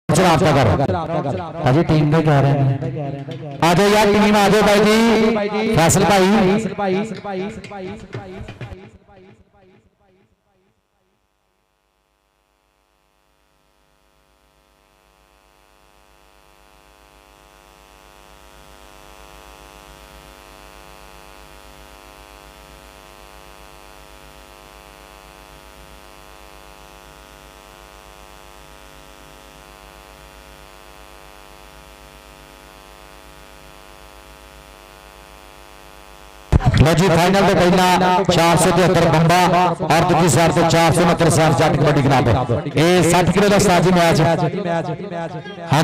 रब्ता करो अजी टीम में कह रहे हैं आ जाओ यार टीम आ जाओ भाई जी फैसल भाई लो जी फाइनल तो पहला 473 बंबा और दूसरी साइड से 469 साल जट कबड्डी क्लब ये 60 किलो का साजी मैच हाँ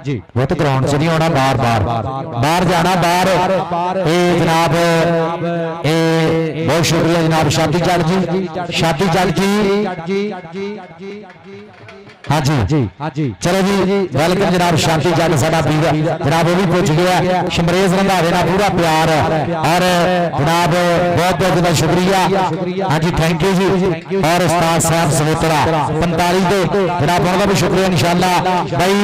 जी वो तो ग्राउंड से नहीं होना बाहर जाना बाहर ये जनाब बहुत शुक्रिया जनाब शादी जट जी हाँ जी चलो जी वेलकम जनाब शांति जट साडा वीर जनाब वो भी पहुंच गया शमरेज रंधावे ना पूरा प्यार और जनाब बहुत बहुत ज्यादा शुक्रिया हाँ जी थैंक यू जी और उस्ताद साहब सवोतरा 45 दे जनाब उनका भी शुक्रिया इंशाल्लाह भाई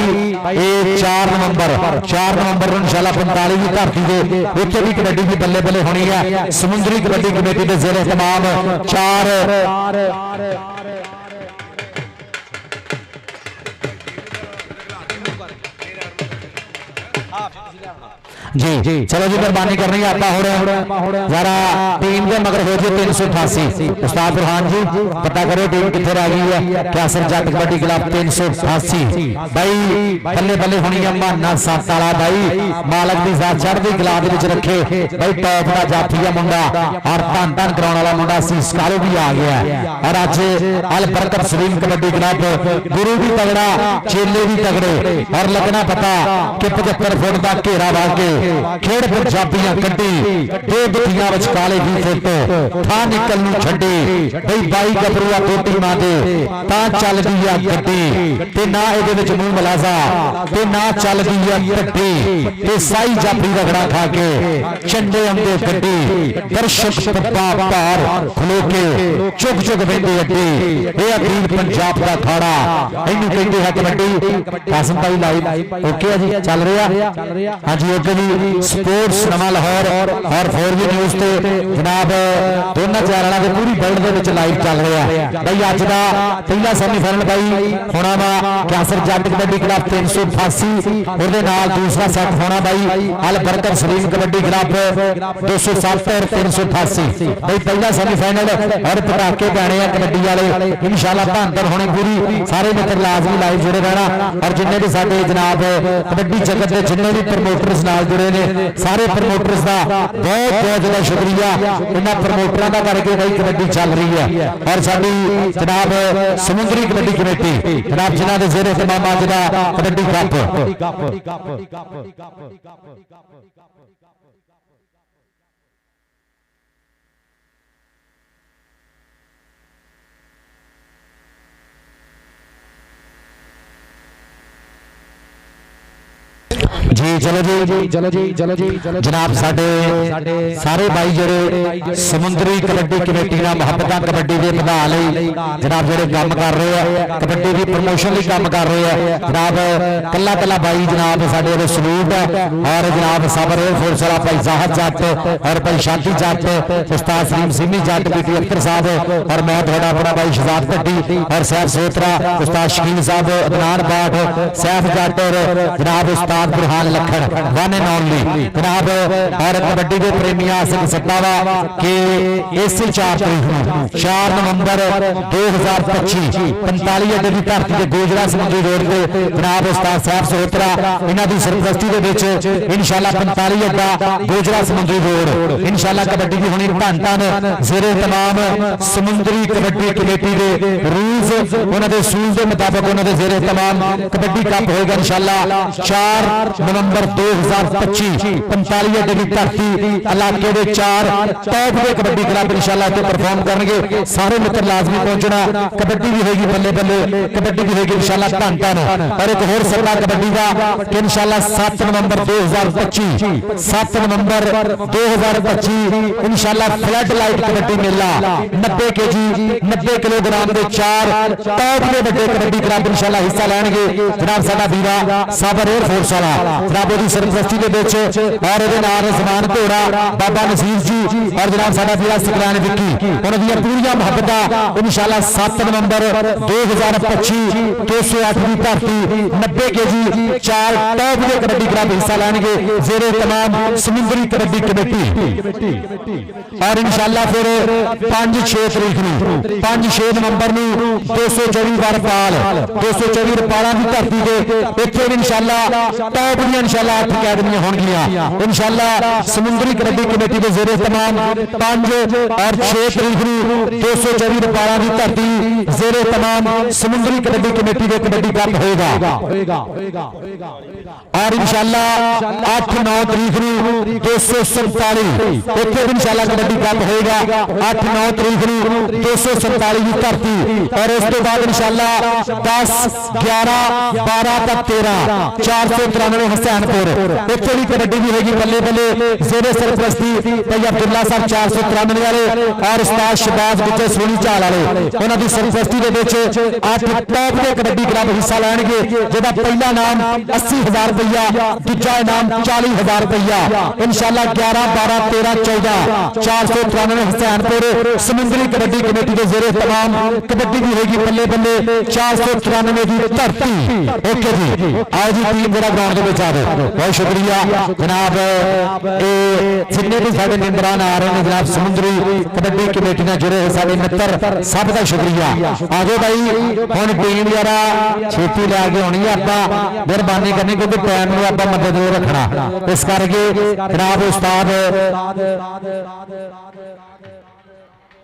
ये 4 नवंबर इंशाल्लाह 45 की धरती दे उत्थे भी कबड्डी की बल्ले बल्ले होनी है समुद्री कबड्डी कमेटी के जेर तमाम 4 जी चलो जी मेहरबानी करनी है आप जरा टीम के मगर हो जाए 388 उस्ताद बुरहान जी पता करो टीम कितने रह गई है कैसर जट कबड्डी क्लब 388 भाई बल्ले बल्ले होनी है माना सत्त वाला भाई मालक की साथ चढ़ती कला रखे भाई टॉप का जाफी है मुंडा और धन धन कराने वाला मुंडा सीसकारो भी आ गया है और अज अल बरकत सलीम कबड्डी क्लब गुरु भी तगड़ा चेले भी तगड़े और लगना पता कि 75 फुट का घेरा वा के खेड़ पंजाबियां कड्डी दो गुत्थियां विच काले 20 फुट था निकल नूं छड्डी बई 22 गबरूआ दो टीमां दे तां चलदी आ गड्डी ते ना इहदे विच मूंह मलाजा ते ना चलदी आ गड्डी ते साई जाफी रगड़ा खा के चंडे आंदे गड्डी दर्शक पप्पा भार खलो के चुग चुग वेंदे अड्डी इह अखीर पंजाब दा खाड़ा इहनूं कहंदे है कबड्डी कासिम भाई लाइव ओके है जी चल रहा हां जी ओके जी स्पोर्ट्स नवा लाहौर और 4G न्यूज़ ते जनाब दोनों चैनलों के पूरी वर्ल्ड दे विच लाइव चल रहा है भाई अज दा पहला सेमीफाइनल भाई होना वा कैसर जट कबड्डी क्लब 388 उहदे नाल दूसरा सेट होना भाई अल बरकत सलीम कबड्डी क्लब 207 और 388 भाई पहला सेमीफाइनल और पटाके पैने हैं कबड्डी वाले इंशाल्लाह भांतर होनी पूरी सारे मित्र लाजमी लाइव जुड़े रहना और जिन्ने भी साडे जनाब कबड्डी जगत के जिन्ने भी प्रमोटर्स नाल जुड़े ने सारे प्रमोटर्स का बहुत बहुत ज्यादा शुक्रिया इन्होंने प्रमोटरों का करके भाई कबड्डी चल रही है और साडी जनाब समुद्री कबड्डी कमेटी जनाब जिन्हों के जेर तमाम अज दा कबड्डी कप जी चलो जी जनाब साडे सारे भाई जेडे समुद्री कबड्डी कमेटी नाल मुहब्बत कबड्डी के बधा लई जनाब जेडे काम कर रहे हैं कबड्डी की प्रमोशन लई काम कर रहे हैं जनाब कला कला भाई जनाब साडे दे सलूट है और जनाब साबर एयरफोर्स वाला भाई जाहद जट और भाई शांति जट उस्ताद सलीम सिमी जट बीटी अख्तर साहब और मैं थोड़ा अपना भाई शहजाद भट्टी और सैफ सोत्रा उस्ताद शकील साहब अदनान बाट सैफ जट और जनाब उस्ताद Burhan Lakhan one and only जनाब और कबड्डी के प्रेमियां से सत्ता वा कि इसी 4 नवंबर 2025 45 अड्डे की धरती के गोजरा समुद्री रोड पे जनाब उस्ताद साहब सोत्रा इन्हां दी सरपरस्ती दे विच इंशाल्लाह 45 अड्डा गोजरा समुद्री रोड इंशाल्लाह कबड्डी की होनी धन धन जेरे तमाम समुद्री कबड्डी कमेटी के रूल्स उन्हां दे सूल के मुताबिक उन्हां दे जेरे तमाम कबड्डी कप होएगा इंशाल्लाह 4 नवंबर 2025 45 अड्डे की धरती इलाके के 4 टॉप के कबड्डी क्लब इंशाल्लाह इत्थे परफॉर्म करनगे। सारे मित्र लाजमी पहुंचना। कबड्डी भी होगी बल्ले बल्ले, कबड्डी भी होगी इंशाल्लाह धन धन। और एक होर सट्टा कबड्डी का कि इंशाल्लाह 7 नवंबर 2025 7 नवंबर 2025 इंशाल्लाह फ्लड लाइट कबड्डी मेला 90 kg 90 किलोग्राम के 4 टॉप के बड़े कबड्डी क्लब इंशाल्लाह हिस्सा लेंगे। जनाब साडा वीरा साबर एयरफोर्स वाला जनाब ओदी सरपरस्ती दे विच और इहदे नाल जमान घोड़ा बाबा नसीर जी और जनाब साडा वीरा सकरान विक्की उन्हां दी पूरी मुहब्बत इंशाल्लाह 7 नवंबर 2025 208 की धरती 90 kg 4 टॉप के कबड्डी क्लब हिस्सा लेंगे जेरे तमाम समुद्री कबड्डी कमेटी। और इंशाल्लाह फिर 5-6 तरीक नूं 5-6 नवंबर नूं 224 वारपाल 224 रपाला की धरती के इत्थे इंशाल्लाह टॉप दी इंशाल्लाह 8 अकैडमियां होणगियां इंशाल्लाह समुद्री कबड्डी कमेटी के जेरे तमाम 5 और 6 तरीक नूं 224 रपाला की धरती जेरे तमाम समुद्री कबड्डी कमेटी के कबड्डी कप होगा। और इंशाल्लाह 8-9 तरीक नूं 247 इत्थे इंशाल्लाह कबड्डी कप होगा 8-9 तरीक नूं 247 की धरती। और उस तो बाद इंशाल्लाह 10, 11, 12 तक 13 493 हुसैनपुर इत्थे भी कबड्डी भी होगी बल्ले बल्ले जेरे सरपरस्ती भाई अब्दुल्ला साहब 493 वाले और उस्ताद शहबाज बच्चे सोनी चाल वाले उन्हां दी सरपरस्ती दे विच 8 टॉप के कबड्डी क्लब हिस्सा लेंगे जिहदा पहला नाम 80,000 रुपया दूजा इनाम 40,000 रुपया इंशाल्लाह 11, 12, 13, 14 493 हुसैनपुर समुद्री कबड्डी कमेटी के जेरे तमाम कबड्डी भी होगी बल्ले बल्ले 493 की धरती। ओके जी आओ जी टीम मेरा ग्राउंड में आ जाओ। बहुत शुक्रिया जनाब जिन्ने भी साडे मेंबरान आ रहे हैं जनाब समुद्री कबड्डी कमेटी ने जुड़े साडे मित्र सब का शुक्रिया। आजो भाई हुण टीम जरा छेती लै के होनी है आपां मेहरबानी करनी क्योंकि टाइम में आपां मदद रखना इस करके जनाब उस्ताद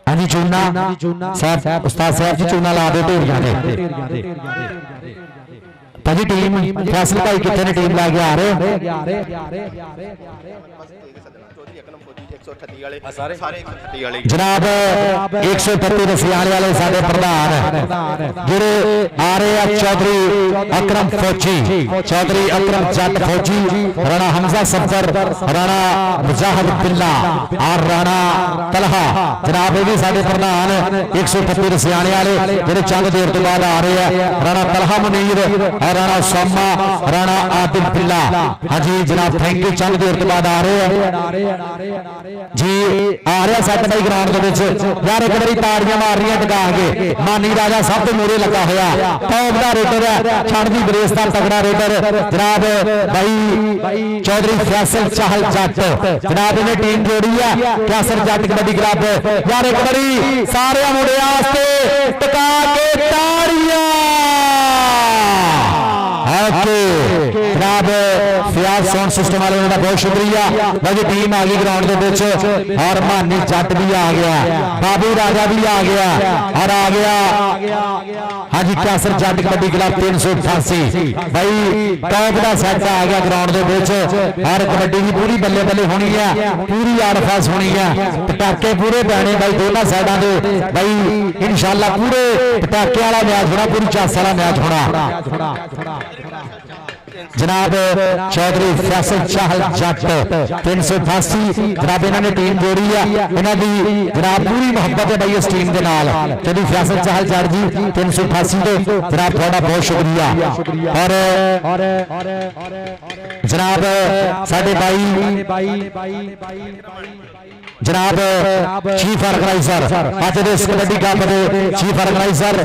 हाँ जी चूना साहब उस्ताद साहब जी चूना ला दो ढेरियां दे भाजी टीम फैसल भाई कितने ने टीम लैके आ रहे जनाब 138 रसियाले वाले साडे प्रधान जेड़े आ रहे हैं चौधरी अकरम फौजी चौधरी अकरम जट फौजी राणा हमजा सफर राणा मुजाहिद बिल्ला और राणा तलहा जनाब ये भी साडे प्रधान 138 रसियाले वाले जेड़े चंद देर तो बाद आ रहे हैं राणा तलहा मुनीर और राणा सोमा राणा आदिल बिल्ला। हाँ जी जनाब थैंक यू चंद देर तो बाद आ रहे हैं जी आ रहा सैट भाई ग्राउंड के यार एक बार ताड़ियां मार रही टका के मानी राजा सब तो मोरे लगा होया टॉप का रेडर है छड़ दी ब्रेस का तगड़ा रेडर जनाब भाई चौधरी फैसल चाहल जट जनाब इन्हें टीम जोड़ी है फैसल जट कबड्डी क्लब यार एक बारी सारे मुंडियां वास्ते टका के ताड़ियां जनाब फियाज साउंड सिस्टम वाले उन्होंने बहुत शुक्रिया भाई टीम आ गई ग्राउंड के बीच और मानी जट भी आ गया बाबू राजा भी आ गया और आ गया हाँ जी कैसर जट कबड्डी क्लब 388 भाई टॉप का सेट आ गया ग्राउंड के बीच और कबड्डी की पूरी बल्ले बल्ले होनी है पूरी आड़फास होनी है पटाके पूरे पैने भाई दोनों साइडों के भाई इंशाल्लाह पूरे पटाके वाला मैच होना पूरी चास वाला मैच होना। जनाब चौधरी फैसल चाहल जट 388 जनाब इन्होंने टीम जोड़ी है इन्होंने जनाब पूरी मोहब्बत है भाई इस टीम के नाल चौधरी फैसल चाहल जट जी 388 तो जनाब थोड़ा बहुत शुक्रिया। और जनाब साडे भाई जनाब चीफ ऑर्गेनाइजर आज इस कबड्डी कप के चीफ ऑर्गेनाइजर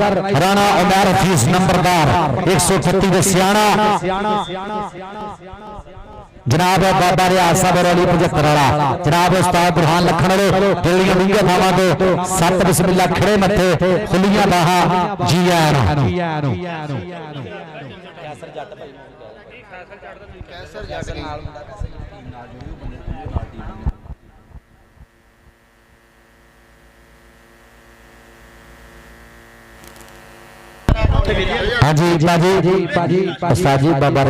राणा उमर हफीज नंबरदार 138 के सियाणा जनाब बाबा रियाज साहब और अली 75 वाला जनाब उस्ताद बुरहान लखन वाले दिल्लियां डूंगे थावां तो 7 बिस्मिल्लाह खड़े मथे खुलियां बाहां जी आन हाँ जी बाजी उस्ताद जी बाबा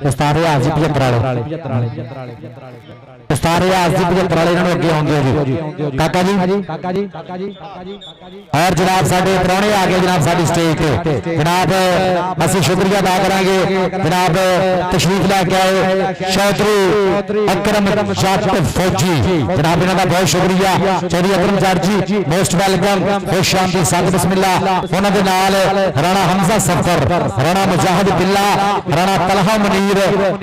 उस्ताद रियाज जी 75 उस्ताद रियाज जी 75 इन्होंने अगे आउंदे हो जी काका जी और जनाब साडे प्राणे आ गए जनाब साडी स्टेज पे जनाब असि शुक्रिया अदा करांगे जनाब तशरीफ लैके आए चौधरी अकरम जट फौजी जनाब इन्हां दा बहुत शुक्रिया चौधरी अकरम जट जी मोस्ट वेलकम खुश शांति संग बिस्मिल्लाह उन्हां दे नाल राणा हमजा सफर राणा मुजाहिद बिल्ला राणा तलहा मुनीर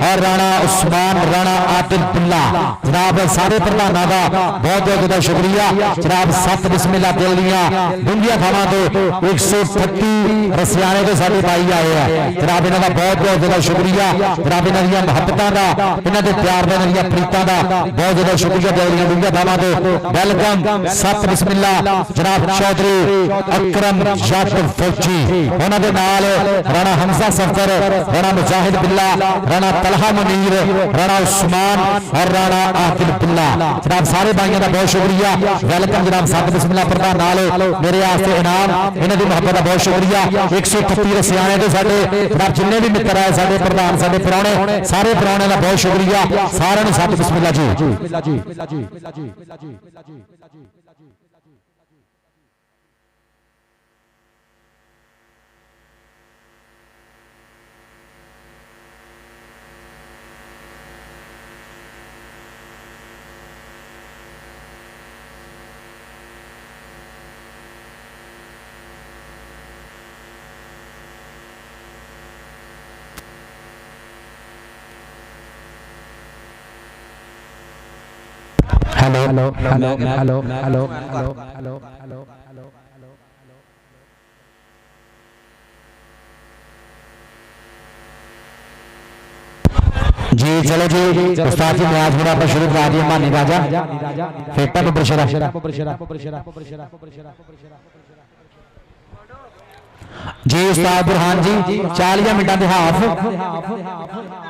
और राणा उस्मान राणा आदिल बिल्ला जनाब सारे प्रधानों का बहुत बहुत शुक्रिया जनाब सत बिस्मिल्लाह दिल दियां डूंघियां थावां तो 138 रसियाने तो साडे भाई आए हैं जनाब इन्हां दा बहुत बहुत ज्यादा शुक्रिया जनाब इन्हां दी मुहब्बतां दा इन्हां दे प्यार दा इन्हां दी प्रीतां दा बहुत ज्यादा शुक्रिया दिल दियां डूंघियां थावां तो वेलकम सत बिस्मिल्लाह जनाब चौधरी अकरम जट फौजी उन्हां दे नाल राणा हमजा सफर राणा मुजाहिद बिल्ला राणा तलहा मुनीर राणा उस्मान और राणा आदिल बिल्ला जनाब सारे भाइयों का बहुत शुक्रिया वेलकम जनाब सत बिस्मिल्लाह प्रधान नाल मेरे वास्ते इनाम इन्हां दी मोहब्बत का बहुत शुक्रिया 138 रसियाने तो साडे जनाब जिन्ने भी मित्र आए साडे प्रधान साडे प्राणे सारे प्राणे का बहुत शुक्रिया सारे नूं सत बिस्मिल्लाह जी hello hello hello hello hello hello hello hello जी चलो जी उस्ताद जी मैच थोड़ा आप शुरू करा दिए मानी राजा फेटा बबरशरा जी उस्ताद बुरहान जी 40 मिनटां दे हाफ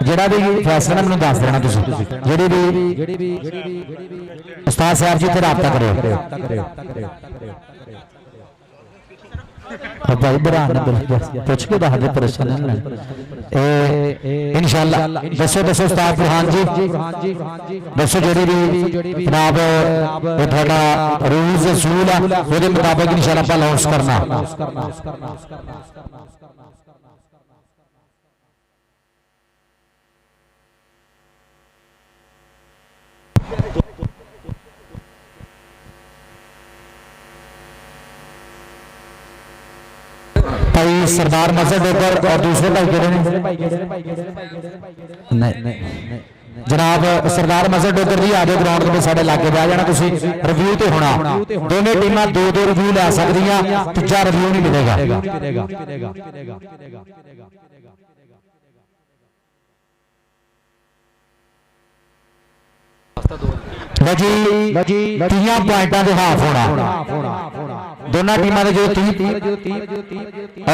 जेड़ा भी फैसला मैनूं दस देना तुसीं जेड़ी भी उस्ताद साहब जी ते राबता करियो भाई बुरहान पुछ के दस दे परेशान इंशाअल्लाह दसो उस्ताद बुरहान जी दसो जेड़ी भी जनाब थोड़ा रूल्स असूल है उसके मुताबिक इंशाअल्लाह आप लॉन्च करना भाई सरदार मजहब डोगर और दूसरे भाई केड़े ने जनाब सरदार मजहब डोगर जी आ जाओ ग्राउंड में साडे लागे बह जाना तुसीं रिव्यू ते होना दोनों टीमां दो रिव्यू लै सकदियां तीजा रिव्यू नहीं मिलेगा जी 30 पॉइंटां दे हाफ होना दोनों टीमां दे जो 30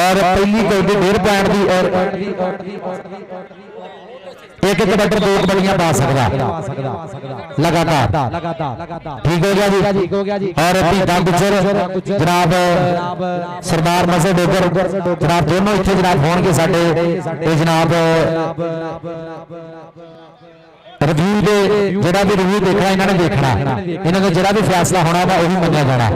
और पहली कबड्डी 1.5 पॉइंट दी और एक कबड्डी 2 कबड्डियां पा सकदा लगातार ठीक हो गया जी और भीटा गुजर जनाब सरदार मजहब डोगर जनाब दोनों इत्थे जनाब होणगे साडे जनाब रिव्यू दे जेड़ा भी रिव्यू देखना इन्होंने देखना इन्होंने जेड़ा भी फैसला होना वा वही मन्निया जाना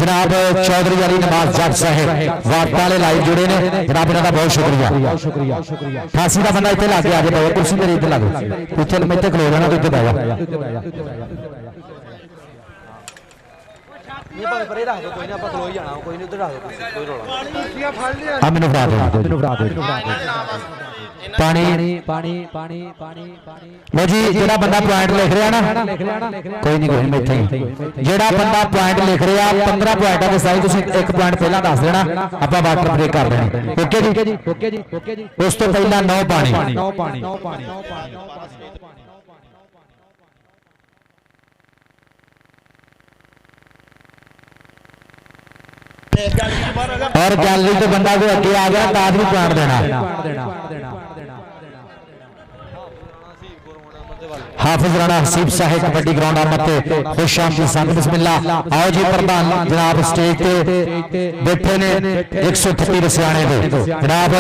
जनाब चौधरी अली नवाज जट साहब वार्ता वाले लाइव जुड़े ने जनाब इन्हां दा बहुत शुक्रिया 88 का बंदा इत्थे लागे आ जाए कुर्सी मेरी इत्थे ला दो इत्थे मैं इत्थे खलो जाना तू इत्थे बैठ जा पानी पानी पानी पानी लो जी जेड़ा बंदा पॉइंट लिख रहा ना कोई नहीं मैं इत्थे जेड़ा बंदा पॉइंट लिख रहा 15 पॉइंटां दे साई तुसीं एक पॉइंट पहला दस देना आपां वाटर ब्रेक कर देनी ओके जी उस तो पहला 9 पानी और गैलरी तो बंदा कोई अगे आ गया ताज भी पॉइंट देना हाफिज राणा हसीब साहिब कबड्डी ग्राउंड आमते खुश शाम की संग बिस्मिल्लाह। आओ जी प्रधान जनाब स्टेज पे बैठे ने 138 रसियाने दे जनाब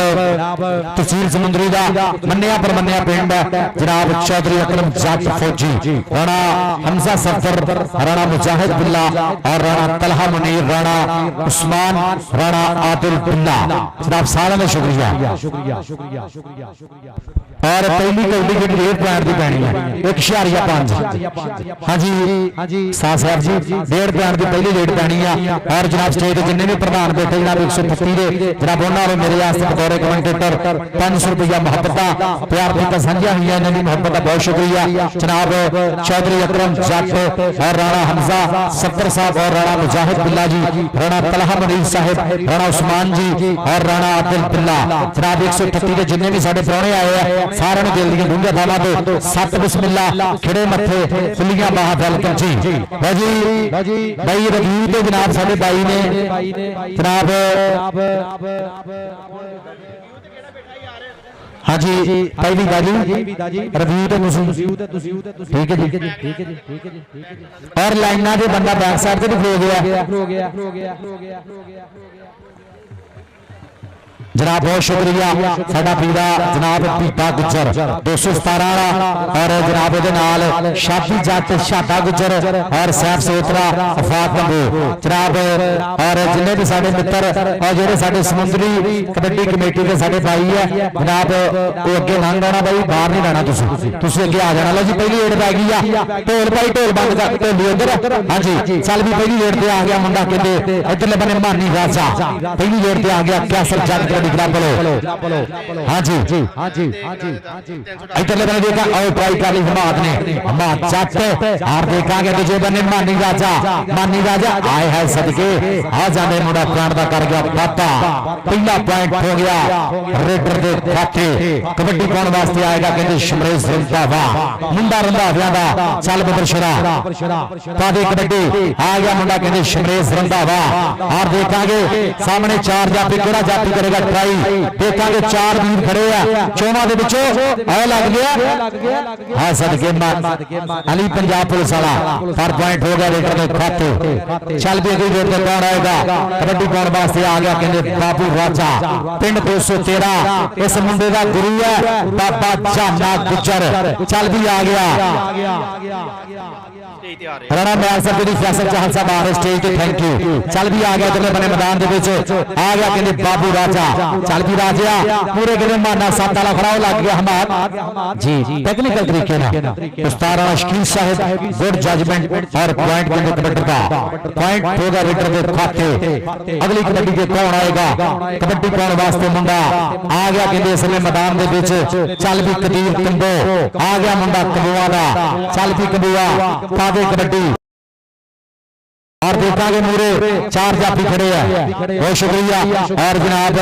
तहसील समुंदरी दा मन्निया पर मन्निया पिंड जनाब चौधरी अकरम जट फौजी राणा हमजा सफर राणा मुजाहिद बिल्ला और राणा तलहा मुनीर राणा उस्मान राणा आदिल बिल्ला जनाब सारा ने शुक्रिया। और पहली कबड्डी की रेट पैंट की पैनी है 1.5। हाँ जी साहब जी 1.5 पैंट की पहली रेट पैनी है। और जनाब स्टेज जिन्ने भी प्रधान बैठे जनाब 138 दे जनाब उन्होंने मेरे वास्ते बतौर कमेंटेटर 500 रुपया मुहब्बत प्यार की साझिया हुई है। इन्होंने मुहब्बत का बहुत शुक्रिया जनाब चौधरी अकरम जट और राणा हमजा सफर साहब और राणा मुजाहिद बिल्ला जी राणा तलहा मरीज साहिब राणा उस्मान जी और राणा आदिल बिल्ला जनाब 138 के जिन्ने भी साढ़े प्राणे आए हैं सारे दिल दी डूंघे थावां तो सत बिस्मिल्लाह खिड़े मथे खुलियां बाहां वेलकम जी भाई रवीर ते जनाब साडे भाई ने जनाब हाँ जी पहली गाजी रवीर ठीक है जी और लाइना दे बंदा बैक साइड ते भी खलो गया जनाब बहुत शुक्रिया साडा पीरा जनाब पीपा गुजर 217 और जनाब दे नाल शादी जट शादा गुजर और सैफ सोत्रा अफाक कंबू जनाब और जिन्ने भी साडे मित्र और जेडे साडे समुंदरी कबड्डी कमेटी के साडे भाई है जनाब वो अगे लंघ जाना भाई बाहर नहीं जाना तुसी अगे आ जाना। लो जी पहली एड पै गई है ढोल भाई ढोल बंद कर ढोली उधर हाँ जी चल भी पहली एड पे आ गया मुंडा कहते इधरले बने मानी राजा पहली एड पे आ गया कैसर जट हाँ जी इधरले बने देखा और ट्राई कर ली हमाद ने हमाद जट और देखा गया दूजे बने मानी राजा आए है सदके आ जाने मुंडा प्राण का कर गया पाता पहला पॉइंट हो गया रेडर दे खाते कबड्डी पाने वास्ते आएगा कहते शमरेश रंधावा मुंडा रंधावियां दा चल बबरशरा पादे कबड्डी आ गया मुंडा कहते शमरेश रंधावा और देखांगे सामने चार जाफी केड़ा जाफी करेगा ट्राई देखांगे चार वीर खड़े हैं चौवां दे विचों आ लग गया हां सदके अली पंजाब पुलिस वाला पर पॉइंट हो गया रेडर दे खाते चल भी अगली रेड ते कौन आएगा कबड्डी पाने वास्ते आ गया कहते बाबू राजा पिंड 213 इस मुंडे का गुरु है बाबा जाना गुजर चल भी आ गया राणा महल साहब जी फैसल चाहल साहब आ रहे स्टेज पे थैंक यू चल भी आ गया इधरले बने मैदान दे विच आ गया कहते बाबू राजा चल भी राजा पूरे गले माना सात वाला खड़ा हो लग गया हमाद जी टेक्निकल तरीके ना उस्ताद राणा शकील साहब गुड जजमेंट और पॉइंट के कबड्डी का पॉइंट होगा रेडर के खाते अगली कबड्डी के कौन आएगा कबड्डी पाने वास्ते मुंडा आ गया कहते इसलिए मैदान दे विच चल भी कदीर कंबो आ गया मुंडा कंबुआ दा चल भी कंबुआ पादे कबड्डी और देखांगे मूरे चार जाफी खड़े हैं बहुत शुक्रिया। और जनाब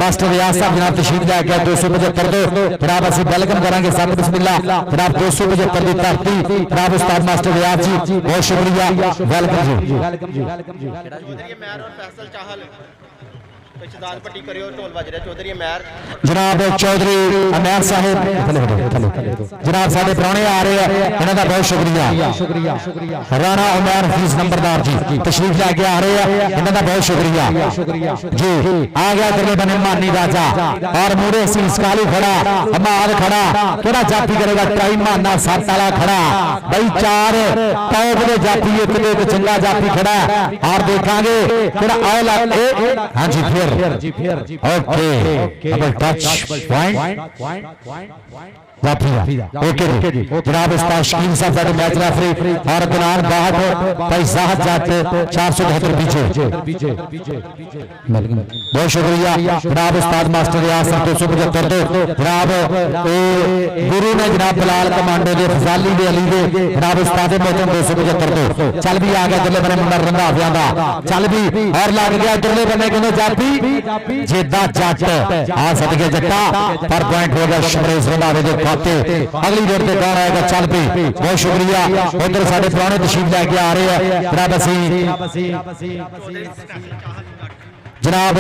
मास्टर रियाज साहब जनाब तशरीफ लैके 275 दो जनाब असं वेलकम करांगे सब बिस्मिल्लाह जनाब 275 की धरती जनाब उस्ताद मास्टर रियाज जी बहुत शुक्रिया वेलकम जी। जनाब चौधरी अमैर साहब जनाब साढ़े प्राणे आ रहे हैं इन्हों का बहुत शुक्रिया राणा उमैर हफीज नंबरदार जी तशरीफ लैके आ रहे हैं इन्हों का बहुत शुक्रिया जी। आ गया इधरले बने मानी राजा और मूरे सीसकाली खड़ा हमाद खड़ा केड़ा जाफी करेगा टाइम माना सत वाला खड़ा भाई चार टॉप के जाफी एक चंगा जाफी खड़ा और देखांगे हाँ जी फिर okay double touch point okay जी जनाब उस्ताद शकील साहब साडे मैच रेफरी और गुलाम बाहर भाई साहब जाट 472 पीछे बहुत शुक्रिया जनाब उस्ताद मास्टर रियाज साहब 275 जनाब गुरु ने जनाब बिलाल कमांडो दे फजाली दे अली दे जनाब उस्ताद मोहतरम 275 चल भी आ गया इधरले बने मुंडा रंधावियां दा चल भी और लग गया इधरले बने कहंदे जाफी जेदा जट आ सदके जट्टा पर पॉइंट हो गया शमरेश रंधावे दे अगली डेट पे कौन आएगा चल पे बहुत शुक्रिया उधर साढ़े पुराने तशरीफ लैके आ रहे हैं जनाब जनाब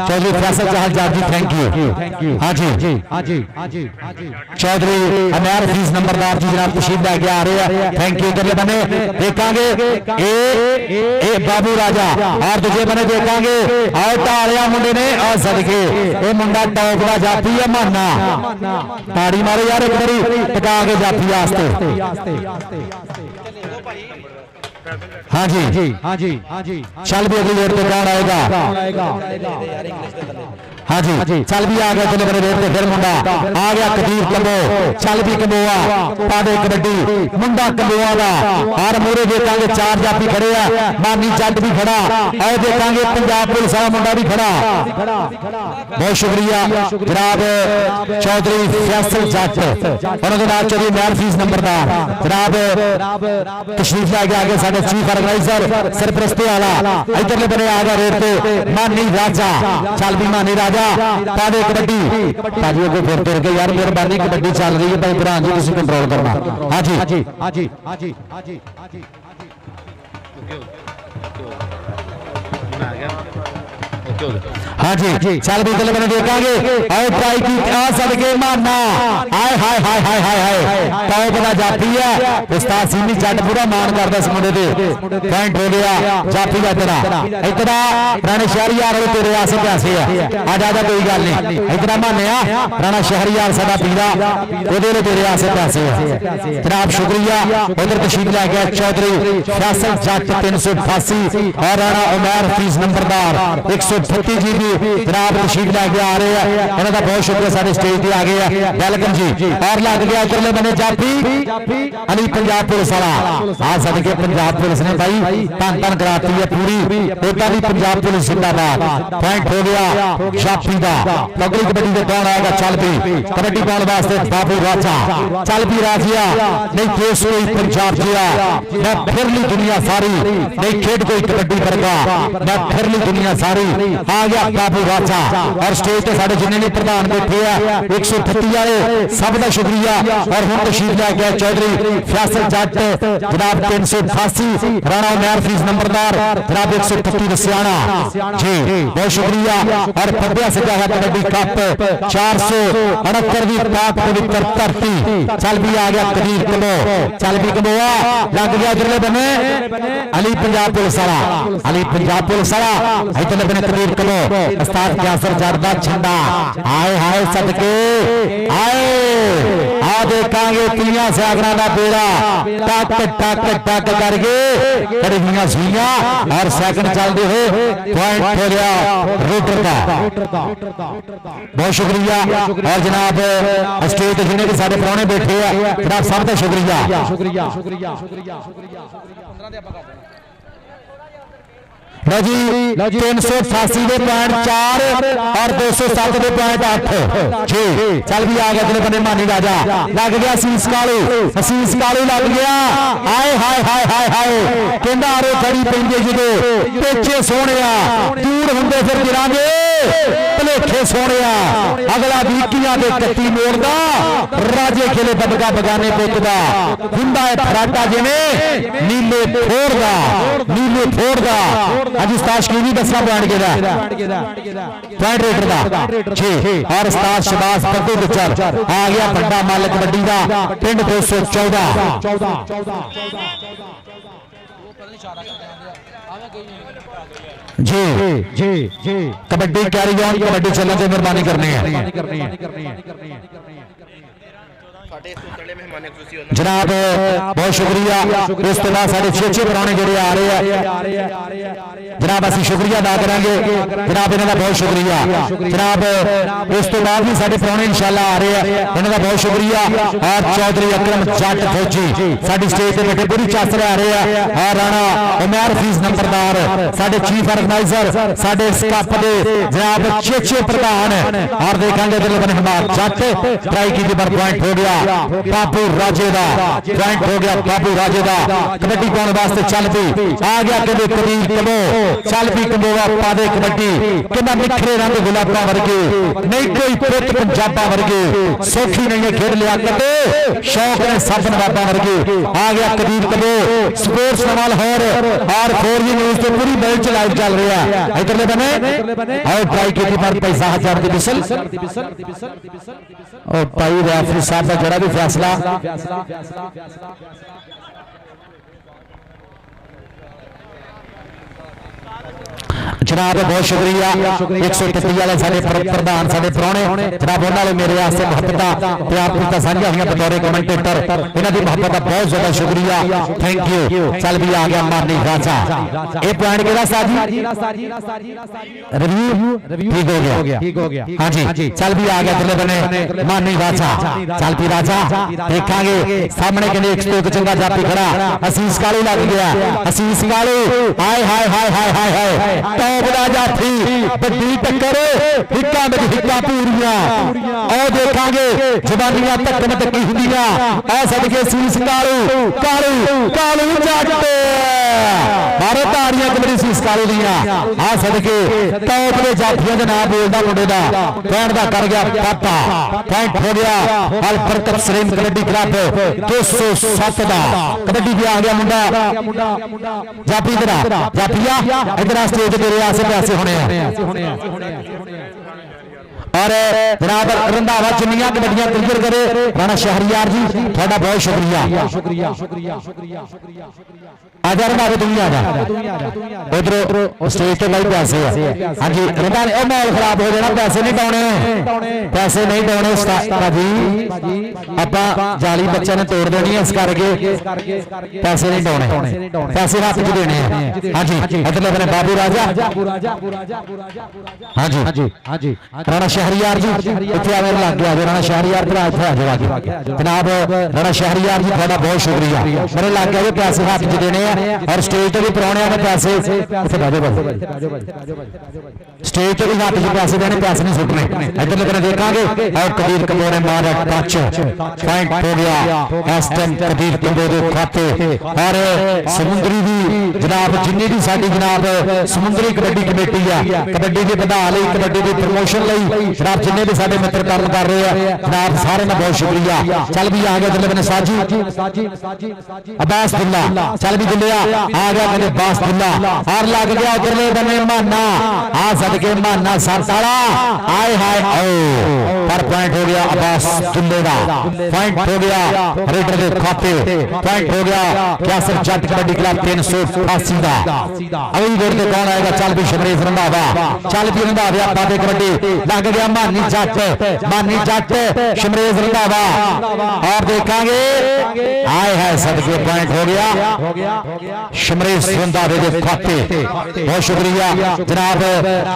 चौधरी फैसल चाहल जाट जी थैंक यू। हाँ जी चौधरी अमैर फीस नंबरदार जी जनाब तशरीफ लैके आ रहे हैं थैंक यू। इधरले बने देखांगे ए बाबू राजा और दूजे बने देखांगे और टालिया मुंडे ने और सदके ये मुंडा टॉप का जाफी है माना ताड़ी मारो यार एक बारी टिका के जाफी आस्ते। हाँ जी चल भी अगली गेट पे कौन आएगा। हाँ जी चल भी आ गया चले बड़े रेट पे फिर मुंडा आ गया कदीर कबो चल भी कबोआ पादे कबड्डी मुंडा कबोआ का और मोरे देखांगे चार जाफी खड़े हैं मानी जट भी खड़ा और देखांगे पंजाब पुलिस वाला मुंडा भी खड़ा। बहुत शुक्रिया जनाब चौधरी फैसल जट उन्होंने नाम चौधरी मैर फीस नंबरदार जनाब तशरीफ लाके आगे साढ़े चीफ ऑर्गेनाइजर सरपरस्ती वाला इधरले बने आ गया रेट पे मानी राजा चल भी मानी राजा पादे कबड्डी ताजियों को फिर फिर के यार मेहरबानी कबड्डी चल रही है भाई बुरहान जी तुम कंट्रोल करना। हाँ जी हाँ जी चल भी चल मैंने देखांगे और ट्राई की सदके मारना हाय हाय हाय हाय हाय हाय पाओ बड़ा जाफी है उस्ताद सीमी जट पूरा मान करदा इस मुंडे ते पॉइंट हो गया जाफी का तेरा इतना राणा शहरी यार तेरे आसे पासे है आ जा कोई गल नहीं इतना मानिया राणा शहरी यार साडा पीरा ओदे तेरे आसे पासे है जनाब शुक्रिया। उधर तशरीफ ला गया चौधरी फैसल जट 388 और राणा उमैर फीस नंबरदार 138 जी भी जनाब तशरीफ लैके आ रहे हैं उन्होंने बहुत शुक्रिया सारे स्टेज पे आ गए हैं वेलकम जी। और लग गया उधरले बने जाफी अली पंजाब पुलिस वाला आ सदके पंजाब पुलिस ने भाई तन तन कराती है पूरी एकता भी पंजाब पुलिस जिंदाबाद पॉइंट हो गया जाफी का। अगली कबड्डी में कौन आएगा चल भी कबड्डी पाने वास्ते बाबू राजा चल भी राजिया नहीं केस कोई पंजाब जिया मैं फिर ली दुनिया सारी नहीं खेड कोई कबड्डी वर्गा मैं फिर ली दुनिया सारी आ गया बाबू राजा और स्टेज पे साढ़े जिन्हें भी प्रधान बैठे हैं 138 वाले सब का शुक्रिया। और हम तशरीफ लै गया चौधरी फैसल जट जनाब 388 राणा उमैर फीस नंबरदार जनाब 138 रसियाना जी बहुत शुक्रिया। और फटिया सजा है कबड्डी कप 469वीं पाक पवित्र धरती चल भी आ गया कदीर कबो चल भी कबोआ लग गया उधरले बने अली पंजाब पुलिस वाला अली पंजाब पुलिस वाला इधरले बने कदीर कबो उस्ताद क्यासर जट दा झंडा आए हाय सदके आए आ देखांगे तीन सागरा का बेड़ा टक टक टक करके कड़ियां सुइयां और सेकंड चलते हुए पॉइंट हो गया रोटर का। बहुत शुक्रिया। और जनाब स्टेज जिन्हें भी सारे प्राणे बैठे हैं जनाब सब का शुक्रिया लो जी 388 के पॉइंट 4 और 207 के पॉइंट 8 जी चल भी आ गया बने मानी राजा लग गया शीश कालू लग गया हाय हाय हाय हाय हाय कहंदा आरो खड़ी पेंदे जदों पेचे सोहणिया दूर हुंदे फिर गिरांगे भलेखे सोहणिया अगला बीकियां दे कत्ती मोड़दा राजे खेले बदगा बगाने पुतदा हुंदा है फराटा जिवें नीले फोड़दा आज उस्ताद की भी दसना पॉइंट के पॉइंट रेटर दा जी। और उस्ताद शबाज पत्तू गुजर आ गया बड़ा मालिक कबड्डी दा पिंड 214 जी कबड्डी कैरी ऑन कबड्डी चलने से मेहरबानी करनी है जनाब बहुत शुक्रिया। इस तो बाद साढ़े 6 पुराने जोड़े आ रहे हैं जनाब असं शुक्रिया अदा करेंगे जनाब इन्हों का बहुत शुक्रिया जनाब। इस तो बाद भी साढ़े पुराने इंशाल्लाह आ रहे हैं इन्हों का बहुत शुक्रिया। और चौधरी अकरम जट फौजी साड़ी स्टेज पे बैठे पूरी चासर आ रहे हैं और राणा उमैर फीस नंबरदार साढ़े चीफ ऑर्गेनाइजर साढ़े कप के जनाब 6 प्रधान और देखेंगे दिल बने हमार जट ट्राई की पॉइंट हो गया बाबू राजे का पॉइंट हो गया बाबू राजे का कबड्डी पाने वास्ते चल पी आ गया कभी कबीर कबो चल भी कंबोआ पा दे कबड्डी कितना निखरे रंग गुलाबा वर्गे नहीं कोई पुत पंजाबा वर्गे सौखी नहीं है खेल लिया करते शौक ने सब नवाबा वर्गे आ गया कबीर कबो स्पोर्ट्स नवाल और 4G न्यूज़ तो पूरी मैच लाइव चल रहा है इधरले बने और ट्राई की थी पर पैसा 1000 दी बिसल और भाई रेफरी साहब का जरा भी फैसला जनाब बहुत शुक्रिया 133 वाले साडे प्रधान साडे प्राहुणे जनाब उन्होंने मेरे वास्ते मोहब्बत ते आप कीता साझा हुई बतौर कमेंटेटर इन्हां दी मोहब्बत का बहुत ज्यादा शुक्रिया थैंक यू चल भी आ गया मानी राजा ये पॉइंट केड़ा साजी रिव्यू ठीक हो गया हां जी चल भी आ गया अगले बने मानी राजा चल भी राजा देखांगे सामने किने एक तो चंगा जापी खड़ा असीस कालू लग गया असीस कालू हाय हाय हाय हाय हाय हाय टॉप जाफी बड़ी टक्कर हिक्का में हिक्का पूरियां और देखांगे जवानियां तक में तक हुंदियां आ सदके सीस कालू कालू कालू जट मारो ताड़ियां कबड़ी सीस कालू दियां आ सदके टॉप दे जाफियां दे नाम बोलदा मुंडे दा कहण दा कर गया पापा पॉइंट हो गया अल बरकत सलीम कबड्डी क्लब 207 दा कबड्डी भी आ गया मुंडा जाफी इधर जाफिया इधर स्टेज तेरे आसे पासे होने और जनाब रंधावा जिन्नियां कबड्डियां क्लियर करे राणा शहरियार जी थोड़ा बहुत शुक्रिया आजा रंधावे दुनिया आजा उधर स्टेज पे भाई पैसे है हां जी रंधावे ओ माहौल खराब हो जाना पैसे नहीं पाउने जी आपा जाली बच्चे ने तोड़ देनी है इस करके पैसे नहीं पाउने पैसे हाथ च देने हैं हां जी मतलब अपने बाबू राजा हां जी राणा शहरियार जी इतने आवे लग गया राणा शहरियार भरा इतने आ जाओ जनाब राणा शहरियार जी थोड़ा बहुत शुक्रिया मेरे लग गया पैसे हाथ च देने हैं और स्टेज पे भी प्राहुणे ने पैसे स्टेज पे भी हाथ च पैसे देने पैसे नहीं सुटने इधर लगने देखांगे और कबीर कबो ने मारा टच पॉइंट हो गया इस टाइम कबीर कबो दे खाते और समुंदरी भी जनाब जिन्नी भी साडी जनाब समुंदरी कबड्डी कमेटी है कबड्डी के बढ़ा लई कबड्डी की प्रमोशन लई जनाब जिन्ने भी साडे मित्र काम कर रहे हैं जनाब सारे का बहुत शुक्रिया चल भी आ गया इधर लगने साजी अब्बास दुल्ला चल भी दुल्ला आ गया मेरे बास दुल्ला और लग गया उधरले बने माना आ सदके माना साताड़ा आए हाय ओ पर पॉइंट हो गया अब्बास दुल्ले का पॉइंट हो गया रेडर के खाते पॉइंट हो गया क्या सर जट कबड्डी क्लब 388 का अभी गोल पे कौन आएगा चल भी शमरेश रंधावा चल भी रंधावे आपा दे कबड्डी लग गया मानी जट शमरेश रंधावा और देखांगे आए हाय सदके पॉइंट हो गया शमरेश रंधावे के खाते बहुत शुक्रिया जनाब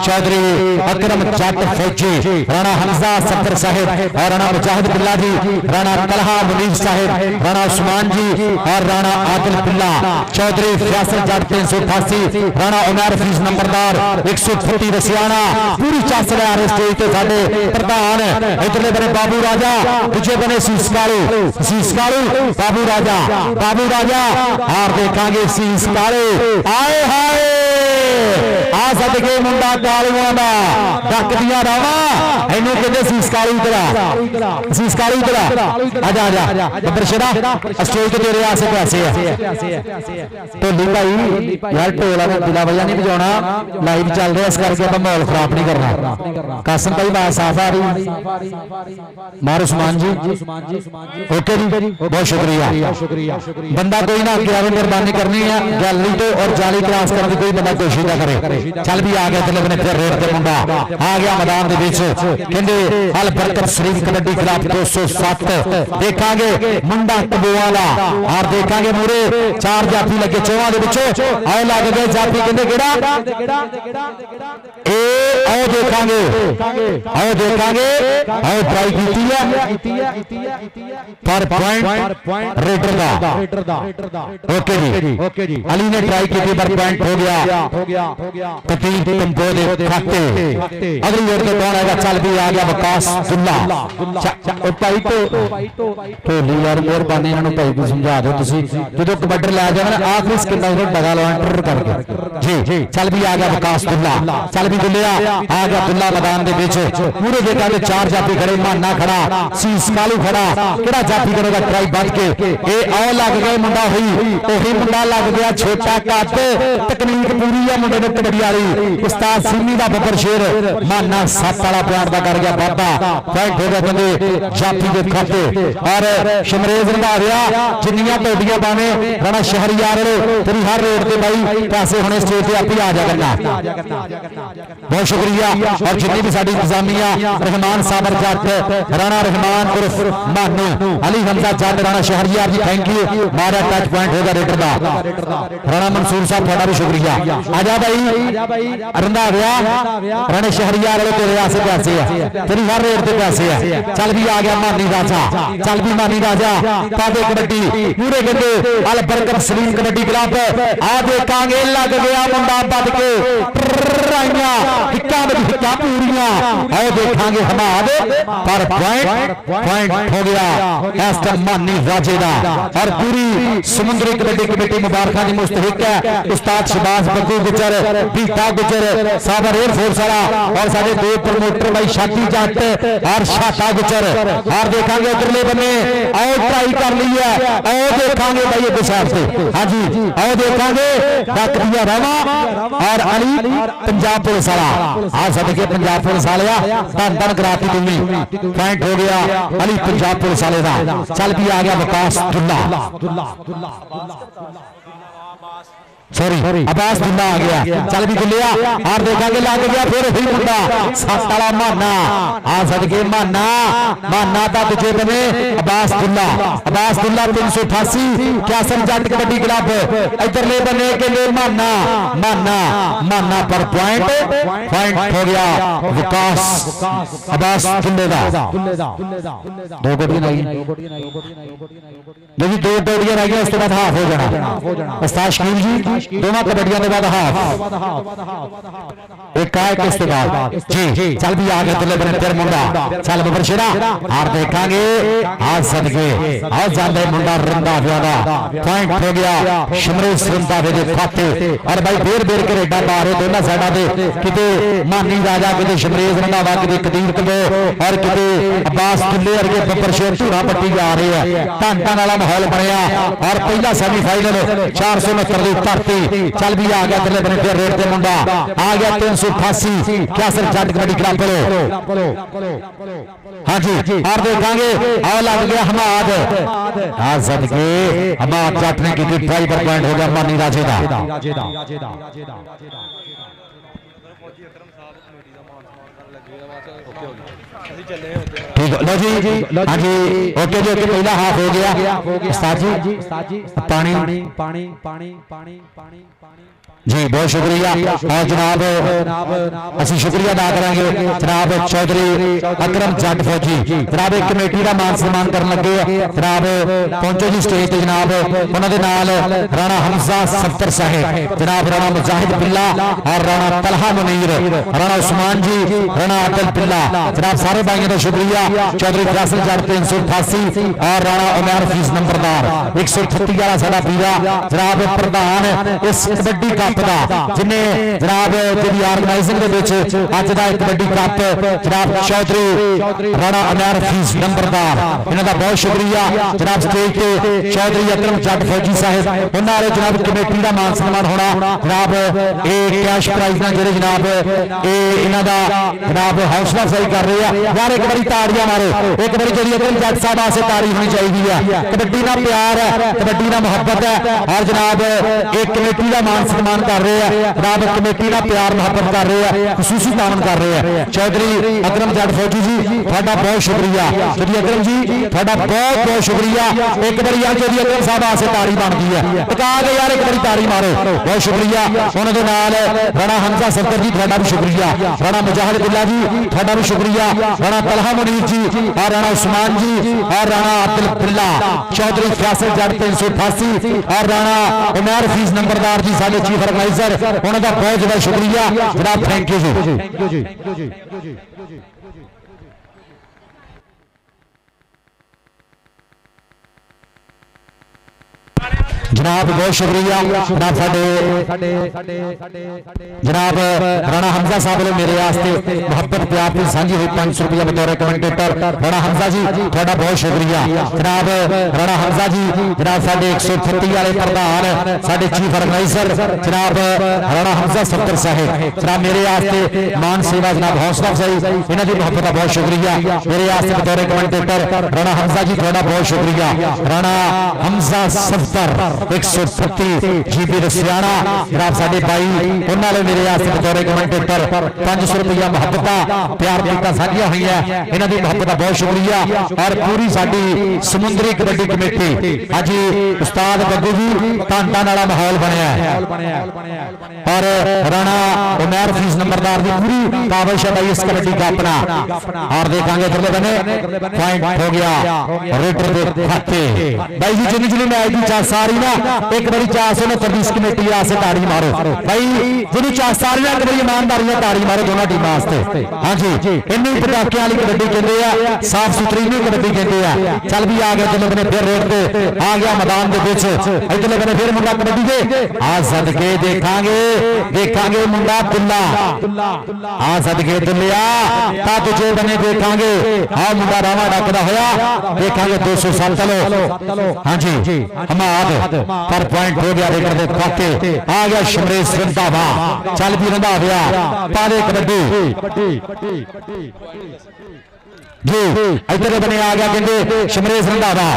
चौधरी अकरम जट फौजी राणा हमजा सफर साहिब और राणा मुजाहिद बिल्ला जी राणा तलहा मुनीर साहिब राणा उस्मान जी और राणा आदिल बिल्ला चौधरी फैसल जट 388 राणा उमर फीस नंबरदार 130 रसियाना पूरी चास ले आ रहे स्टेज पे साडे प्रधान इधरले बने बाबू राजा दूजे बने सीस कालू बाबू राजा और देखांगे सीस कालू आए हाय आ सदके मुंडा कालूआं दा डक दियां रावां इन्हू कहंदे सीस कालू इधर आजा बब्बर शेरा स्टेज ते तेरे आसे पासे है ढोली भाई यार ढोल दिला वजह नहीं बजाना लाइव चल रहा इस करके ਆਪਾਂ माहौल खराब नहीं करना कासिम भाई बात साफ आ रही मार उस्मान जी ओके जी बहुत शुक्रिया बंदा कोई ना आगे मेहरबानी करनी है गैलरी तो और जाली क्रॉस करने की कोई बंदा कोशिश ना करे चल भी आ गया चले बने फिर रेड के मुंडा आ गया मैदान के बीच कहंदे अल बरकत शरीफ कबड्डी क्लब 207 देखांगे मुंडा कबोवाला और देखांगे मूरे चार जाफी लगे चौहां दे विचों आओ लग गए जाफी कहंदे केड़ा ए आओ देखांगे आओ ट्राई कीती है पर पॉइंट रेडर दा ओके जी अली ने ट्राई की पर पॉइंट हो गया प्रतीक टंपो दे खाते अगली ओर के कौन आएगा चल भी आ गया विकास दुल्ला भाई तो ढोली यार मेहरबानी इन्होंने भाई को समझा दो जो कबड्डी लै जाए ना आखिरी स्किन डगा लो एंटर करके जी चल भी आ गया विकास दुल्ला चल भी दुल्लिया आ गया दुल्ला मैदान के बीच पूरे देखा के चार जाफी खड़े माना खड़ा सीस कालू खड़ा केड़ा जाफी करेगा ट्राई बच के ए आओ लग गए मुंडा हुई ओही मुंडा लग गया छोटा कद तकनीक पूरी है मुंडे ने कबड्डी वाली उस्ताद सिमी दा बबर शेर माना 7 वाला प्यार दा कर गया बाबा पॉइंट हो गया बंदे जाफी के खाते और शमरेज रंधाविया जिन्नियां टोडियां पावे राणा शहरियार तेरी हर रोड ते भाई पैसे होने स्टेज पे आप ही आ जा करना बहुत शुक्रिया और जितनी भी साडी इंतजामिया रहमान साबर जट राणा रहमान उर्फ मानू अली हमजा जट राणा शहरियार जी थैंक यू मारा टच पॉइंट होगा रेडर दा राणा मंसूर साहब थोड़ा भी शुक्रिया आजा भाई रंधाविया राणा शहरियार वाले तेरे आसे पैसे है तेरी हर रेट ते पैसे है चल भी आ गया मानी राजा चल भी मानी राजा ताबे कबड्डी पूरे गंदे अल बरकत सलीम कबड्डी क्लब आ देखांगे लग गया मुंडा बद के हिक्का में हिक्का पूरियां आओ देखांगे हमाद पर पॉइंट हो गया ऐसा मानी राजे दा और पूरी समुद्री कबड्डी कमेटी मुबारकां दी मुस्तहिक है उस्ताद शहबाज बग्गू गुजर बीता गुजर साबर एयरफोर्स वाला और सारे दो प्रमोटर भाई शाती जट और शाता गुजर और देखांगे उधरले बने आओ ट्राई कर ली है आओ देखांगे भाई इस साइड से हां जी आओ देखांगे डॉक्टर रामा और अली पंजाब पुलिस वाला आ सदके पंजाब पुलिस वाले धन धन कराती तुम्हें पॉइंट हो गया अली पंजाब पुलिस वाले दा चल भी आ गया विकास दुल्ला सॉरी अब्बास दुल्ला आ गया चल भी दुल्लिया और देखांगे लग गया फिर वही मुंडा 7 वाला माना आ सदके माना दा तुझे बने अब्बास दुल्ला 388 कैसन जट कबड्डी क्लब इधरले बने के लिए माना पर पॉइंट हो गया विकास अब्बास दुल्ले दा दो गोटियां नहीं दो गोटियां रह गई उसके बाद हाफ हो जाना उस्ताद शकील जी दोनों कबड्डियों के बाद हाफ एक का इसके बाद जी चल भी आ गया तुल्ले बने तेरे मुंडा चल बबर शेरा और देखांगे आज सदके आज जांदे मुंडा रंधाविया दा पॉइंट हो गया शमरेज रंधावे दे खाते और भाई बेर के रेडा मारे दोनों साइडा दे किते मानी राजा किते शमरेज रंधावा किते कदीर कलो और किते अब्बास दुल्ले वर्गे बबर शेर धूरा पट्टी जा रहे हैं धन वाला माहौल बनया और पहला सेमीफाइनल 469 दी धरती चल भी आ गया तेरे बने फिर रेड ते मुंडा आ गया 388 कैसर जट कबड्डी क्लब हां जी और देखांगे आओ लग गया हमाद हां सदके हमाद जट ने की ट्राई पर पॉइंट हो गया मानी राजे दा ठीक लो जी हां जी ओके जी ओके पहला हाफ हो गया उस्ताद जी पानी जी बहुत शुक्रिया और जनाब असि शुक्रिया अदा करेंगे जनाब चौधरी अकरम जट फौजी जनाब एक कमेटी का मान सम्मान करने लगे जनाब पहुंचो जी स्टेज ते जनाब उन्होंने नाल राणा हमजा सफ्तर साहिब जनाब राणा मुजाहिद बिल्ला और राणा तलहा मुनीर राणा उस्मान जी राणा अदल बिल्ला जनाब सारे भाइयों का शुक्रिया चौधरी फैसल जट 388 और राणा उमर फीस नंबरदार 138 वाला साडा बीरा जनाब प्रधान इस कबड्डी कप दा जिन्हें जनाब जी ऑर्गेनाइजिंग दे विच अज दा कबड्डी कप जनाब चौधरी राणा उमर फीस नंबरदार इन्हां दा बहुत शुक्रिया जनाब स्टेज ते चौधरी अकरम जट फौजी साहिब उन्हां वाले जनाब कमेटी दा मान सम्मान होना जनाब ए कैश प्राइज ना जेडे जनाब ए इन्हां दा जनाब हौसला अफजाई कर रहे हैं यार एक बारी ताड़ियां मारो एक बारी जेडी अकरम जट साहब वास्ते तारीफ होनी चाहिए है कबड्डी दा प्यार है कबड्डी दा मोहब्बत है और जनाब एक कमेटी दा मान सम्मान कर रहे हैं जनाब कमेटी का प्यार मोहब्बत कर रहे हैं खुसूसी तावन कर रहे हैं चौधरी अकरम जट फौजी जी थोड़ा बहुत शुक्रिया चौधरी अकरम जी थोड़ा बहुत शुक्रिया एक बार यार चौधरी अकरम साहब आसे ताड़ी बनती है टिका के यार एक बार ताड़ी मारो बहुत शुक्रिया उन्होंने नाल राणा हमजा सफदर जी थोड़ा भी शुक्रिया राणा मुजाहिद बिल्ला जी थोड़ा भी शुक्रिया राणा तलहा मुनीर जी और राणा उस्मान जी और राणा अब्दुल बिल्ला चौधरी फैसल जट 388 और राणा उमर फीस नंबरदार जी साडे चीफ ऑर्गेनाइजर उन्होंने बहुत ज्यादा शुक्रिया जनाब, थैंक यू जी। जनाब बहुत शुक्रिया जनाब, जनाब राणा हमजा साहब ने मेरे वास्ते मोहब्बत प्यार की सांझी हुई 500 रुपया बतौर कमेंटेटर। राणा हमजा जी थोड़ा बहुत शुक्रिया जनाब, राणा हमजा जी जनाब साडे 136 वाले प्रधान साडे चीफ ऑर्गेनाइजर जनाब राणा हमजा सफदर साहब जनाब, मेरे वास्ते मान सेवा जनाब हौसला अफजाई, इन्हां दी मोहब्बत का बहुत शुक्रिया मेरे वास्ते बतौर कमेंटेटर। राणा हमजा जी थोड़ा बहुत शुक्रिया। राणा हमजा सफदर 136 GB रसियाना जनाब साडे भाई, उन्होंने मेरे वास्ते बतौर कमेंटेटर 500 रुपया मोहब्बत प्यार कीता साझियां हुई है, इन्हां दी मोहब्बत का बहुत शुक्रिया। और पूरी साडी समुद्री कबड्डी कमेटी अज उस्ताद बग्गू जी धन धन वाला माहौल बनया और राणा उमैर फीस नंबरदार की पूरी काबिश है इस कबड्डी का अपना। और देखा इधरले बने पॉइंट हो गया रेडर के खाते भाई जी, जिन्नी जिन्नी मैच की चाह सारी ना एक बारी 469 कमेटी से ताड़ी मारो भाई, जिन्नी चाह सारी एक बारी ईमानदारी में ताड़ी मारो दोनों टीम वास्ते। हाँ जी, इन्नी पटाखे वाली कबड्डी कहते हैं, साफ सुथरी नहीं कबड्डी कहते हैं। चल भी आ गया इधरले बने फिर रेड पे आ गया मैदान के बीच, इधरले बने फिर मुंडा कबड्डी के आ सदके देखांगे मुंडा दुल्ला आ सदके दुल्लिया ता तुझे बने देखांगे आ मुंडा रावा डकदा होया देखांगे 207 चलो। हाँ जी हमाद पर पॉइंट हो गया रेडर दे खाते आ गया शमरेश रंधावा, चल भी रंधाविया पाले कबड्डी जी इधर बने आ गया कहते शमरेश रंधावा।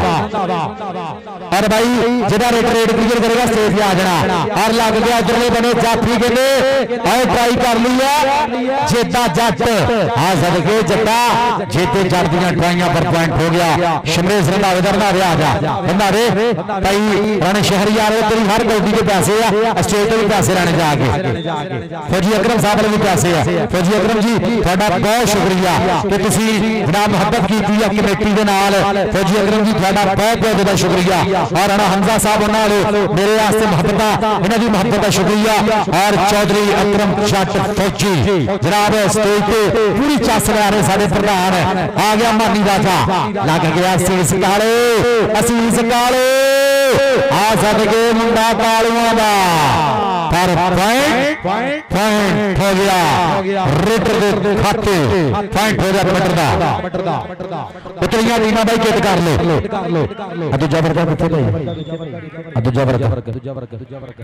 और भाई जिधर रेड क्लियर करेगा स्टेज पे आ जाना। और लग गया इधरले बने जाफी कहते और ट्राई कर लिया जेता जट आ सदके जट्टा जेते जट दियां ट्राइयां पर पॉइंट हो गया शमरेश रंधावे दा। रंधावे आ जा रंधावे भाई राणे शहरी आ रहे तेरी हर कबड्डी के पैसे आ, स्टेज पे भी पैसे लेने जाके फौजी अकरम साहब ने भी पैसे आ। फौजी अकरम जी ਤੁਹਾਡਾ बहुत शुक्रिया कि ਤੁਸੀਂ जनाब मोहब्बत की कमेटी के नाल। फौजी अकरम जी ਤੁਹਾਡਾ बहुत बहुत ज्यादा शुक्रिया। और राणा हमजा साहब उन्होंने मेरे वास्ते मोहब्बत इन्हां दी मोहब्बत का शुक्रिया। और चौधरी अकरम जट फौजी जनाब स्टेज पे पूरी चस ला रहे साडे प्रधान आ गया मानी राजा लग गया सीस काले असीस काले आ सदके मुंडा कालुआं दा पर पॉइंट हो गया रेडर दे खाते पॉइंट हो गया कबड्डी दा। उतरियां टीमां भाई किट कर लो अदू जबरदस्त किथे भाई अदू जबरदस्त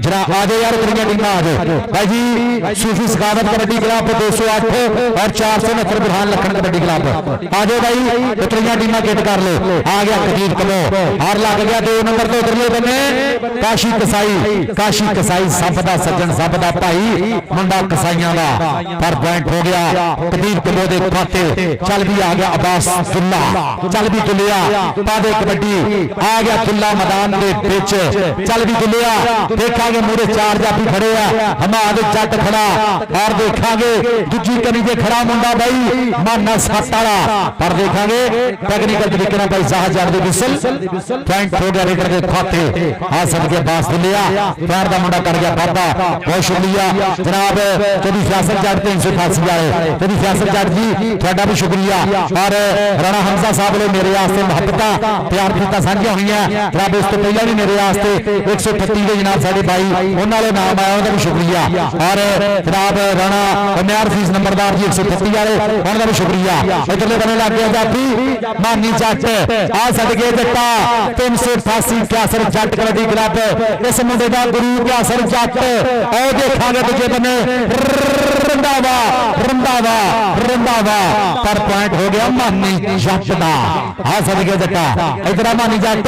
जरा आ जाओ यार उतरियां टीमां आ जाओ भाई जी। सूफी सखावत कबड्डी क्लब 208 और 469 बुरहान लखन कबड्डी क्लब आ जाओ भाई उतरियां टीमां किट कर लो। आ गया कदीर कलो और लग गया 2 नंबर पे उतरले बने काशी कसाई सब दा सज्जन सब दा भाई मुंडा कसाईयां दा पर पॉइंट हो गया कदीर कलो दे खाते। चल भी आ गया अब्बास दुल्ला चल भी दुलिया पादे कबड्डी आ गया दुल्ला मैदान के बीच चल भी दुलिया देखांगे मुड़े 4 जाफी खड़े आ हमाद जट खड़ा और देखांगे दूजी कनी ते खड़ा मुंडा भाई माना सत्त वाला पर देखांगे टेक्निकल तरीके नाल भाई शाहजाद दे विसल पॉइंट हो गया रेडर दे खाते। आ सदके अब्बास दुलिया पैर दा मुंडा कर गया बाबा बहुत शुक्रिया जनाब कभी फैसल जट 388 वाले कभी फैसल जट जी ਤੁਹਾਡਾ भी शुक्रिया। और राणा हमजा साहब ने मेरे वास्ते मोहब्बत प्यार कीता साझियां हुई है जनाब। इस तो पहले भी मेरे वास्ते 138 के जनाब साडे भाई उन्होंने नाम आया उनका भी शुक्रिया। और जनाब राणा उमैर फीस नंबरदार जी 138 वाले उनका भी शुक्रिया। इधरले बने लग गया जाफी मानी जट आ सदके जट्टा 388 क्यासर जट कबड्डी क्लब इस मुंडे का गुरु क्यासर जट और देखांगे दूजे बने रंधावा पर पॉइंट हो गया मानी जट दा। आ सदके जट्टा इधर मानी जट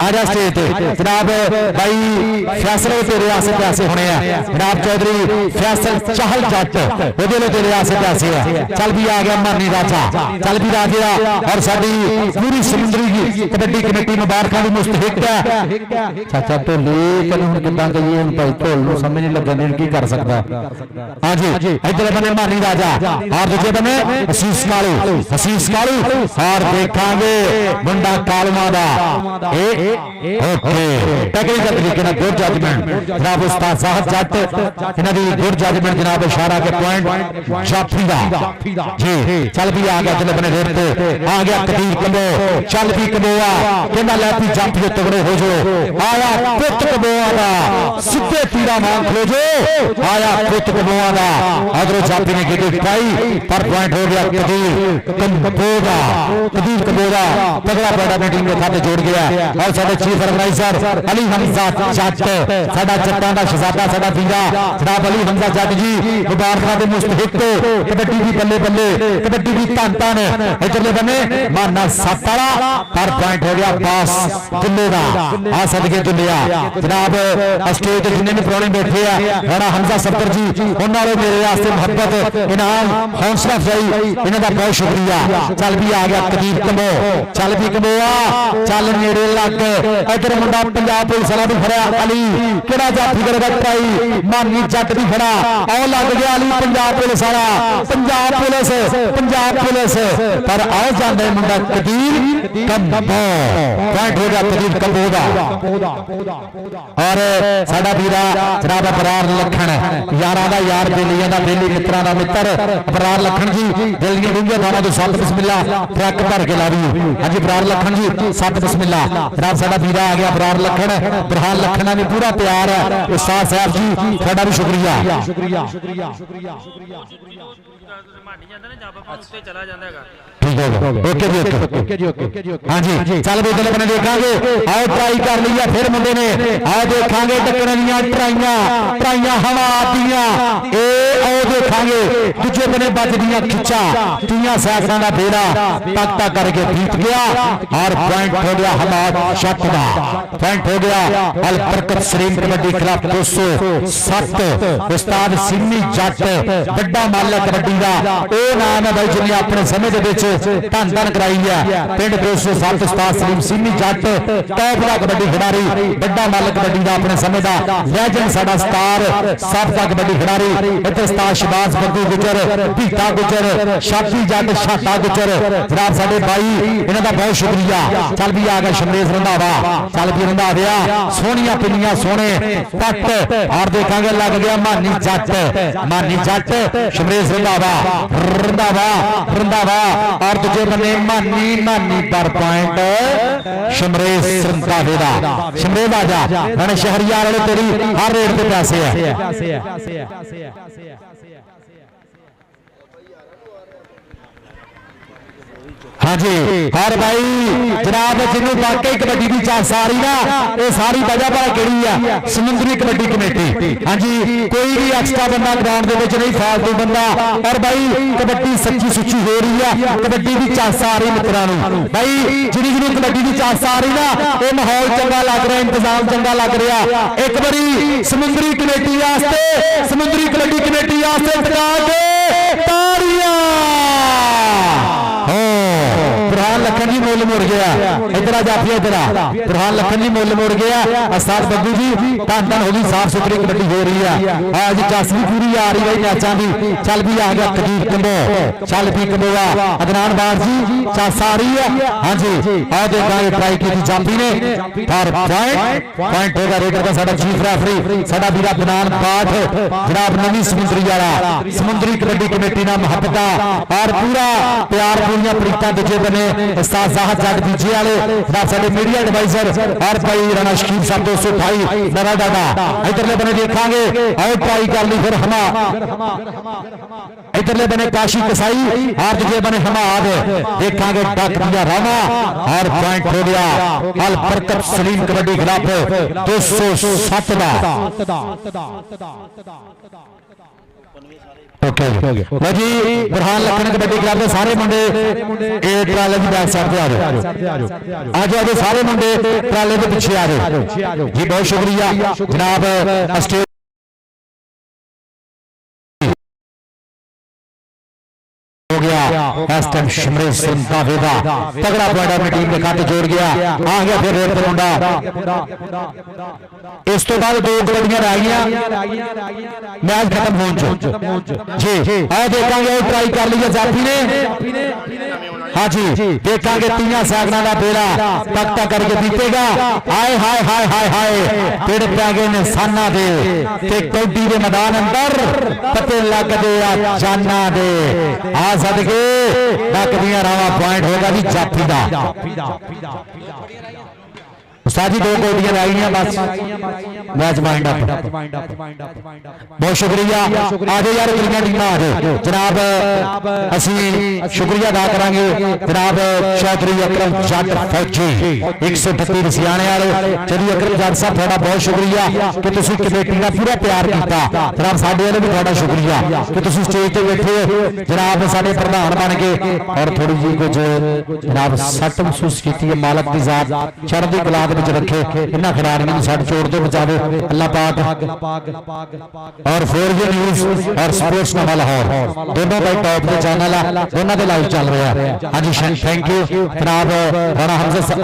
आजा स्टेज ते जनाब भाई फैसल तेरे आसे पैसे होने हैं जनाब चौधरी फैसल चाहल जट वो तेरे आसे पैसे है। चल भी आ गया मानी राजा चल भी आ गया। और साडी पूरी समुद्री कबड्डी कमेटी मुबारक भी मुस्तहिक है चाचा ढोली कल हुण किदां कहिए ਹੁਣ ਭਾਈ ਢੋਲ ਨੂੰ ਸਮਝ नहीं लगन की कर सकता। हाँ जी इधर बने मानी राजा और दूजे बने हसीस कालू और देखांगे मुंडा कालमा दा ओके टेक्निकल तरीके नाल गुड जजमेंट जनाब उस्ताद साहब जट इन्हां दी गुड जजमेंट जनाब इशारा के पॉइंट जाफी दा जी चल भी आ गया इधर बने रेड पे आ गया कबीर कबो चल भी कबोआ कहंदा लै भी जाफी तगड़े हो जाओ आया पुत कबोआ दा सीधे तीरा मार खलो जो आया पुत कबोआ दा अदर जाफी ने गिटी पाई पर पॉइंट हो गया कबीर कबोदा तगड़ा पैदा टीम के खाते जोड़ गया और साडे चीफ ऑर्गेनाइजर अली हमजा जट साडा जट्टां दा शहजादा साडा वीरा जनाब अली हमजा जट जी मुबारकां दे मुस्तहिक कबड्डी दी बल्ले बल्ले कबड्डी दी धन धन इधरले बने माना सत्त वाला पर पॉइंट हो गया पास दुल्ले दा आ सदके दुल्लिया जनाब स्टेज ते जिन्ने भी प्रोने बैठे आ राणा हमजा सफर जी उन्हां वाले मेरे वास्ते मोहब्बत इनाम हौसला अफजाई इन्हां दा बहुत शुक्रिया चल भी आ गया कबीर कबो चल भी कबोआ चल नेड़े लग इधर मुंडा पंजाब पुलिस वाला भी खड़ा अली केड़ा जाफी कर भाई मानी जट भी खड़ा आओ लग गया अली पंजाब पुलिस वाला पंजाब पुलिस पर आओ जांदे मुंडा कबीर कबो पॉइंट हो गया कबीर कबो दा और साडा वीरा जनाब अबरार लखन यारां दा यार बेलियां दा बेली मित्रां दा मित्र अबरार लखन जी दिल्ली डूंगे थाना तो सत बिस्मिल्लाह ट्रक भर के लावी हां जी अबरार लखन जी सत बिस्मिल्लाह जनाब साडा वीरा आ गया अबरार लखन बरहान लखना भी पूरा तैयार है उस्ताद साहब जी साडा भी शुक्रिया ओके जी ओके हाँ जी चल भी अपने देखांगे आओ ट्राई कर लिया फिर मुंडे ने आओ देखांगे टक्कर दियां ट्राइयां हवा दियां ए आओ देखांगे दूजे बने बजदियां खिच्चा तीन सैकड़ों का बेड़ा तक तक करके बीत गया और पॉइंट हो गया हमाद शट का पॉइंट हो गया अल बरकत सलीम कबड्डी क्लब 207 उस्ताद सिमी जट बड़ा मालक कबड्डी का ओ नाम है भाई जिन्हें अपने समय के धन धन कराई है पिंड 207 उस्ताद सलीम सिमी जट टॉप का कबड्डी खिडारी बड़ा मालक कबड्डी का अपने समय का लैजेंड साडा स्टार सब का कबड्डी खिडारी इतने उस्ताद शबाज बद्दू गुजर भीता गुजर शापी जट शाटा गुजर जनाब साडे भाई इन्हां दा बहुत शुक्रिया चल भी आ गया शमरेश रंधावा चल भी रंधाविया सोहनियां पिन्नियां सोहने पट और देखांगे लग गया मानी जट शमरेश रंधावा और दूजे बने मानी पर पॉइंट शमरेश रंधावे दा शमरेश आजा मैंने शहरियार वाले तेरी हर रेट के पैसे है हाँ जी और भाई जनाब जिन्होंने वाकई कबड्डी की चांस आ रही ना ये सारी वजह पर केड़ी है समुद्री कबड्डी कमेटी हाँ जी कोई भी एक्स्ट्रा बंदा ग्राउंड के नहीं फालतू बंदा और भाई कबड्डी सच्ची सुच्ची हो रही है कबड्डी की चांस आ रही मित्रों भाई जिन्हें कबड्डी की चांस आ रही ना ये माहौल चंगा लग रहा इंतजाम चंगा लग रहा एक बारी समुद्री कमेटी समुद्री कबड्डी कमेटी ताड़ियां बुरहान लखन जी मुल मुड़ गया इधर जाफिया इधर बुरहान लखन जी मुल मुड़ गया उस्ताद बद्दू जी धन धन होगी साफ सुथरी कबड्डी हो रही है आज चास भी पूरी आ रही है मैचों की चल भी आ गया कबीर कबो चल भी कबोआ अदनान बार जी चास आ रही है हाँ जी आओ देखा ट्राई की जाफी ने और पॉइंट होगा रेडर का साडा चीफ रेफरी साडा वीरा बनान पाठ जनाब नवी समुद्री वाला समुद्री कबड्डी कमेटी नाल मुहब्बत और पूरा प्यार पूरियां प्रीतां दूजे बने उस्ताद साहब जट बीजे वाले जनाब साडे मीडिया एडवाइजर और भाई राणा शकीब साहब 228 नरा डाडा इधरले बने देखांगे आओ ट्राई कर ली फिर हमा इधरले बने काशी कसाई और दूजे बने हमाद देखांगे डक दिया रामा और पॉइंट हो गया अल बरकत सलीम कबड्डी क्लब 207 ओके जी बुरहान लखन कबड्डी क्लब के सारे मुंडे ट्राले की बैक साइड पे आ जाओ आज आज सारे मुंडे ट्राले के पीछे आ जाओ जी बहुत शुक्रिया जनाब स्टेज हो गया इस टाइम शिमरे सुनता वेदा तगड़ा पॉइंट अपनी टीम के खाते जोड़ गया आ गया फिर रेड पे मुंडा इस तो बाद दो कबड्डियां रह गई मैच खत्म होने जी आ देखेंगे ट्राई कर लिया जाफी ने हाँ जी देखेंगे तीन सैकड़ा का बेड़ा तक तक करके बीतेगा हाय हाय हाय हाय हाय पिड़ पै गए ने साना दे कौडी के मैदान अंदर पते लग दे जाना दे आ सदके तक दिया रावा पॉइंट होगा जी जाफी का उस्ताद जी दो कौडियां रह गई बस मैच वाइंड अप बहुत शुक्रिया आ जाओ यार कितनी टीम आ जाओ जनाब असं शुक्रिया अदा करांगे जनाब चौधरी अकरम जट फौजी 138 रसियाने वाले चौधरी अकरम जट साहब थोड़ा बहुत शुक्रिया कि तुसीं कमेटी का पूरा प्यार किया जनाब साडे वाले भी थोड़ा शुक्रिया कि तुसीं स्टेज पे बैठे हो जनाब साडे प्रधान बन के और थोड़ी जी कुछ जनाब सट महसूस की मालक की जात चढ़दी कला रखे इन्होंने खिलाड़ियों को सट चोट तो बचावे अल्लाह पाक और 4G न्यूज़ और स्पोर्ट्स नामा लाहौर दोनों भाई टॉप के चैनल है दोनों के लाइव चल रहा है हाँ जी थैंक यू जनाब राणा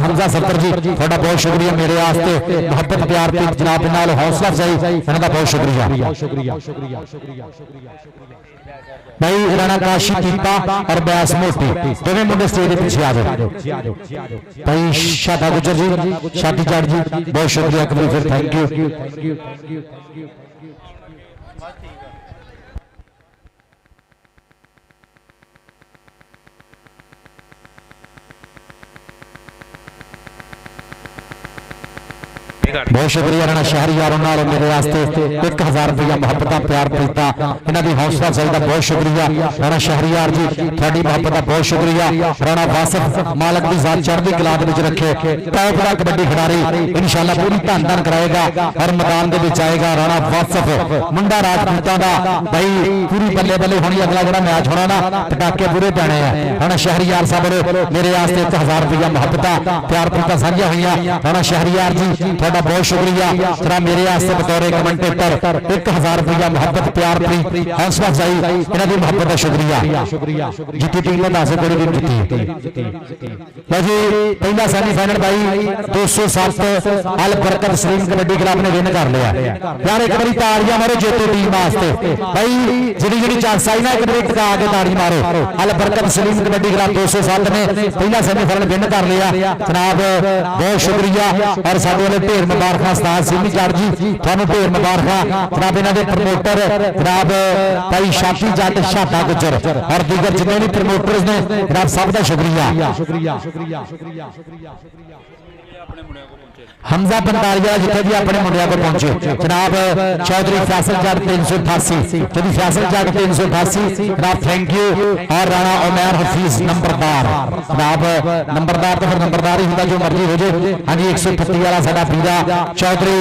हमजा सफर जी थोड़ा बहुत शुक्रिया मेरे वास्ते मोहब्बत प्यार की जनाब नाल हौसला अफजाई इन्हों बहुत शुक्रिया भाई राणा काशी टीपा और ब्यास मोटी दोनों मुंडे स्टेज के पीछे आ जाओ भाई शादा गुजर जी शादी जाट जी बहुत शुक्रिया कबीर फिर थैंक यू बहुत शुक्रिया राणा शहरियार मेरे वास्ते 1000 रुपया मोहब्बत प्यार प्रीता इन्हों की हौसला अफजाई का बहुत शुक्रिया राणा शहरियार जी थोड़ी मोहब्बत का बहुत शुक्रिया राणा वासिफ मालक की जात चढ़ती कला रखे टॉप का कबड्डी खिडारी इंशाअल्लाह पूरी धन धन कराएगा और मैदान के आएगा राणा वासिफ मुंडा राजपूतां दा भाई पूरी बल्ले बल्ले होनी अगला जो मैच होना ना पटाके पूरे पैने हैं राणा शहरियार साहब मेरे वास्ते 1000 रुपया मोहब्बत प्यार प्रीता साझिया हुई राणा शहरियार जी बहुत शुक्रिया जरा मेरे वास्ते बतौर कमेंटेटर 1000 रुपया मोहब्बत प्यार प्रीत हौसला अफजाई इन्हों की मोहब्बत का शुक्रिया जीती टीम ने 10 कोड़ी टीम जीती जी पहला सेमीफाइनल भाई 207 अल बरकत सलीम कबड्डी क्लब ने विन कर लिया यार एक बार ताड़ियां मारो जीती टीम वास्ते भाई जी चांस आई ना एक बार टिका के ताड़ी मारो अल बरकत सलीम कबड्डी क्लब 207 ने पहला सेमीफाइनल विन कर लिया जनाब बहुत शुक्रिया और साडे वाले ढेर मुबारक उस्ताद सिमी जाट जी थानू ढेर मुबारक जनाब इन्हां दे प्रमोटर जनाब भाई शाफी जट शाटा गुजर और दीगर जितने भी प्रमोटर्स ने जनाब सब का शुक्रिया हमजा पंतालिया जिथे भी अपने मुंडिया को पहुंचे जनाब चौधरी फैसल जट 388 चौधरी फैसल जट 388 जनाब थैंक यू और राणा उमैर हफीज नंबरदार जनाब नंबरदार तो फिर नंबरदार ही होता जो मर्जी हो जाए हाँ जी 138 वाला साडा पीरा चौधरी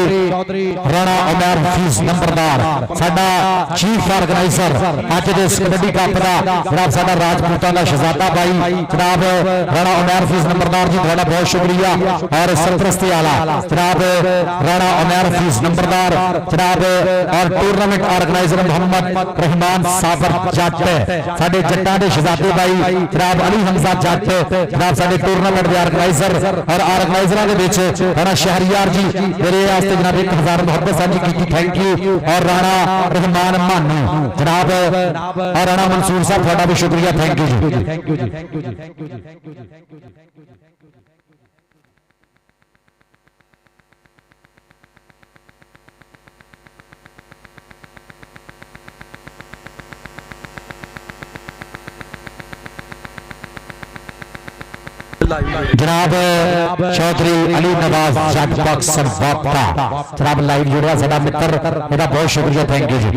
राणा उमैर हफीज नंबरदार साडा चीफ ऑर्गेनाइजर अज दे कबड्डी कप दा जनाब साडा राजपूतां दा शहजादा भाई जनाब राणा उमैर हफीज नंबरदार जी थोड़ा बहुत शुक्रिया और सरपरस्ती वाला जनाब राणा उमैर हफीज नंबरदार जनाब और टूर्नामेंट ऑर्गेनाइजर मोहम्मद रहमान साबर जट साडे जट्टां दे शहजादे भाई जनाब अली हमजा जट जनाब साडे टूर्नामेंट दे ऑर्गेनाइजर और ऑर्गेनाइजरां दे विच राणा शहरियार जी मेरे वास्ते जनाब 1000 मोहब्बत साझी कीती थैंक यू और राणा रहमान मानू जनाब और राणा मंसूर साहब थोड़ा भी शुक्रिया थैंक यू जी जनाब चौधरी अली नवाज जट बक्सर वापा जनाब लाइव जुड़िया साडा मित्र मेरा बहुत शुक्रिया थैंक यू जी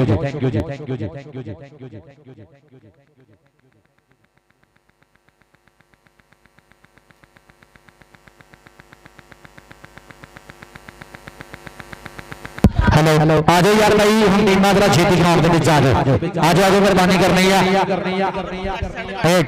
हेलो आ जाओ यार भाई हम टीम जरा छेती ग्राउंड के आ जाओ मेहरबानी करनी है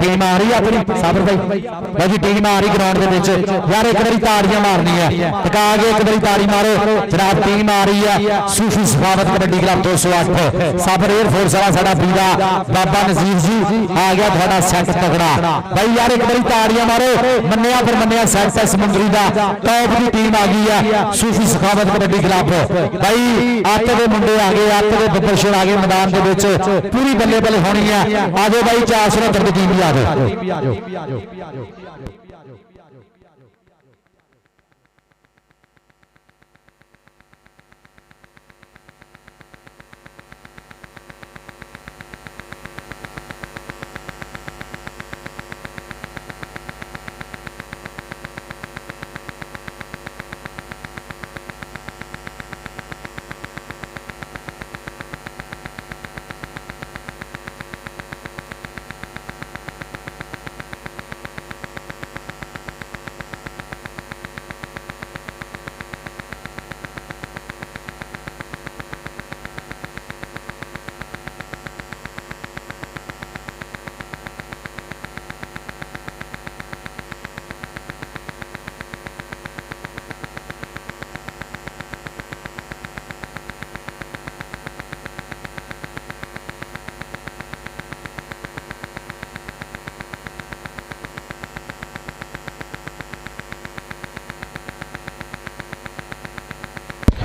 टीम आ रही है अपनी साबर भाई जी टीम आ रही ग्राउंड के विच यार एक बारी ताड़ियां मारनी है टिका के एक बारी ताड़ी मारो जनाब टीम आ रही है सूफी सखावत कबड्डी क्लब 208 साबर एयरफोर्स वाला साडा वीरा बाबा नजीर जी आ गया थोड़ा सैट तगड़ा भाई यार एक बारी ताड़ियां मारो मन्निया पर मन्निया सैट है समुंदरी दा टॉप की टीम आ गई है सूफी सखावत कबड्डी क्लब भाई आते दे मुंडे आ गए आते दे बब्बर शेर आ गए मैदान दे विच पूरी बल्ले बल्ले होनी है आजो भाई 469 की टीम भी आ जाओ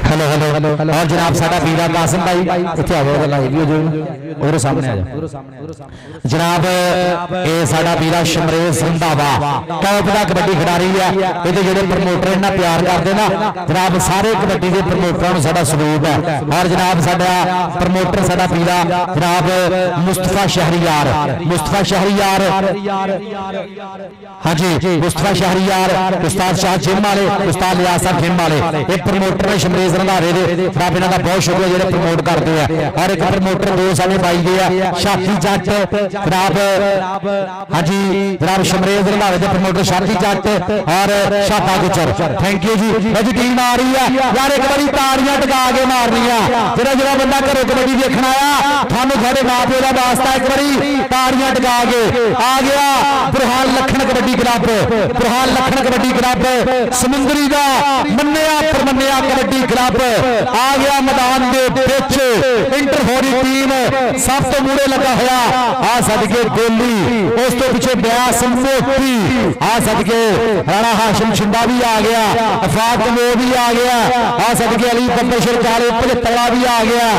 हेलो हेलो हेलो और जनाब साडा वीरा कासिम भाई इत्थे आओ लाइव हो जो और सामने आ जाओ जनाब ये साडा वीरा शमरेज रंधावा टॉप दा कबड्डी खिडारी है ये जेडे प्रमोटर इन्ना प्यार करदे ना जनाब सारे कबड्डी दे प्रमोटरां नूं साडा सलूट है और जनाब साडा प्रमोटर साडा वीरा जनाब मुस्तफा शहरियार हां जी मुस्तफा शहरियार उस्ताद शाह जिम वाले उस्ताद लियास साहब जिम वाले ये प्रमोटर ने शमरेज रंधारे दे जनाब इन्हां दा बहुत शुक्रिया जेडे प्रमोट करदे हैं और एक प्रमोटर दो साडे बाई दे आ शाफी जट जनाब हां जी जनाब शमरेज रंधारे दे प्रमोटर शाफी जट और शापा गुजर थैंक यू जी भाई टीम आ रही है यार एक बारी ताड़ियां टिका के मारनियां जेड़ा जेड़ा बंदा घरों कबड्डी देखण आया थानू थोड़े मां प्यो दा वास्ता एक बारी ताड़ियां टिका के आ गया बुरहान लखन कबड्डी क्लब समुंदरी दा मन्निया परमन्निया कबड्डी क्लब आ गया मैदान दे विच इंटर हो रही टीम सब तो मूड़े लगा होया आ सदके गोली उस तो पीछे ब्यास मोती आ सदके राणा हाशिम शिंदा भी आ गया अफाक वो भी आ गया आ सदके अली बब्बर काले 75 भी आ गया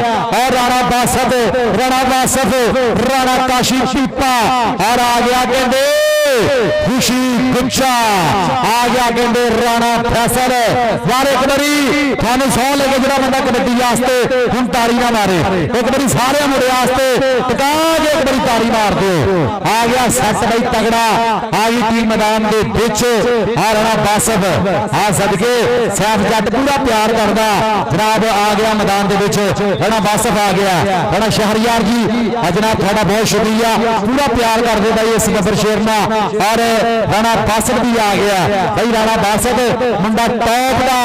और राणा बासफ राणा काशी पीपा और आ गया कहते खुशी गुच्छा आ गया कहते राणा फैसल यार एक बारी थानू सौ लेके जरा बंदा कबड्डी वास्ते हुण ताड़ी ना मारे एक बारी सारे मुंडे वास्ते टिका के एक बारी ताड़ी मार दो आ गया सैट भाई तगड़ा आ गई टीम मैदान दे विच आ राणा बासफ आ सदके सैफ जट पूरा प्यार करदा जनाब आ गया मैदान दे विच राणा बासफ आ गया राणा शहरियार जी जनाब थोड़ा बहुत शुक्रिया पूरा प्यार करदे भाई इस गब्बर शेर ना और राणा बासफ भी आ गया भाई राणा बासफ मुंडा टॉप दा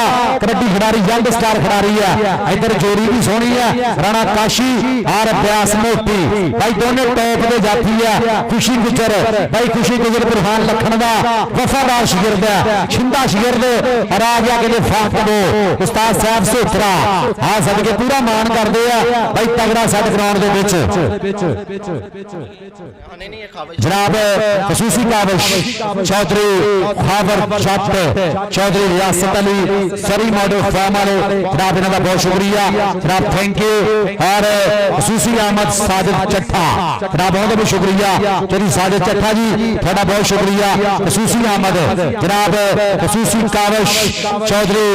कबड्डी खिडारी यंग स्टार खिडारी है इधर जोड़ी भी सोहनी है राणा काशी और ब्यास मोती भाई दोनों टॉप दे जाती है खुशी गुजर भाई खुशी गुजर बुरहान लखन दा वफादार शागिर्द है छिंदा शागिर्द और आ गया कहते फाकदो उस्ताद साहब सोथरा आ सदके पूरा मान करदे आ भाई तगड़ा सैट ग्राउंड दे विच जनाब खसूसी काविश चौधरी खावर जट चौधरी रियासत अली सरी मॉडल फार्म वाले जनाब इन्हां दा बहुत शुक्रिया जनाब थैंक यू और खसूसी अहमद साजिद चट्ठा जनाब बहुत भी शुक्रिया तेरी साजिद चट्ठा जी थोड़ा बहुत शुक्रिया खसूसी अहमद जनाब खसूसी काविश चौधरी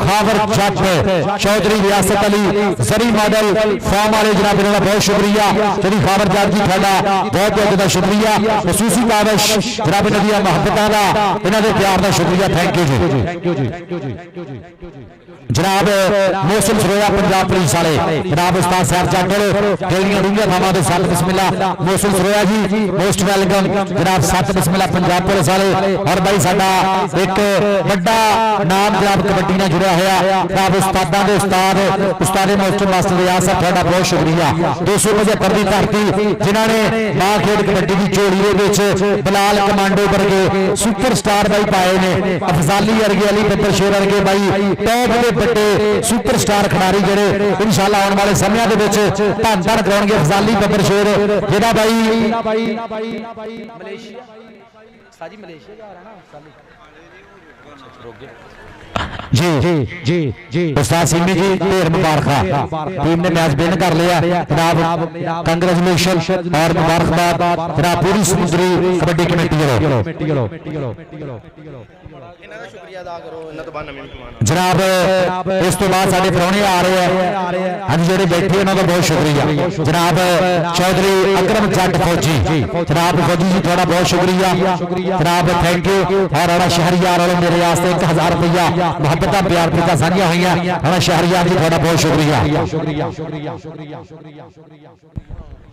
खावर जट चौधरी रियासत अली सरी मॉडल फार्म वाले जनाब इन्हां दा बहुत शुक्रिया तेरी खावर जट जी थोड़ा बहुत बहुत शुक्रिया खसूसी काविश जनाब इन्हां दी मोहब्बतां दा इन्हां दे प्यार दा शुक्रिया थैंक यू जी जनाब मोहसिन सरोया पंजाब पुलिस वाले जनाब उस्ताद साहब जाटल गलियां डूंगियां थावां तो 7 बिस्मिल्लाह मोहसिन सरोया जी मोस्ट वेलकम जनाब 7 बिस्मिल्लाह पंजाब पुलिस वाले। और भाई साडा एक बड़ा नाम जनाब कबड्डी नाल जुड़िया होया जनाब उस्तादां दे उस्ताद मोस्टर मास्टर रियाज साहब तुहाडा बहुत शुक्रिया। 275 दी धरती जिन्हां ने मां खेड कबड्डी दी झोली दे विच बिलाल कमांडो वर्गे सुपरस्टार भाई पाए ने अफजाली वर्गे अली बब्बर शेर वर्गे भाई टॉप दे बड़े सुपरस्टार खिडारी जिहड़े इंशाअल्लाह आने वाले समय दे विच धन धन कराउणगे। अफजाली बब्बर शेर जिहड़ा भाई मलेशिया साजी मलेशिया जा रहा ना रुक गया जी जी जी जी उस्ताद सिमी जी ढेर मुबारक टीम ने मैच विन कर लिया जनाब कंग्रेचुलेशन और मुबारकबाद जनाब पूरी समुद्री कबड्डी कमेटी जनाब। इस तो बाद साडे प्राहुणे आ रहे हैं हाँ जी जेडे बैठे उन्होंने बहुत शुक्रिया जनाब चौधरी अकरम जट फौजी जनाब फौजी जी थोड़ा बहुत शुक्रिया जनाब थैंक यू। और राणा शहरियार वालों मेरे वास्ते 1000 रुपया मुहब्बत प्यार प्रीता साझिया हुई राणा शहरियार जी थोड़ा बहुत शुक्रिया।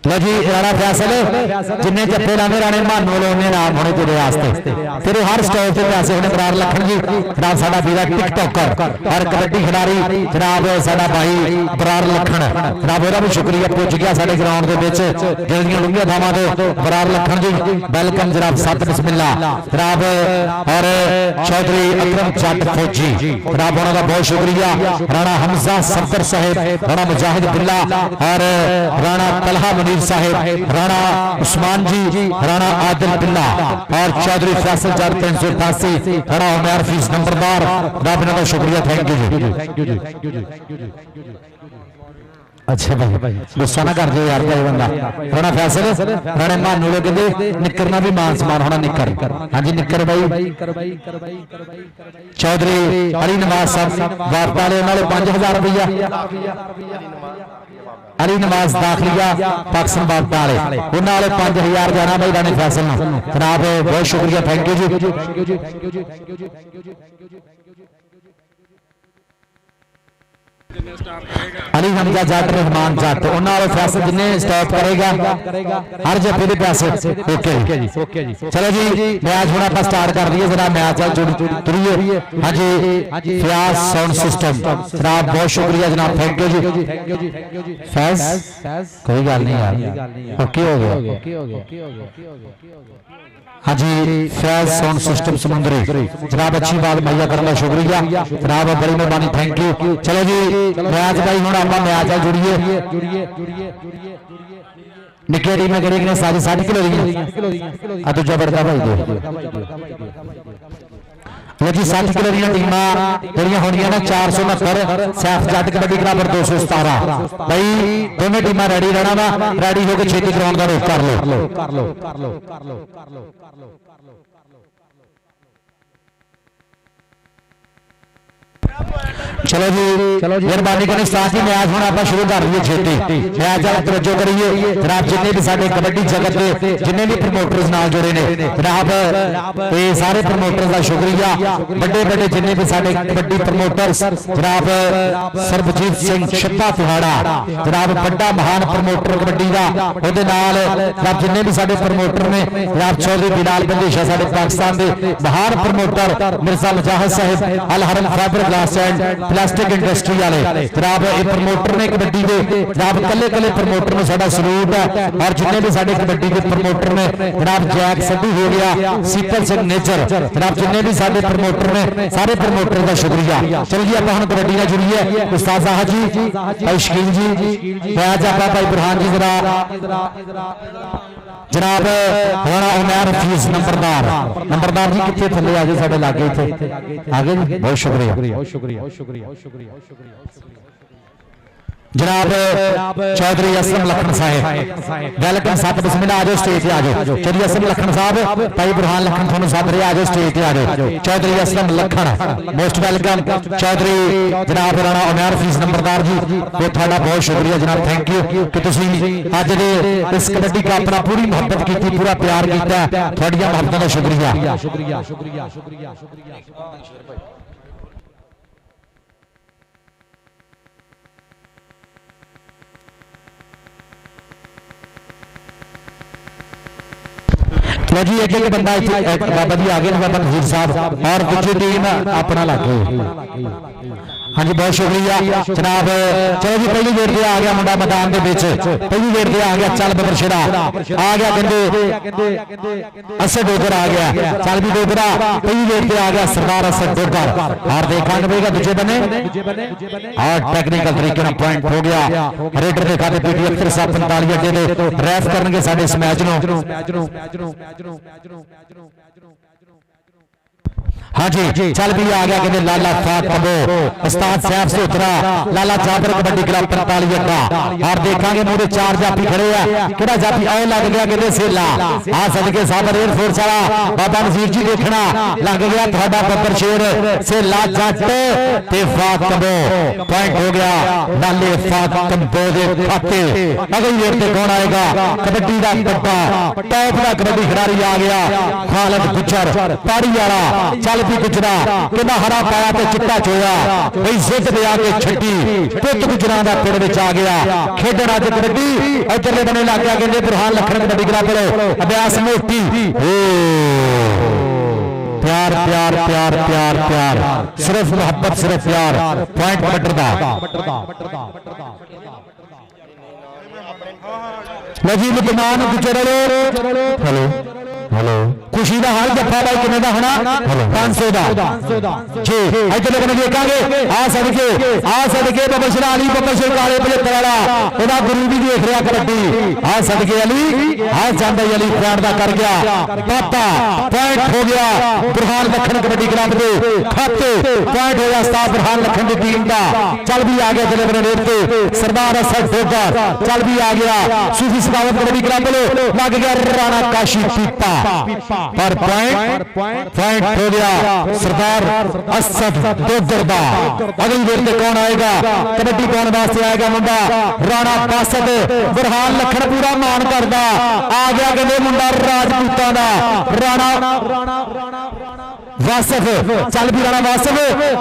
लो जी राणा फैसल जिन्ने जत्थे लाने राणे मानू उन्ने नाम होने तेरे वास्ते तेरे हर स्टॉल से पैसे होने बरार लखन जी जनाब साडा वीरा टिकटॉकर और कबड्डी खिडारी जनाब साडा भाई बरार लखन जनाब ओहदा भी शुक्रिया पहुंच गया साडे ग्राउंड दे विच जल्दियां लुंगियां थावां ते बरार लखन जी वेलकम जनाब 7 बिस्मिल्लाह जनाब। और चौधरी अकरम जट फौजी जनाब उन्हां दा बहुत शुक्रिया राणा हमजा सफर साहिब राणा मुजाहिद बिल्ला और राणा तलहा साहिब राणा उस्मान जी राणा आदिल बिल्ला और चौधरी फैसल जट 388 राणा उमर फीस नंबरदार रब इन्हां दा शुक्रिया थैंक यू जी। अच्छा भाई गुस्सा ना कर दो यार भाई बंदा राणा फैसल राणे मानू लोग कहते निक्कर ना भी मान समान होना निक्कर हाँ जी निक्कर भाई चौधरी अली नवाज साहब वापस वाले उन्होंने 5000 रुपया अली नवाज दाखिलिया पाकिस्तान बाप वाले उन्होंने 5000 जाना भाई राणे फैसल जनाब बहुत शुक्रिया थैंक यू जी। अली हमजा जट रहमान जट उन्होंने फैसल जिन्हें स्टॉप करेगा हर जफे के पैसे ओके जी। चलो जी मैच हूँ आप स्टार्ट कर दिए जरा मैच तुरिए हाँ जी फयाज साउंड सिस्टम जनाब बहुत शुक्रिया जनाब थैंक यू जी। फैज कोई गल नहीं यार ओके हो गया हाँ जी फैज साउंड सिस्टम समुद्री जनाब अच्छी बात मुहैया करने का शुक्रिया जनाब बड़ी मेहरबानी थैंक यू। चलो जी मैच भाई हूँ आप मैच है जुड़िए निक्के टीम कि सारी 60 किलो दी दूजा बढ़ता भाई जी 60 किलो दी टीम होनिया ने 469 सैफ जट कबड्डी क्लब 217 भाई दोनों टीम रेडी रहना वा रेडी होकर छेती ग्राउंड का रुख कर लो। चलो जी मेहरबानी करें साथ ही मैच हूँ आप शुरू कर रही है छेती मैच वाल तवज्जो करिए जनाब जिन्ने भी साडे कबड्डी जगत के जिन्ने भी प्रमोटर्स नाल जुड़े ने जनाब सारे प्रमोटर्स का शुक्रिया बड़े बड़े जिन्ने भी साडे कबड्डी प्रमोटर्स जनाब सरबजीत सिंह छत्ता तुहाड़ा जनाब बड़ा महान प्रमोटर कबड्डी का उहदे नाल जनाब जिन्ने भी साडे प्रमोटर ने जनाब चौधरी बिलाल बंदेशा साडे पाकिस्तान के महान प्रमोटर मिर्जा मुजाहिद साहिब अल हरम fibre glass and plastic industry वाले जनाब ये प्रमोटर ने कबड्डी के जनाब कले कले प्रमोटर में साडा सलूट है। और जिन्ने भी साडे कबड्डी के प्रमोटर ने जनाब जैक संधू हो गया सीपल सिंह नेचर जनाब जिन्ने भी साडे प्रमोटर ने सारे प्रमोटर का शुक्रिया। चलो जी आप हम कबड्डी नाल जुड़िए उस्ताद साहब जी भाई शकील जी आज आप भाई बुरहान जी जनाब राणा उमर फीस नंबरदार जी कितने थले आ जाए साडे लागे इत्थे आगे जी बहुत शुक्रिया जनाब चौधरी असलम लखन साहब वेलकम 7 बिस्मिल्लाह आ जाओ स्टेज पे आ जाओ चौधरी असलम लखन साहब भाई बुरहान लखन थोनों साथ रहे आ जाओ स्टेज पे आ जाओ चौधरी असलम लखन मोस्ट वेलकम चौधरी जनाब राणा उमर फीस नंबरदार जी वो थोड़ा बहुत शुक्रिया जनाब थैंक यू कि तुसीं अज दे इस कबड्डी का अपना पूरी मोहब्बत की पूरा प्यार किया थोड़ियां मोहब्बतां दा शुक्रिया। लो जी एक बंदा बाबा जी आगे बाबा नजीर साहब और दूसरी टीम अपना लग गई। हाँ जी बहुत शुक्रिया जनाब। चलो जी पहली गेट पे आ गया मुंडा मैदान के बीच, पहली गेट पे आ गया चल बबर शेरा आ गया कहते असद डोगर आ गया चल भी डोगरा पहली गेट पे आ गया सरदार असद डोगर और देखा पड़ेगा दूसरे बने और टेक्निकल तरीके से पॉइंट हो गया रेडर के खाते पीटी अख्तर साहब 45 अड्डे दे रैफ करनगे साडे इस मैच नूं। हाँ जी चल भी आ गया कहते लाला फात कबो उस्ताद साहब से उतरा लाला जाबर कबड्डी क्लब 45 अड्डा और देखांगे मुझे 4 जाफी खड़े हैं किहड़ा जाफी आओ लग गया कहते सेला आ सदके साबर एयरफोर्स वाला बाबा नजीर जी देखना लग गया थोड़ा बब्बर शेर सेला जट ते फात कबो पॉइंट हो गया लाले फात कबो दे खाते। अगली गेट ते कौन आएगा कबड्डी का पट्टा टॉप का कबड्डी खिलाड़ी आ गया खालिद गुजर पाड़ी वाला चल भी गुजरा कहना हरा पाया तो चिट्टा चोया भाई जिद पे आके छड्डी पुत गुजरा का पिंड में आ गया खेडण अज कबड्डी इधरले बने लग गया कहते बुरहान लखन कबड्डी क्लब अभ्यास मोटी प्यार प्यार प्यार प्यार प्यार सिर्फ मोहब्बत सिर्फ प्यार पॉइंट कबड्डी लो जी मुकमान गुजर हेलो हेलो खुशी का हाल जफा भाई किन्ने का होना 500 का जी इधर लोगों देखांगे आ सदके बबशरा अली बबशर काले 75 वाला ओदा गुरु भी देख रहा कबड्डी आ सदके अली आ जांदा अली फ्रैंड दा कर गया पापा पॉइंट हो गया बुरहान लखन कबड्डी क्लब दे खाते पॉइंट हो गया उस्ताद बुरहान लखन दी टीम का चल भी आ गया जले बने रेट पे सरदार असद डोगर चल भी आ गया सूफी सखावत कबड्डी क्लब लग गया राणा काशी पीपा पर पॉइंट हो गया सरदार असद डोगर दा। अगली गेट पे कौन आएगा कबड्डी कौन वास्ते आएगा मुंडा राणा बासद बुरहान लखन पूरा मान करदा आ गया कहते मुंडा राजपूतां दा राणा वासफ चल भी राणा वासफ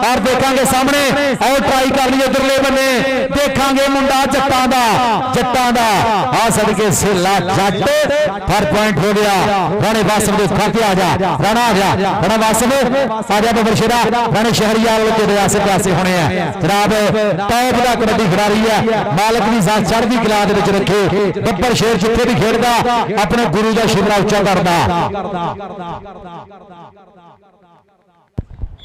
और देखांगे सामने और ट्राई कर लिए उधरले बने देखांगे मुंडा जट्टां दा आ सदके सेला जट पर पॉइंट हो गया राणे वासफ दे खाते आ जा राणा वासफ आ जा बबर शेरा राणे शहरियार के रियासत आसे होने हैं जनाब टॉप दा कबड्डी खिलाड़ी है मालक दी जात चढ़दी कला दे विच रखे बबर शेर जिथे भी खेडदा अपने गुरु दा शिमला उच्चा करदा।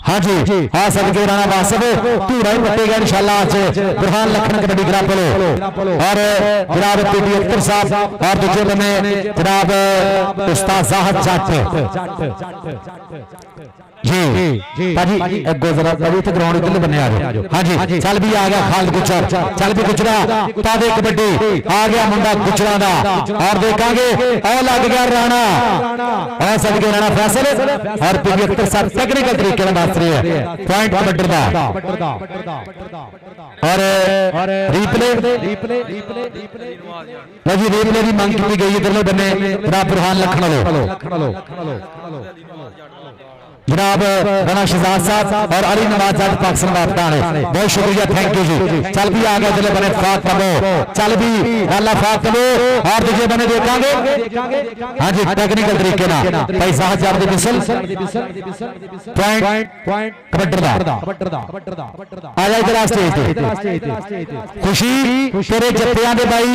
हाँ जी आ सदके राणा वासफ धूरा ही पट्टेगा इंशाल्लाह आज बुरहान लखन कबड्डी क्लब और जनाब पीटी अख्तर साहब और दूसरे बने जनाब उस्ताद जाहद जट जी भाजी अगो जरा भाजी इत्थे ग्राउंड इधरले बन्ने आ जाओ। हाँ जी चल भी आ गया खालिद गुजर चल भी गुजरा तादे कबड्डी आ गया मुंडा गुजरा दा और देखांगे और लग गया राणा और सदके राणा फैसल और पीटी अख्तर साहब टेक्निकल तरीके से दस रहे हैं पॉइंट कबड्डी दा और रीप्ले जी रीप्ले की मांग की गई इधरले बन्ने बुरहान लखन जनाब राणा शहजाद साहब और अली नवाज जट पाकिस्तान वापस ने बहुत शुक्रिया थैंक यू जी। चल भी आ गया जिले बने फात कबो चल भी लाला फात कबो और दूसरे बने देखांगे हाँ जी टेक्निकल तरीके ना भाई साहब जाब दी मिसल पॉइंट कबड्डी दा आ जा इधर स्टेज पे खुशी तेरे जत्तियां दे भाई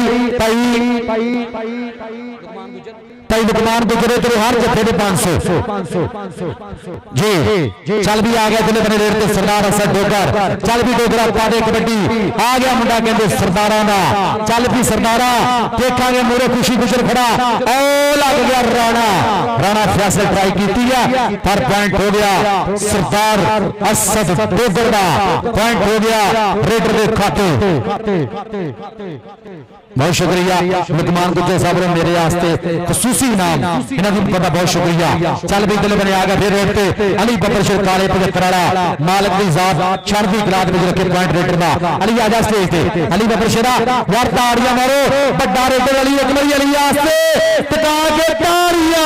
लुकमान गुजरे तेरे हर जत्थे दे 500 जी चल भी आ गया जिले बने रेट ते सरदार असद डोगर चल भी डोगरा पादे कबड्डी आ गया मुंडा कहंदे सरदारां दा चल भी सरदारा देखांगे मोरे खुशी गुजर खड़ा ओ लग गया राणा फैसल ट्राई कीती है पर पॉइंट हो गया सरदार असद डोगर दा पॉइंट हो गया रेडर दे खाते। बहुत शुक्रिया लुकमान गुजर साहब ने मेरे वास्ते खसूसी इनाम इन्हां दी पता बहुत शुक्रिया। चल भी दिल बने आ गया फिर रेट पे अली बबर शेर काले 75 वाला मालिक दी जात चढ़दी कला दे विच रखे पॉइंट रेटर दा अली आजा स्टेज ते अली बबर शेरा यार ताड़ियां मारो बड़ा रेटर अली एक बारी अली वास्ते टिका के ताड़ियां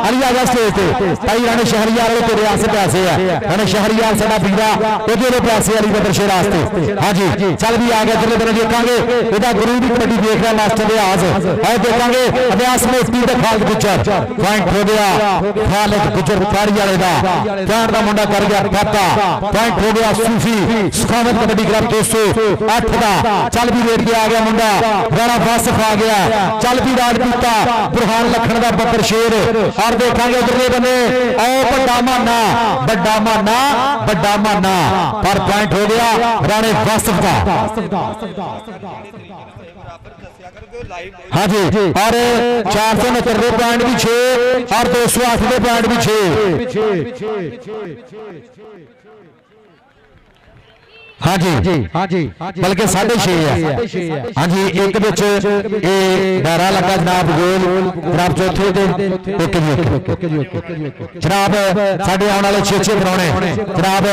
अली आजा स्टेज ते भाई राणे शहरियार वाले तेरे वास्ते पैसे है राणे शहरियार साडा बीरा ओदे पैसे अली बबर शेर वास्ते। हां जी चल भी आ गया दिल बने देखांगे एदा गुरु भी कबड्डी देख रहा मास्टर दे आज और देखांगे अभ्यास ਸਮੋਤੀ ਤੇ ਖਾਲਦ ਗੁੱਜਰ ਪੁਆਇੰਟ ਹੋ ਗਿਆ ਖਾਲਦ ਗੁੱਜਰ ਕਾੜੀ ਵਾਲੇ ਦਾ ਕਹਿਣ ਦਾ ਮੁੰਡਾ ਕਰ ਗਿਆ ਫਾਤਾ ਪੁਆਇੰਟ ਹੋ ਗਿਆ ਸੂਫੀ ਸੁਖਾਵਤ ਕਬੱਡੀ ਕਲੱਬ 208 ਦਾ ਚੱਲ ਵੀ ਰੇਟ ਤੇ ਆ ਗਿਆ ਮੁੰਡਾ ਰਾਣਾ ਵਾਸਫ ਆ ਗਿਆ ਚੱਲ ਵੀ ਰਾਜਪੂਤਾ ਬੁਰਹਾਨ ਲਖਣ ਦਾ ਬੱਬਰ ਸ਼ੇਰ ਔਰ ਦੇਖਾਂਗੇ ਉਧਰਲੇ ਬੰਨੇ ਆਓ ਵੱਡਾ ਮਾਨਾ ਪਰ ਪੁਆਇੰਟ ਹੋ ਗਿਆ ਰਾਣੇ ਵਾਸਫ ਦਾ हाँ जी और 469 पॉइंट भी 6 और 208 पॉइंट भी 6 हाँ जी बल्कि 6.5 है हाँ जी एक दायरा लगा जनाब गोल जनाब चौथे जनाब साढ़े आने वाले 6 बनाने जनाब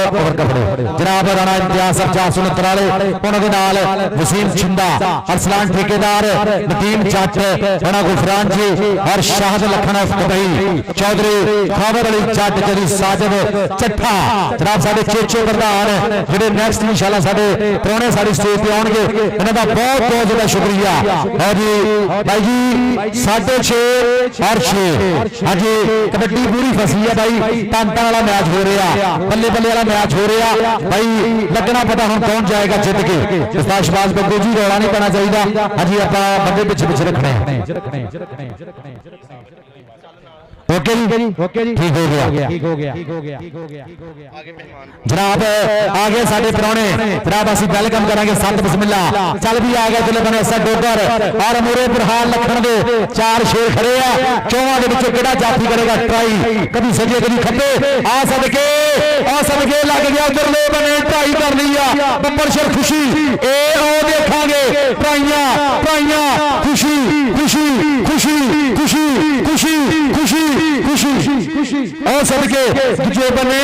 जनाब राणा इम्तियाज 469 वाले उन्होंने नाल वसीम छिंदा अरसलान ठेकेदार नदीम जट राणा गुफरान जी और शाहद लखन ऑफ दुबई चौधरी खावर अली जट जी साजिद चट्ठा जनाब साढ़े चेचे प्रधान जेडे नेक्स्ट इंशाल्लाह साडे पुराने साडी स्टेज पे आउणगे इन्हां दा बहुत बहुत ज्यादा शुक्रिया और जी भाई जी 6.5 और 6 हां जी कबड्डी पूरी फसी है भाई तांता वाला मैच हो रहा बल्ले बल्ले वाला मैच हो रहा भाई लगना पता हुण कौन जाएगा जित के उस्ताद शहबाज बग्गू जी रौला नहीं पाना चाहिए हां जी आपां बंदे पिछे पिछे रखने ओके जी ठीक हो गया जनाब आगे साडे परौणे जनाब असीं वेलकम करांगे संत बिस्मिल्ला चल भी आ गया चले बने असा डोगर और मूरे बुरहान लखण दे 4 शेर खड़े आ चौहां दे विच किहड़ा जाफी करेगा ट्राई कभी सजे कभी खब्बे आ सदके लग गया उधरले बने ट्राई कर ली आ बंपर शेर खुशी ए ओ देखांगे ट्राइयां खुशी और सदके दूजे बने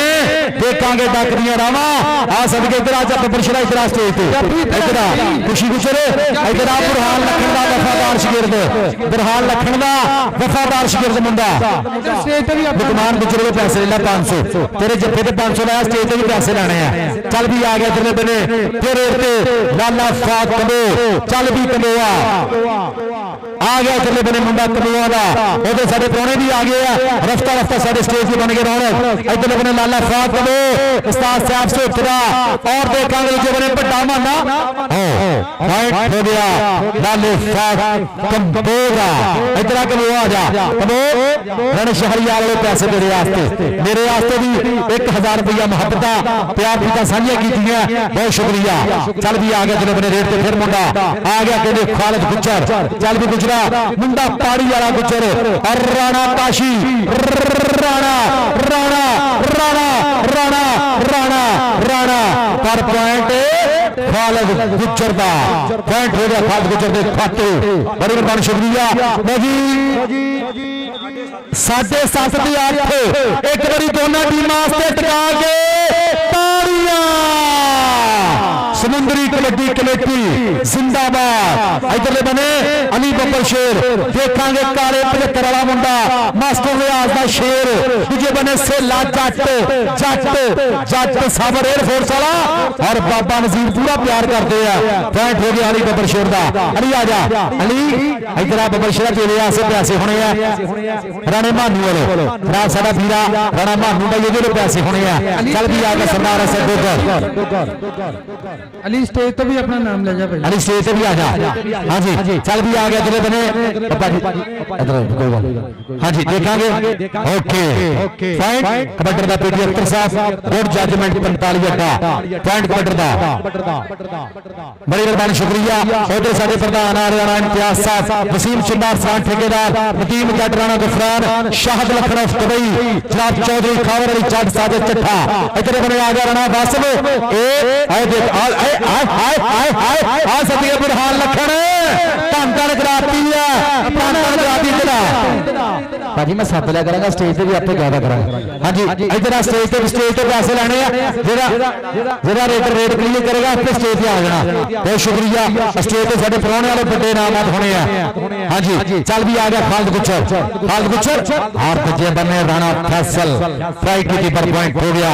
देखांगे डकदियां रावां आ सदके इधर आ जा बरशरा इधर आ स्टेज ते इधर आ खुशी गुजरे इधर आ बुरहान लखन दा वफादार शागिर्द बुरहान लखन दा वफादार शागिर्द मुंडा स्टेज ते भी दुकान गुजरे दे पैसे ले 500 तेरे जत्थे ते 500 लाया स्टेज ते भी पैसे लेने हैं चल भी आ गया इधरले बने तेरे ते लाला फात कबो चल भी कमोआ आ गया इधरले बने मुंडा कमोआ दा ओदे साडे प्रोणे भी आ गए आ रफ्ता साडे स्टेज पे बन के रौनक इधर बने लाला फात कबो उस्ताद साहब से उतरा और देखांगे जो बने बड़ा माना पॉइंट हो गया लाले फात कबोगा इधर आके वो आ जा कबो रण शहरिया वाले पैसे मेरे वास्ते भी 1000 रुपया मोहब्बत प्यार पीता साझियां कीतियां बहुत शुक्रिया चल भी आ गया जिन्हें बने रेट पे फिर मुंडा आ गया कहते खालिद गुज्जर चल भी गुजरा मुंडा पाड़ी वाला गुज्जर और राणा काशी राणा पर पॉइंट खालिद गुज्जर दा पॉइंट हो गया खालिद गुज्जर दे खाते बड़ी मेहरबानी शुक्रिया जी 7.5 दी 8 एक बारी दोनों टीमां वास्ते टका के ताड़ियां समुद्री कबड्डी कमेटी जिंदाबाद इधरले बने अली बब्बर शेर देखांगे काले 75 वाला मुंडा मास्टर रियाज दा शेर दूजे बने सेला जट साबर एयरफोर्स वाला और बाबा नजीर पूरा प्यार करते हैं पॉइंट हो गया अली बब्बर शेर दा अली आ जा अली इधर आ बब्बर शेर तेरे आसे पैसे होने हैं राणे मानू वाले राज साडा वीरा राणा मानू दा ये पैसे होने हैं चल भी आ गया सरदार से डोगर अली स्टेज तो भी अपना नाम ले जा भाई अली स्टेज पे भी आ जा हाँ जी चल भी आ गया जिले बने हाँ जी देखांगे ओके पॉइंट कबड्डर दा पीटी अख्तर साहब गुड जजमेंट 45 अड्डा पॉइंट कबड्डर दा बड़ी मेहरबानी शुक्रिया उधर साडे प्रधान राणा इम्तियाज साहब वसीम छिंदा अरसलान ठेकेदार नदीम जट राणा गुफरान शाहद लखन ऑफ दुबई जनाब चौधरी खावर अली जट साजिद चट्ठा इधर बने आ गया राणा वासफ ए देख आ सतिया बुरहान लखन धन कराती है ਭਾਜੀ ਮੈਂ ਸੱਦ ਲਿਆ ਕਰਾਂਗਾ ਸਟੇਜ ਤੇ ਵੀ ਆਪੇ ਗਾਇਆ ਕਰਾਂਗਾ ਹਾਂਜੀ ਇਧਰ ਆ ਸਟੇਜ ਤੇ ਪੈਸੇ ਲੈਣੇ ਆ ਜਿਹੜਾ ਰੇਟ ਕਲੀਅਰ ਕਰੇਗਾ ਆਪੇ ਸਟੇਜ ਤੇ ਆ ਜਾਣਾ ਬਹੁਤ ਸ਼ੁਕਰੀਆ ਸਟੇਜ ਤੇ ਸਾਡੇ ਪ੍ਰਾਹੁਣੇ ਵਾਲੇ ਵੱਡੇ ਨਾਮਾਂ ਹੋਣੇ ਆ ਹਾਂਜੀ ਚੱਲ ਵੀ ਆ ਗਿਆ ਖਾਲਦ ਗੁੱਛਰ ਹਾਰ ਦੂਜੇ ਬੰਨੇ ਰਾਣਾ ਫੈਸਲ ਫਾਈਟ की पर पॉइंट हो गया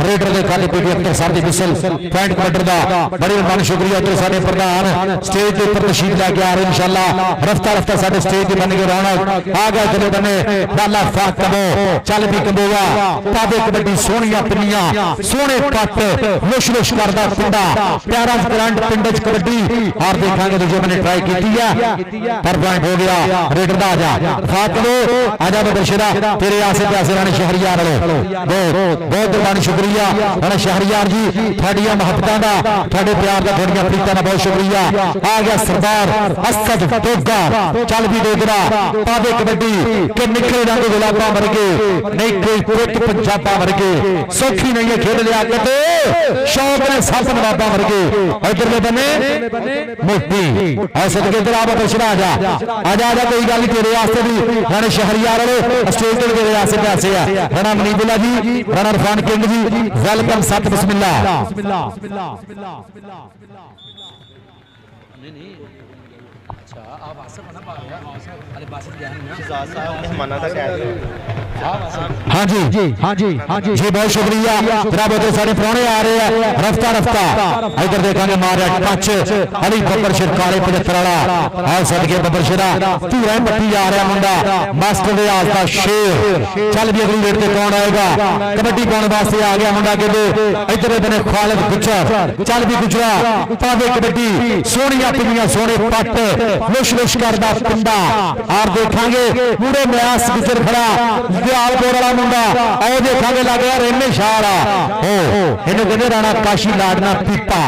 रेडर के खाते पीटी अख्तर साहब की विसल पॉइंट कमांडर दा बड़ी मेहरबानी शुक्रिया उधर साडे प्रधान स्टेज के ऊपर तशरीफ लेके आ रहे इंशाल्लाह रफ्ता साडे स्टेज ते बन के रौनक आ गया चले बने लाला फाक कबो चल भी कबोगा पादे कबड्डी सोहणियां पिन्नियां सोहणे पट लुश करदा पिंडा प्यारा ग्रांड पिंड च कबड्डी और देखांगे दूजे बने ट्राई कीती है पर पॉइंट हो गया रेडर दा आजा फाक कबो आजा बदरशरा तेरे आसे पासे राणे शहरियार वाले बहुत मेहरबानी शुक्रिया राणा शहरियार जी थोड़िया मोहब्बतां दा थोड़े प्यार दा थोड़िया प्रीतां दा बहुत शुक्रिया आ गया सरदार असद टोगा चल भी डोगरा पावे कबड्डी के निकल रंग गुलाबा वर्गे नहीं कोई पुत पंजाबा वर्गे सौखी नहीं है खेल लिया कते शौक ने सप नवाबा वर्गे इधरले बने मोटी असद के इधर आ बशरा आजा कोई गल नहीं तेरे वास्ते भी राणा शहरियार वाले स्टेज ते तेरे आसे पासे आ राणा मनीबुल्ला जी राणा इरफान किंग जी वेलकम सत बिस्मिल्लाह नहीं अच्छा आप आसफ बना पा गया अरे बासित ध्यान ना शहजाद साहब मना था हाँ जी जी बहुत शुक्रिया जनाब उधर सारे प्राणे आ रहे हैं रफ्ता इधर देखेंगे मारे टच अली बब्बर शेर काले 75 वाला और सदके बब्बर शेरा धूरा मट्टी आ रहा मुंडा मास्टर रियाज का शेर चल भी अगली रेट पे कौन आएगा कबड्डी पाने वास्ते आ गया मुंडा के इधर बने खालिद गुज्जर चल भी गुजरा पावे कबड्डी सोहनियां पिंडियां सोहने पट लुश करदा पिंडा और देखेंगे मुंडे म्यास गुजर खड़ा दयालपुर वाला मुंडा और देखेंगे लग गया रेमे शाह इन्हें कहते राणा काशी लाडना पीपा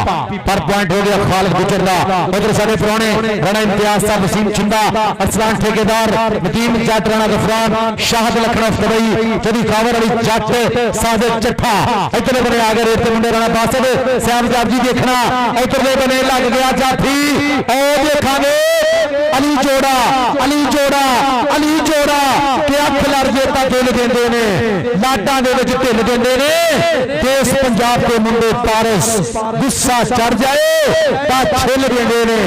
पर पॉइंट हो गया खालिद गुजर दा उधर सारे पुराने राणा इम्तियाज साहब वसीम चिंदा असलान ठेकेदार नदीम जट राणा गफरान शाहद लखनऊ दुबई जदी कावर वाली जट साजिद चट्ठा इधर बने आ गए रेत मुंडे राणा बासद सैमजाब जी देखना इधर बने लग गया जाफी और देखेंगे अली जोड़ा के अख लड़ जे तां दिल देंदे ने लाडां दे विच ढिल देंदे ने देश पंजाब के मुंडे पारस गुस्सा चढ़ जाए तां छिल देंदे ने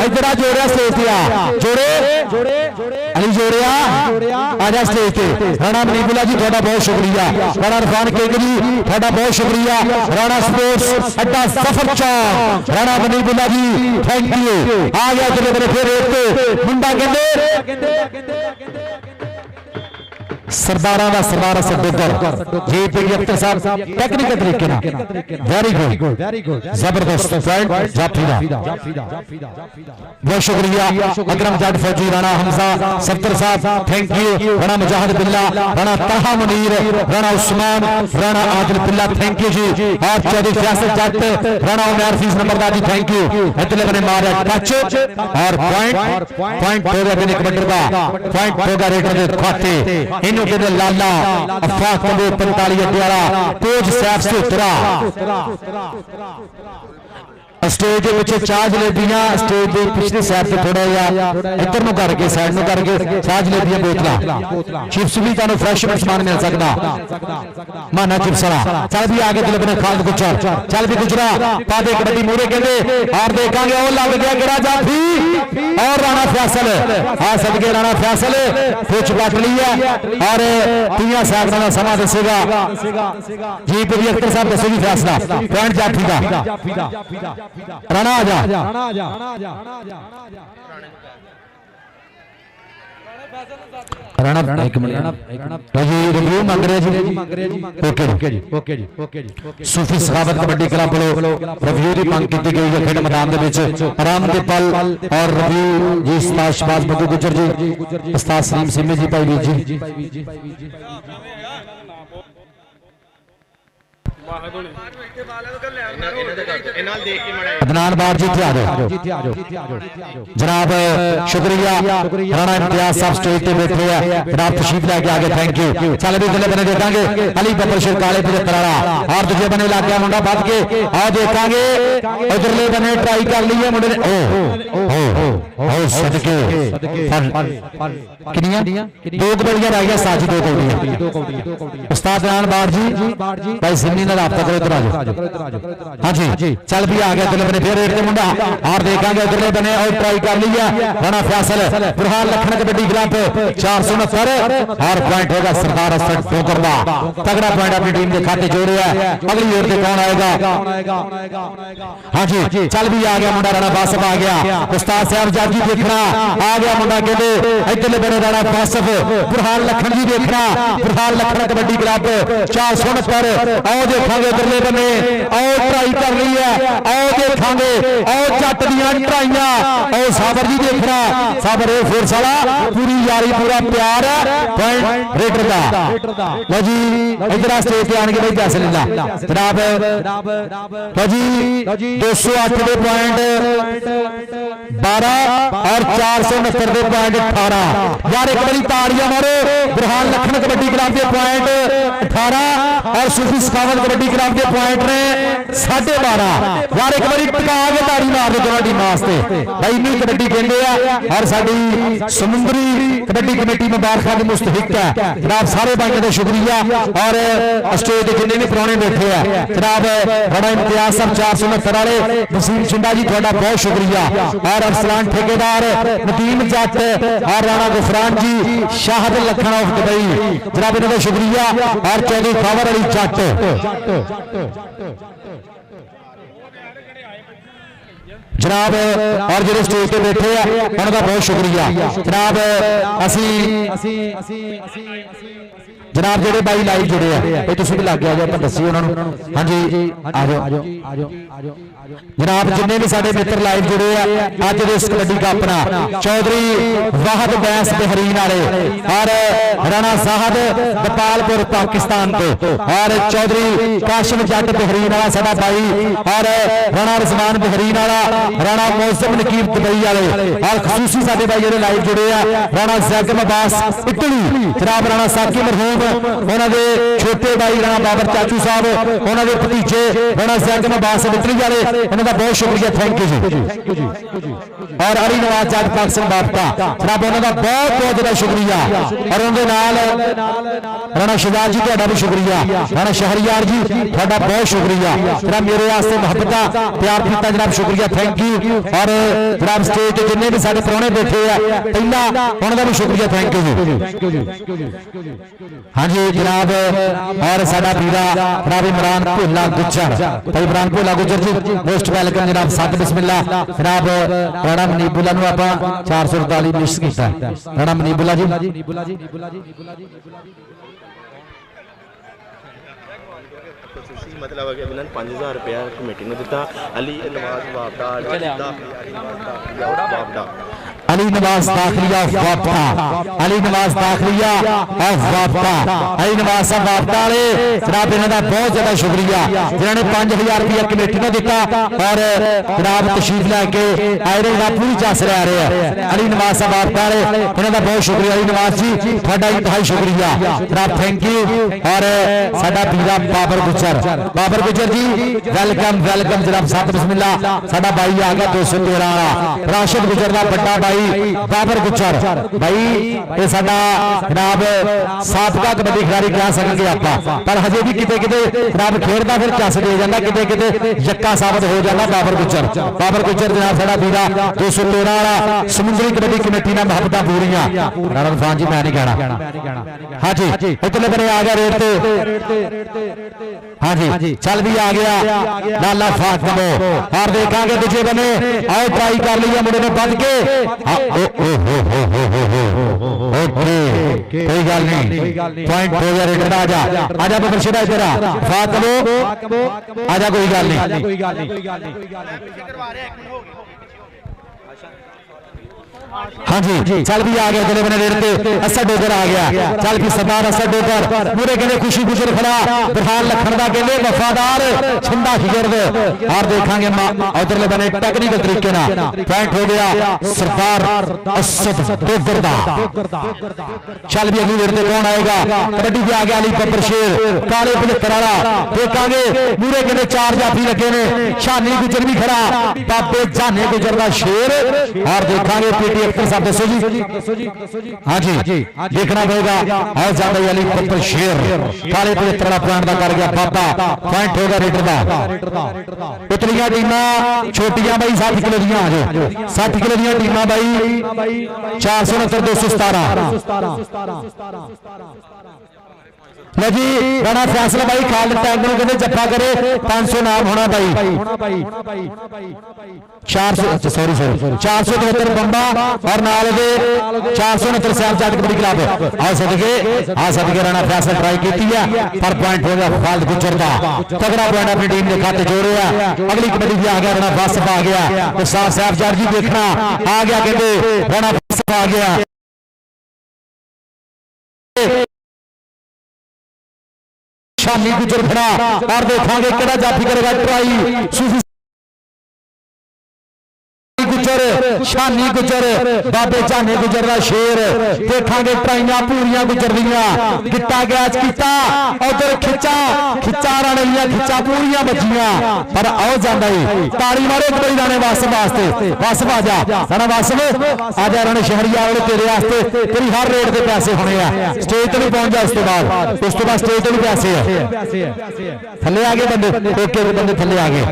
इधर आ जोड़िया स्टेज ते आ जोड़े अली जोड़िया आजा स्टेज ते राणा मनीबुल्ला जी थोड़ा बहुत शुक्रिया राणा इरफान किंग जी थोड़ा बहुत शुक्रिया राणा स्पोर्ट्स अड्डा सफर चौक राणा मनीबुल्ला जी थैंक यू आ गया चले मेरे फिर एक मुंडा कहते सरदारा का सरदार असद डोगर जी पी अख्तर साहब टेक्निकल तरीके ना वेरी गुड जबरदस्त पॉइंट जाफी दा बहुत शुक्रिया अकरम जट फौजी राणा हमजा सफ्तर साहब थैंक यू राणा मुजाहिद बिल्ला राणा तहा मुनीर राणा उस्मान राणा आदिल बिल्ला थैंक यू जी और चौधरी फैसल जट राणा उमर फीस नंबरदार जी थैंक यू इतने बने मारे टच और पॉइंट हो गया बिन कमांडर का पॉइंट हो गया रेडर दे खाते इन्हों के लाला अफाक कबो 45 अड्याला तेज सैफ से उतरा स्टेज के पीछे चाह जलेबियां स्टेज के पिछले साइड से थोड़ा या इधर नु करके साइड नु करके चाह जलेबियां बोतला चिप्स भी तानु फ्रेश सामान मिल सकदा माना चिप्स वाला चल भी आगे चले बने खालिद गुजर चल भी गुजरा पादे कबड्डी मूरे कहंदे और देखेंगे वो लग गया गिरा जाफी और राणा फैसल आ सदके राणा फैसल कुछ बच लिया और 30 सेकंड का समा दसेगा जी पी अख्तर साहब दसेगी फैसला पॉइंट जाफी दा राणा आजा राणा एक मिनट जी रिव्यू मांग रहे जी ओके जी सूफी सखावत कबड्डी क्लब वालों रिव्यू की मांग की गई है खेड मैदान दे विच आराम दे पल और रिव्यू जी उस्ताद शहबाज बग्गू गुजर जी उस्ताद सलीम सिमी जी भाई जी अदनान बार जी आ जाओ जनाब शुक्रिया राणा इम्तियाज साहब स्टेज पे बैठे हैं जनाब तशरीफ लेके आगे थैंक यू चल भी अगले बने देखा अली बब्बर शेर काले 75 वाला और दूजे बने लग गया मुंडा बद के आओ देखा उधरले बने ट्राई कर ली है मुंडे ने सदके किनिया दो कबड्डियां रह गया साजी दो कबड्डियां उस्ताद रान बार जी भाई सिमनी ने राब्ता करो इधर आ जाओ हाँ जी चल भी आ गया उधरले बने फिर रेट मुंडा और देखेंगे उधरले बने और ट्राई कर लिया राणा फैसल बुरहान लखन कबड्डी क्लब 469 और पॉइंट होगा सरदार हसन ठोकर का तगड़ा पॉइंट अपनी टीम के खाते जोड़े है अगली ओर से कौन आएगा हाँ जी चल भी आ गया मुंडा राणा बासफ आ गया उस्ताद साहब जाजी देखना आ गया मुंडा कहते इधरले बने राणा बासफ बुरहान लखन जी देखना बुरहान लखन कबड्डी क्लब 469 आओ देखेंगे उधरले बने आओ ट्राई कर ली है आओ देखेंगे आओ जट दियां ट्राइयां आओ साबर जी देखना साबर ए फोर्स वाला पूरी यारी पूरा प्यार है पॉइंट रेटर दा लो जी इधर स्टेज पे आने के भाई पैसे लेना जनाब लो जी 208 के पॉइंट 12 और 469 के पॉइंट 18 यार एक बड़ी ताड़ियां मारो बुरहान लखन कबड्डी क्लब के पॉइंट 18 और सूफी सखावत कबड्डी क्लब के पॉइंट ने 12.5 यार एक बारी टिका के ताड़ी मार दो दोनों टीम वास्ते भाई इन्नी कबड्डी खेलते हैं और साडी समुद्री कबड्डी कमेटी मुबारक दी मुस्तहिक है जनाब सारे भाइयों का शुक्रिया और स्टेज के जिन्ने भी पुराने बैठे हैं जनाब राणा इम्तियाज साहब 469 वाले वसीम चिंडा जी थोड़ा बहुत शुक्रिया और अरसलान ठेकेदार नदीम जट और राणा गुफरान जी शाहद लखन ऑफ दुबई जनाब इन्होंने शुक्रिया और चौधरी खबर अली जट जनाब और जो स्टेज पे बैठे हैं उनका बहुत शुक्रिया जनाब जनाब जेडे भाई लाइव जुड़े हैं तुम भी लग गया जो दसी उन्होंने हाँ जी आ जाओ जनाब जिन्हें भी साडे मित्र लाइव जुड़े हैं अज इस कबड्डी का अपना चौधरी वाहद बैस बहरीन वाले और राणा साहब गोपालपुर पाकिस्तान तो और चौधरी काशिम जट बहरीन वाला साडा भाई और राणा रिजवान बहरीन वाला राणा मौसम नकीब दुबई वाले और खसूसी साडे भाई जो लाइव जुड़े हैं राणा जैकम अब्बास इटली जनाब राणा साकी मरहूम उन्होंने छोटे भाई राणा बाबर चाचू साहब उन्होंने भतीजे राणा जैकम अब्बास इटली वाले उन्होंने बहुत शुक्रिया थैंक यू जी और अली नवाज जट पाकिस्तान बापता जनाब उन्होंने बहुत बहुत ज्यादा शुक्रिया और उनके नाल राणा शहजाद जी तुहाडा भी शुक्रिया राणा शहरियार जी तुहाडा बहुत शुक्रिया जनाब मेरे वास्ते मोहब्बत प्यार किया जनाब शुक्रिया थैंक यू और जनाब स्टेज पे जिन्ने भी साडे पुराने बैठे हैं पहला उनका भी शुक्रिया थैंक यू हाँ जी जनाब और साडा वीरा जनाब इमरान भोला गुज्जर भाई इमरान भोला गुज्जर जी मोस्ट वेलकम जनाब सत बिस्मिल्लाह जनाब राणा मनीबुल्ला नु आपां 448 मिस कीता राणा मनीबुल्ला जी मतलब अगर उन्होंने 5000 रुपया कमेटी ने दिता अली नवाज वापदा अली नवाज दाखलिया वापता अली नवाज दाखलिया वापता अली नवाज साहब वापता वाले जनाब इन्हों बहुत ज्यादा शुक्रिया जिन्होंने 5000 रुपया कमेटी ने दिता और जनाब तशरीफ लैके आयरन का पूरी चस लै रहे हैं अली नवाज साहब वापता वाले इन्हों बहुत शुक्रिया अली नवाज जी थोड़ा इंतहाई शुक्रिया जनाब थैंक यू और साडा वीरा बाबर गुजर जी वेलकम वेलकम जनाब सत बिस्मिल्लाह साडा भाई आ गया 213 वाला राशिद गुजर का बड़ा भाई बाबर गुजर भाई ये साडा जनाब साबका कबड्डी खिलाड़ी कह सकते आप पर हजे भी किते किते जनाब खेलता फिर चस दे जाता किते किते यक्का साबित हो जाता बाबर गुजर जनाब साडा वीरा 213 वाला समुद्री कबड्डी कमेटी ने मोहब्बत पूरियां राणा इरफान जी मैं नहीं कहना हाँ जी इतने बने आ गया रेट पे हाँ जी चल भी आ गया लाला फातिमो और देखेंगे दूसरे बने आओ ट्राई कर लिया मुंडे ने बद के ओके कोई गल नहीं पॉइंट हो गया रेटर आजा आजा बबरशिदा इधर आ फातिमो आजा कोई गल नहीं हाँ जी चल भी आ गया अगले बने रेड पे असद डोगर आ गया चल भी सरदार असद डोगर पूरे कहने खुशी गुजर खड़ा बुरहान लखन दा कहने वफादार छिंदा खिजरद और देखांगे उधरले बने टेक्निकल तरीके ना पॉइंट हो गया सरदार असद डोगर दा चल भी अगली रेड पे कौन आएगा कबड्डी पे आ गया अली बब्बर शेर काले 75 वाला देखांगे पूरे कहने 4 जाफी लगे ने शानी गुजर भी खड़ा बाबे जाने गुजर दा शेर और देखांगे पीटी अख्तर साहब दसो जी हाँ जी देखना पड़ेगा और ज्यादा अली बब्बर शेर काले 75 वाला पॉइंट दा कर गया बाबा पॉइंट होगा रेडर दा उतलियां टीमां छोटियां भाई 60 किलो दियां आ जाओ 60 किलो दियां टीमां भाई 469 217 लो जी राणा फैसला भाई खालिद टैंक ਨੂੰ ਕਹਿੰਦੇ ਜੱਫਾ ਕਰੇ 500 नाम होना भाई 400 सॉरी 473 बंबा और नाल दे 469 साहब जाट कबड्डी क्लब आ सदके राणा फैसला ट्राई कीती है पर पॉइंट हो गया खालिद गुजर दा तगड़ा पॉइंट अपनी टीम ने खाते जोड़े अगली कबड्डी भी आ गया राणा वासिफ आ गया तो साहब जाट जी देखना आ गया कहते राणा वासिफ आ गया शानी गुजर खड़ा और देखांगे केड़ा जाफी करेगा ट्राई सूफी गुजर शानी गुजर बाबे जाने गुजर दा शेर देखांगे ट्राइयां पूरियां गुजर दियां गिट्टा गैच कीता उधर खिच्चा राणियां खिच्चा पूरियां बचियां पर आओ जांदा ही ताली मारो एक बारी राणे वासिफ वासिफ आ जा राणा वासिफ आ जा राणे शहरिया वाले तेरे वास्ते तेरी हर रेट दे पैसे होने आ स्टेज ते भी पहुंच जा उस तो बाद स्टेज ते भी पैसे है थल्ले आ गए बंदे ओके बंदे थल्ले आ गए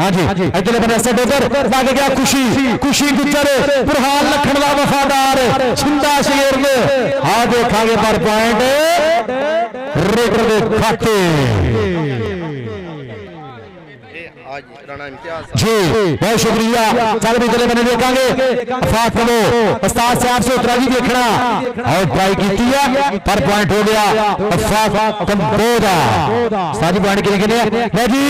हां जी इधर बंदे से डोगर भाग गया खुशी गुजर बुरहान लखन दा वफादार छिंदा शेर ने आ देखांगे पर पॉइंट रेडर दे खाते जी बहुत शुक्रिया चल भी चले बने देखेंगे अफाक करो उस्ताद साहब सोत्रा जी देखना और ट्राई की है पर पॉइंट हो गया अफाक कंबोदा साजी पॉइंट कितने है जी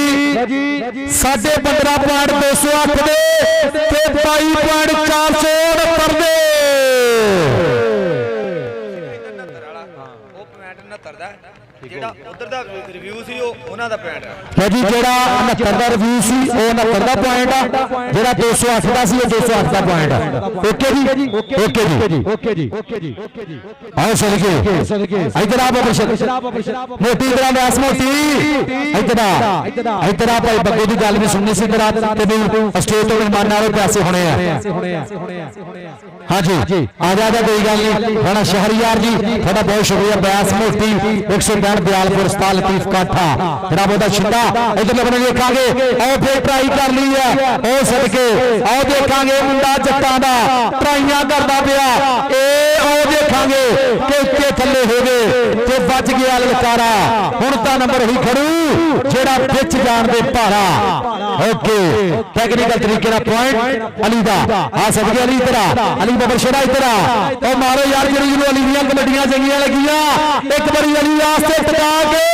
15.5 पॉइंट 208 दे ते 22 पॉइंट 469 दे ਜਿਹੜਾ ਉਧਰ ਦਾ ਰਿਵਿਊ ਸੀ ਉਹ ਉਹਨਾਂ ਦਾ ਪੁਆਇੰਟ ਹੈ ਜੀ ਜਿਹੜਾ 69 ਦਾ ਰਿਵਿਊ ਸੀ ਉਹ 69 ਦਾ ਪੁਆਇੰਟ ਆ ਜਿਹੜਾ 208 ਦਾ ਸੀ ਉਹ 208 ਦਾ ਪੁਆਇੰਟ ਆ ਓਕੇ ਜੀ ਆਓ ਸਦਕੇ ਇਧਰ ਆ ਬਬਰ ਮੋਟੀ ਇਧਰ ਮੈਸ ਮੋਟੀ ਇਧਰ ਆ ਭਾਈ ਬੱਗੂ ਦੀ ਗੱਲ ਵੀ ਸੁਣਨੀ ਸੀ ਇਧਰ ਆ ਤੇ ਵੀ ਸਟੇਜ ਤੋਂ ਮਹਿਮਾਨ ਵਾਲੇ ਪੈਸੇ ਹੋਣੇ ਆ हाँ जी आजा कोई गल नहीं राणा शहरियार जी थोड़ा बहुत शुक्रिया ब्यास मोटी 165 दयालपुर उस्ताद लतीफ काठा जनाब ओदा छिंदा इधर बने देखांगे और फिर ट्राई कर ली है ओ सदके आओ देखांगे मुंडा जट्टां दा ट्राइयां करदा पिया ए ओ देखांगे कि इत्ते थल्ले हो गए ते बच गया ललकारा हुण तां नंबर ही खड़ू जेड़ा विच जाण दे भारा ओके टेक्निकल तरीके नाल पॉइंट अली दा आ सदके अली तेरा अली बबर शेरा इधर आ मारो यार जी अली दियां कबड्डियां चंगियां लगियां एक बारी अली वास्ते टका के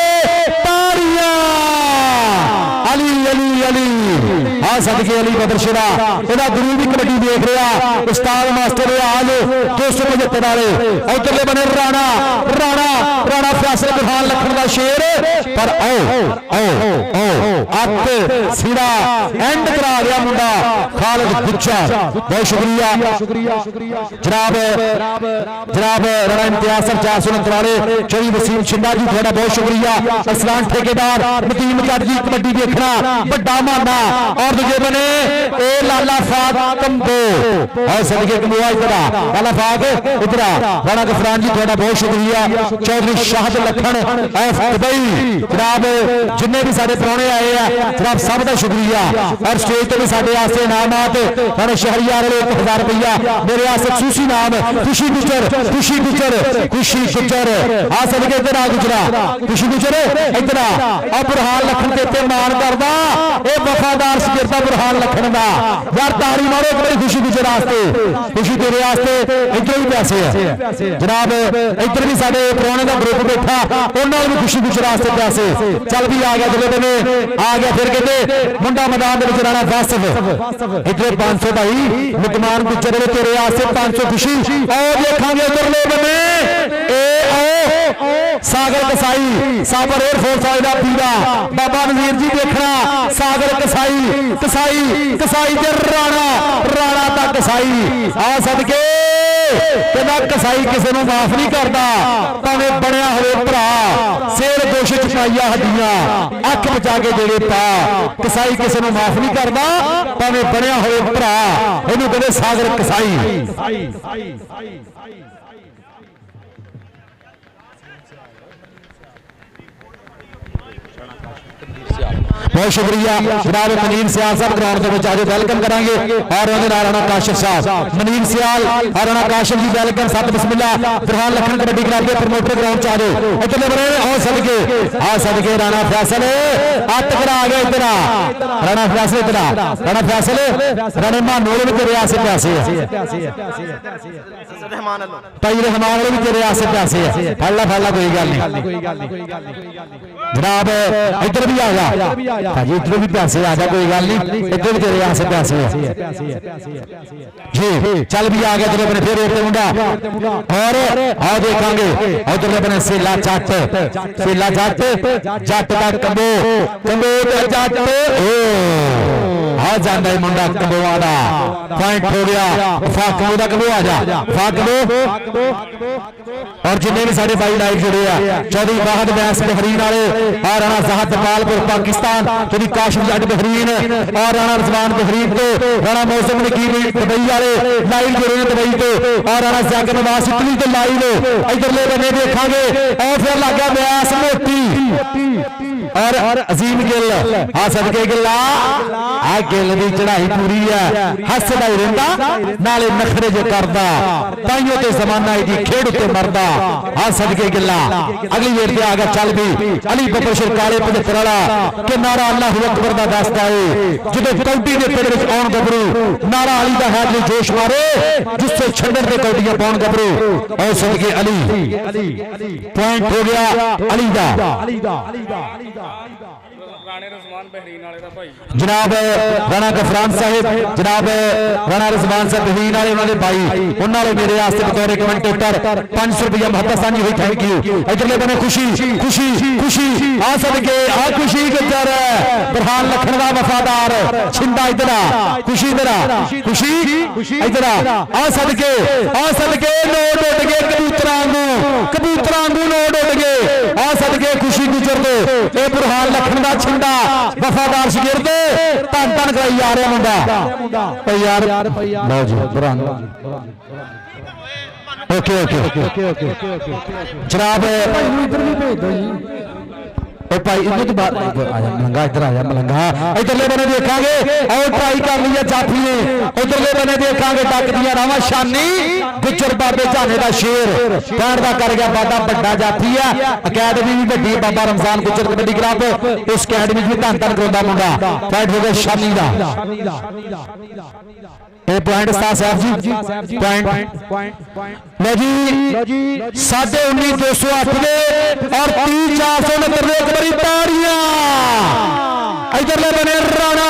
ताड़ियां अली आ सदके अली बबर शेरा एदा गुरु भी कबड्डी देख रहा उस्ताद मास्टर आज 275 वाले उधरले बने राणा फैसला बुरहान लखन दा शेर पर आओ अत सीधा एंड करा गया मुंडा खालिद गुजर बहुत शुक्रिया जनाब राणा इम्तियाज सर 469 वाले चौधरी वसीम छिंदा जी थोड़ा बहुत शुक्रिया असलान ठेकेदार नदीम जट जी कबड्डी देखना बड़ा माना और दूजे बने ए लाला फाक कंबो और सदके कमुआ इधर लाला फाक इधर राणा गफरान जी थोड़ा बहुत शुक्रिया चौधरी शाहद लखन एफ दुबई जनाब जिन्ने भी साडे प्राहुणे आए हैं जनाब सब का शुक्रिया और स्टेज तो भी साडे वास्ते इनामात राणा शहरियार वाले 1000 रुपया मेरे वास्ते खुशी नाम खुशी गुजर आ सदके इधर आ गुजरा खुशी गुजर इधर आ बुरहान लखन ते मान करदा ए वफादार ਸਵੇਰਤਾ ਬੁਰਹਾਨ ਲਖਣ ਦਾ ਯਾਰ ਤਾੜੀ ਮਾਰੋ ਇੱਕ ਵਾਰੀ ਖੁਸ਼ੀ ਗੁਜਰ ਵਾਸਤੇ ਖੁਸ਼ੀ ਤੇਰੇ ਵਾਸਤੇ ਇੱਧਰ ਵੀ ਪੈਸੇ ਆ ਜਨਾਬ ਇੱਧਰ ਵੀ ਸਾਡੇ ਪੁਰਾਣੇ ਦਾ ਗਰੁੱਪ ਬੈਠਾ ਉਹਨਾਂ ਨੂੰ ਵੀ ਖੁਸ਼ੀ ਗੁਜਰ ਵਾਸਤੇ ਪੈਸੇ ਚੱਲ ਵੀ ਆ ਗਿਆ ਜਿਹੜੇ ਨੇ ਆ ਗਿਆ ਫਿਰ ਕਹਿੰਦੇ ਮੁੰਡਾ ਮੈਦਾਨ ਦੇ ਵਿੱਚ ਰਹਿਣਾ ਵਾਸਤਵ ਇੱਧਰ 500 ਭਾਈ ਮੁਕਮਾਨ ਗੁਜਰ ਦੇ ਤੇਰੇ ਵਾਸਤੇ 500 ਖੁਸ਼ੀ ਆਓ ਦੇਖਾਂਗੇ ਉਧਰਲੇ ਬੰਨੇ ਇਹ ਆਓ ਸਾਗਰ ਕਸਾਈ ਸਾਬਰ 에ਅਰਫੋਰਸ ਵਾਲੇ ਦਾ ਪੀਰਾ ਬਾਬਾ ਵਜ਼ੀਰ ਜੀ ਦੇਖਣਾ ਸਾਗਰ ਕਸਾਈ ਕਸਾਈ ਕਸਾਈ ਤੇ ਰਾਣਾ ਤਾਂ ਕਸਾਈ ਆ ਸਦਕੇ ਕਹਿੰਦਾ ਕਸਾਈ ਕਿਸੇ ਨੂੰ ਮਾਫ ਨਹੀਂ ਕਰਦਾ ਭਾਵੇਂ ਬਣਿਆ ਹੋਵੇ ਭਰਾ ਸਿਰ ਦੋਸ਼ ਚੁਕਾਈਆ ਹੱਡੀਆਂ ਅੱਖ ਬਚਾ ਕੇ ਜਿਹੜੇ ਪਾ ਕਸਾਈ ਕਿਸੇ ਨੂੰ ਮਾਫ ਨਹੀਂ ਕਰਦਾ ਭਾਵੇਂ ਬਣਿਆ ਹੋਵੇ ਭਰਾ ਇਹਨੂੰ ਕਹਿੰਦੇ ਸਾਗਰ ਕਸਾਈ बहुत शुक्रिया जनाब मनीर सियाल साहब ग्राउंड के आज वेलकम करांगे और राणा काशिफ साहब मनीर सियाल और राणा काशिफ जी वेलकम सत बिस्मिल्लाह बुरहान लखन कबड्डी क्लब के प्रमोटर ग्राउंड च आ जाओ इधर बने आ सदके राणा फैसल अत करा आ गया इधर राणा फैसल इधर राणा फैसल राणे मानोल भी तेरे आसे पैसे भाई रहमान भी तेरे आसे पैसे फड़ ला कोई गल नहीं जनाब इधर भी आ जा भाजी इधर भी पैसे आ जा कोई गल नहीं इधर भी तेरे यहाँ से पैसे जी चल भी आ गया तेरे अपने फिर एक मुंडा और आओ देखांगे उधर अपने सेला जट जट का कंबो कंबो जट आ जाता है मुंडा कंबोआ का पॉइंट हो गया फाकबो का कंबो आ जा फाकबो और जिन्हें भी साढ़े भाई लाइव जुड़े हैं चौधरी वाहद बैस बहरीन वाले और राणा साहब दपालपुर पाकिस्तान चौधरी काशिफ जट बहरीन और राणा रजवान बहरीन तो राणा मौसम नकीब दुबई वाले लाइव जुड़े हैं दुबई तो और राणा जाकिर नवाज इटली तो लाइव इधरले बने देखा और फिर लग गया बैस मोती और अजीम गिल आ सदके गिला आ गिल की चढ़ाई पूरी है हसदा ही रहिंदा नाले नखरे जो करदा ताइयों ते जमाना इहदी खेड उत्ते मरदा आ सदके गिला अगली वेर ते आ गया चल भी अली बकर शिरकाले 75 वाला कि नारा अल्लाहु अकबर दा दसदा है जदों कौडी दे पेड़ विच आउण गबरू नारा अली दा है जो जोश मारे जिससे छंडर दे कौडियां पाउण गबरू और सदके अली पॉइंट हो गया अली दा जनाब राणा गफरान साहिब जनाब राणा रजवान साहब बहरीन वाले उन्होंने भाई उन्होंने मेरे वास्ते बतौर कमेंटेटर 500 रुपया मोहब्बत साझी हुई थैंक यू इधरले बने खुशी खुशी खुशी आ सदके आ खुशी गुजर बुरहान लखन का वफादार छिंदा इधर खुशी इधर खुशी इधर आ सदके नोट उड़ गए कबूतरां नू नोट उड़ गए आ सदके खुशी गुजर दे ए बुरहान लखन का छिंदा वफादार शगिर्द धन धन कराई जा रहा मुंडा यार लो जी बुरहान ओके जनाब इधर भी भेज दो जी भाई इधर तो बात आया मलंगा इधर आया मलंगा इधरले बने देखांगे और ट्राई कर लिया जाफी ने उधरले बने देखांगे डक दिया रावा शानी गुजर बाबे झाने का शेर पैर का कर गया बाबा बड़ा जाफी है अकैडमी भी बड़ी बाबा रमजान गुजर कबड्डी क्लब उस अकैडमी भी धन धन करांदा मुंडा फाइट हो गया शानी दा ए पॉइंट उस्ताद साहब जी पॉइंट लो जी 19,208 दे और 30,469 दे एक बारी ताड़ियां इधरले बने राणा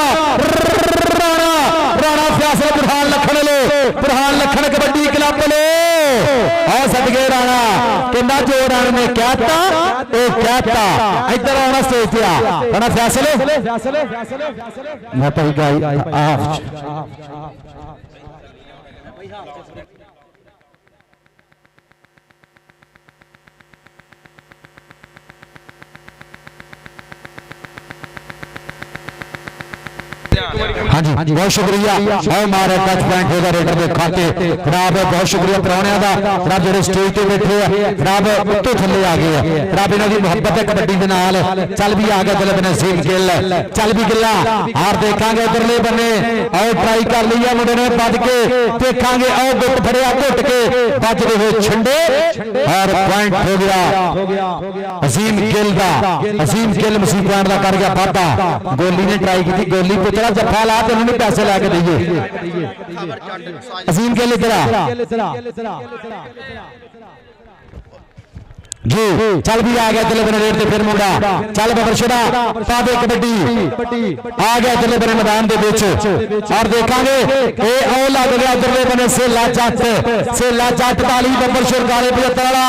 फैसल बुरहान लखन कबड्डी क्लब लो आ सदके राणा किन्ना जो राणा ने कहता इधर आना स्टेज पे राणा फैसल मैं भाई गाई हाँ जी बहुत शुक्रिया और मारे टच पॉइंट होगा रेडर के खाते जनाब बहुत शुक्रिया प्राणिया का जनाब जो स्टेज पे बैठे हैं जनाब उत्तों थले आ गए जनाब इन्हों की मुहब्बत है कबड्डी के नाल चल भी आ गया उधरले बने सीम गिल चल भी गिला हार देखांगे उधरले बने और ट्राई कर लिया मुंडे ने बज के देखांगे और गुट फड़िया घुट के बजते हुए छंडे और पॉइंट हो गया अजीम गिल का अजीम गिल मसीह पॉइंट का कर गया वाधा गोली ने ट्राई की गोली पे चला जफा ला तो उन्होंने पैसे लैके दईए असीम के लिए जी चल भी आ गया चले बने रेट से फिर मुंडा चल बबर छड़ा पावे कबड्डी आ गया चले बने मैदान दे विच और देखांगे ए ओ लग गया उधरले बने सेला जट वाली बबर सरकारे 75 वाला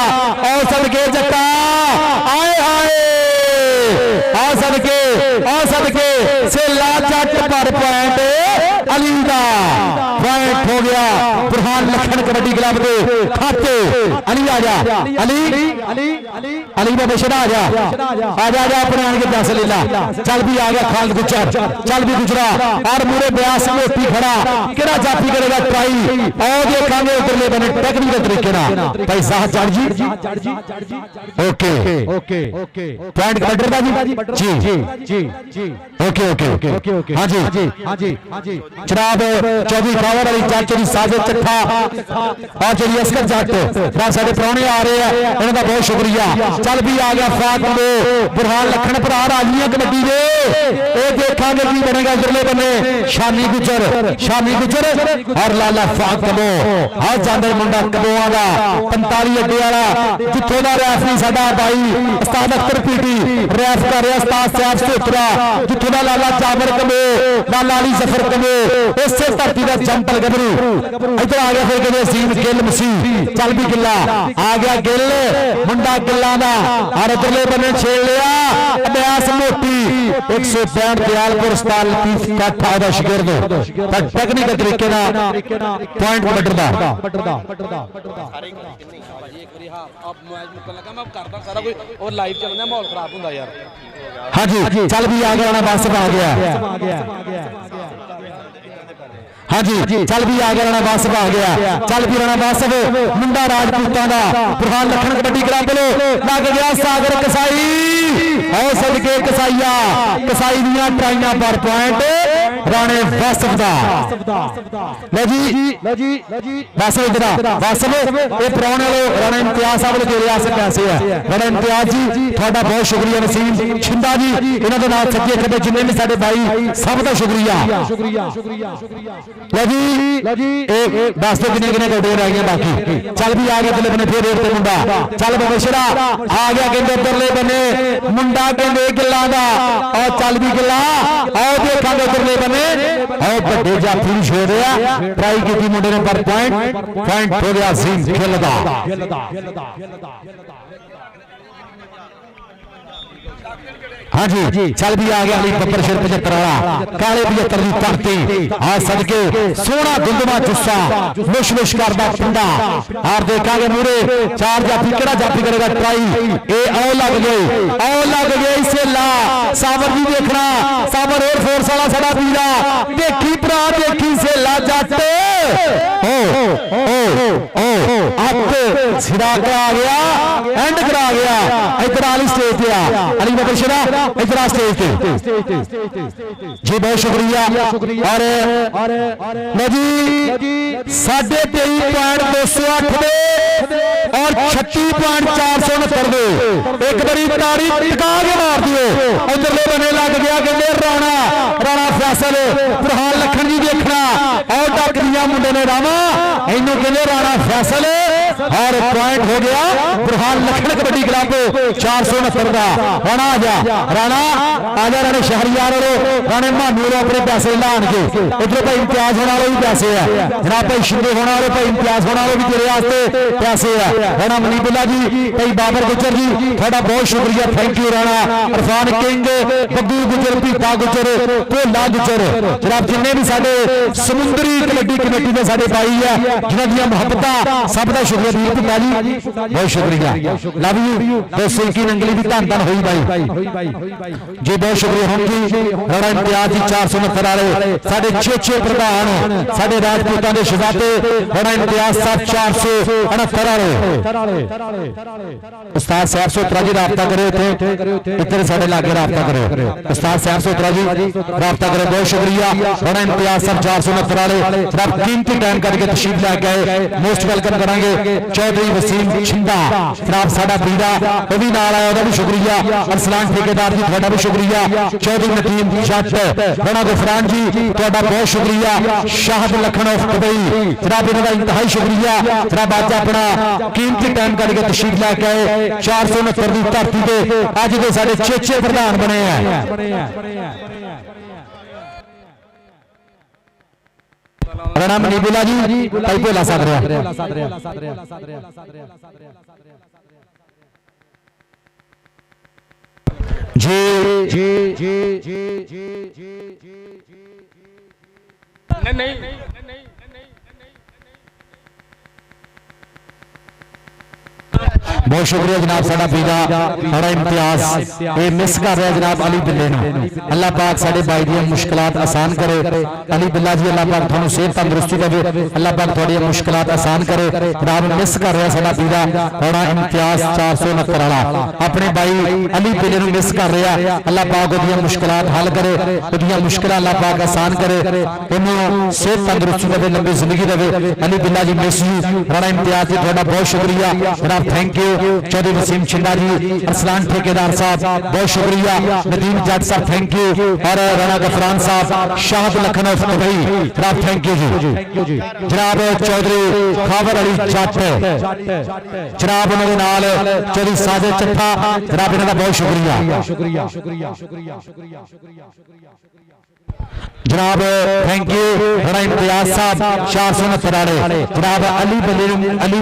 ओ सदके जट्टा आए हाय आ सदके सेला जट पर पॉइंट अली दा पॉइंट हो गया बुरहान लखन कबड्डी क्लब के खाते अली आ जा अली बाबा शरा आ जा अपने आने के पैसे ले ला चल भी आ गया खालिद गुजर चल भी गुजरा और मुरे ब्यास मोटी खड़ा केड़ा जाफी करेगा ट्राई और देखांगे उधरले बने टेक्निकल तरीके ना भाई साहब जड़ जी ओके पॉइंट कबड्डी दा जी ओके हां जी जनाब 24 पावर वाली जट जी साजिद चट्ठा और जी असगर जट साडे प्राहुणे आ रहे हैं उन्हां दा बहुत शुक्रिया चल भी आ गया फातमो बुरहान लखन भरा राजियां कबड्डी दे ए देखांगे की बनेगा उधरले बने शानी गुजर और लाला फातमो आ जांदे मुंडा कबोआ दा 45 अड्डे वाला जिथों दा रेफरी साडा भाई उस्ताद अख्तर पीटी रेफ कर रहा उस्ताद साहब सोत्रा जिथों दा लाला जाबर कबो लाला अली जफर कबो इसे धरती का चंपल गबरू इधर आ गया फिर कहते असीम गिल मसीह चल भी गिला आ गया गिल मुंडा गिला दा और उधरले बने छेड़ लिया अभ्यास मोटी 165 दयालपुर उस्ताद लतीफ काठा दा शागिर्द टेक्निकल तरीके ना पॉइंट बटरदा एक बारी हां अब मैच मुकन लगा मैं करदा सारा कोई और लाइव चलना माहौल खराब हुंदा यार हां जी चल भी आ गया ना बस आ गया हाँ जी चल भी आ गया राणा वासव आ गया चल भी राणा वासव मुंडा राजपूतां दा बुरहान लखन कबड्डी क्लब लो लग गया सागर कसाई और सदके कसाई दियां ट्राइयां पर पॉइंट राणे वासव दा लो जी वासव इधर वासव ये पुराने वाले राणा इम्तियाज साहब दे रियासत पैसे है राणा इम्तियाज जी थोड़ा बहुत शुक्रिया नसीम छिंदा जी इन्हां दे नाल सच्चे खबे जिन्ने भी साडे भाई सब दा शुक्रिया लो जी एक दस तो किने कबड्डी रह गई बाकी चल भी आ गया चले बने फिर रेट पे मुंडा चल बबशरा आ गया कहते उधरले बने मुंडा कहते गिला दा और चल भी गिला और देखांगे उधरले बने और बड़े जाफी छोड़ रहा ट्राई की मुंडे ने पर पॉइंट हो गया असीम खेलदा हाँ जी चल भी आ गया अली बब्बर शेर 75 वाला काले 75 की करती आ सदके सोना धुंधमा जुस्सा मुश करदा पिंडा और देखांगे मूरे चार जाफी केड़ा जाफी करेगा ट्राई ए आओ लग गई इसे ला साबर जी देखना साबर एयर फोर्स वाला साडा वीरा देखी भरा देखी से ला जट ओ आप सिरा करा गया एंड करा गया इधर आली स्टेज पे अली बब्बर शेरा इधर स्टेज पे जी बहुत शुक्रिया और जी 23.208 दे और 36.469 दे एक बड़ी ताड़ी टिका के मार दियो उधरले बने लग गया कहते राणा फैसल बुरहान लखन जी देखना और डक दिया मुंडे ने रामा इन्हों कहते राणा फैसल और पॉइंट हो गया बुरहान लखन कबड्डी क्लब 469 का राणा आ जा राणा शहरियार राणे मानू अपने पैसे लान के इधर भाई इम्तियाज होने वाले भी पैसे है जनाब भाई शिंदे होने वाले भाई इम्तियाज होने वाले भी तेरे वास्ते पैसे है राणा मनीबुल्ला जी भाई बाबर गुजर जी थोड़ा बहुत शुक्रिया thank you Rana Irfan king Babbu गुजर भीता गुजर भोला गुजर जनाब जिन्ने भी साडे समुंदरी कबड्डी कमेटी के साडे भाई है जिन्हां दी मुहब्बत सब दा शुक्रिया दीप भीता जी बहुत शुक्रिया लव यू दोस्तों की नंगली भी धन धन होई भाई जी बहुत शुक्रिया हम जी राणा इम्तियाज जी 469 वाले साडे 6 प्रधान साडे राजपूतां दे शहजादे राणा इम्तियाज साहब 469 वाले उस्ताद साहब सोत्रा जी राबता करो इधर साडे लागे राबता करो उस्ताद साहब सोत्रा जी राबता करो बहुत शुक्रिया राणा इम्तियाज साहब 469 वाले जनाब कीमती टाइम करके तशरीफ लेके आए मोस्ट वेलकम करांगे चौधरी वसीम छिंदा जनाब साडा वीरा वो भी नाल आया, ओहदा भी शुक्रिया। अरसलान ठेकेदार जी तुहाडा भी शुक्रिया। चौधरी नदीम जट राणा गफरान जी तुहाडा बहुत शुक्रिया। शाहद लखन ऑफ दुबई जनाब इन्हां दा इंतहाई शुक्रिया। जनाब अज अपना कीमती टाइम कढ के तशरीफ लैके आए 469 की धरती ते अज दे साडे चेचे प्रधान बने हैं राणा मनीबुला जी भाई भोला सादरिया जी जी जी जी जी जी नहीं बहुत शुक्रिया जनाब साडा वीरा बड़ा इम्तियाज ये मिस कर रहा है जनाब अली बिल्ले ने। अल्लाह पाक साडे भाई दी मुश्किलात आसान करे। अली बिल्ला जी अल्लाह पाक थानू सेहत तंदुरुस्ती देवे। अल्लाह पाक थोड़ी मुश्किलात आसान करे। जनाब मिस कर रहा है साडा वीरा बड़ा इम्तियाज 469 वाला अपने भाई अली बिल्ले नु मिस कर रहा है। अल्लाह पाक ओदियां मुश्किलात हल करे, ओदियां मुश्किलां अल्लाह पाक आसान करे, ओनू सेहत तंदुरुस्ती देवे, लंबी जिंदगी देवे। Ali Billa ji miss you. राणा इम्तियाज जी तुहाडा बहुत शुक्रिया जनाब, थैंक यू। चौधरी वसीम छिंदा जी, अरसलान ठेकेदार साहब बहुत शुक्रिया। नदीम जट साहब थैंक यू। और राणा गफरान साहब, शाहद लखन ऑफ दुबई जनाब थैंक यू जी। जनाब चौधरी खावर अली जट जनाब उन्होंने नाल चौधरी साजिद चट्ठा जनाब इन्हां दा बहुत शुक्रिया जनाब, थैंक यू। राणा इम्तियाज साहब 469 वाले जनाब अली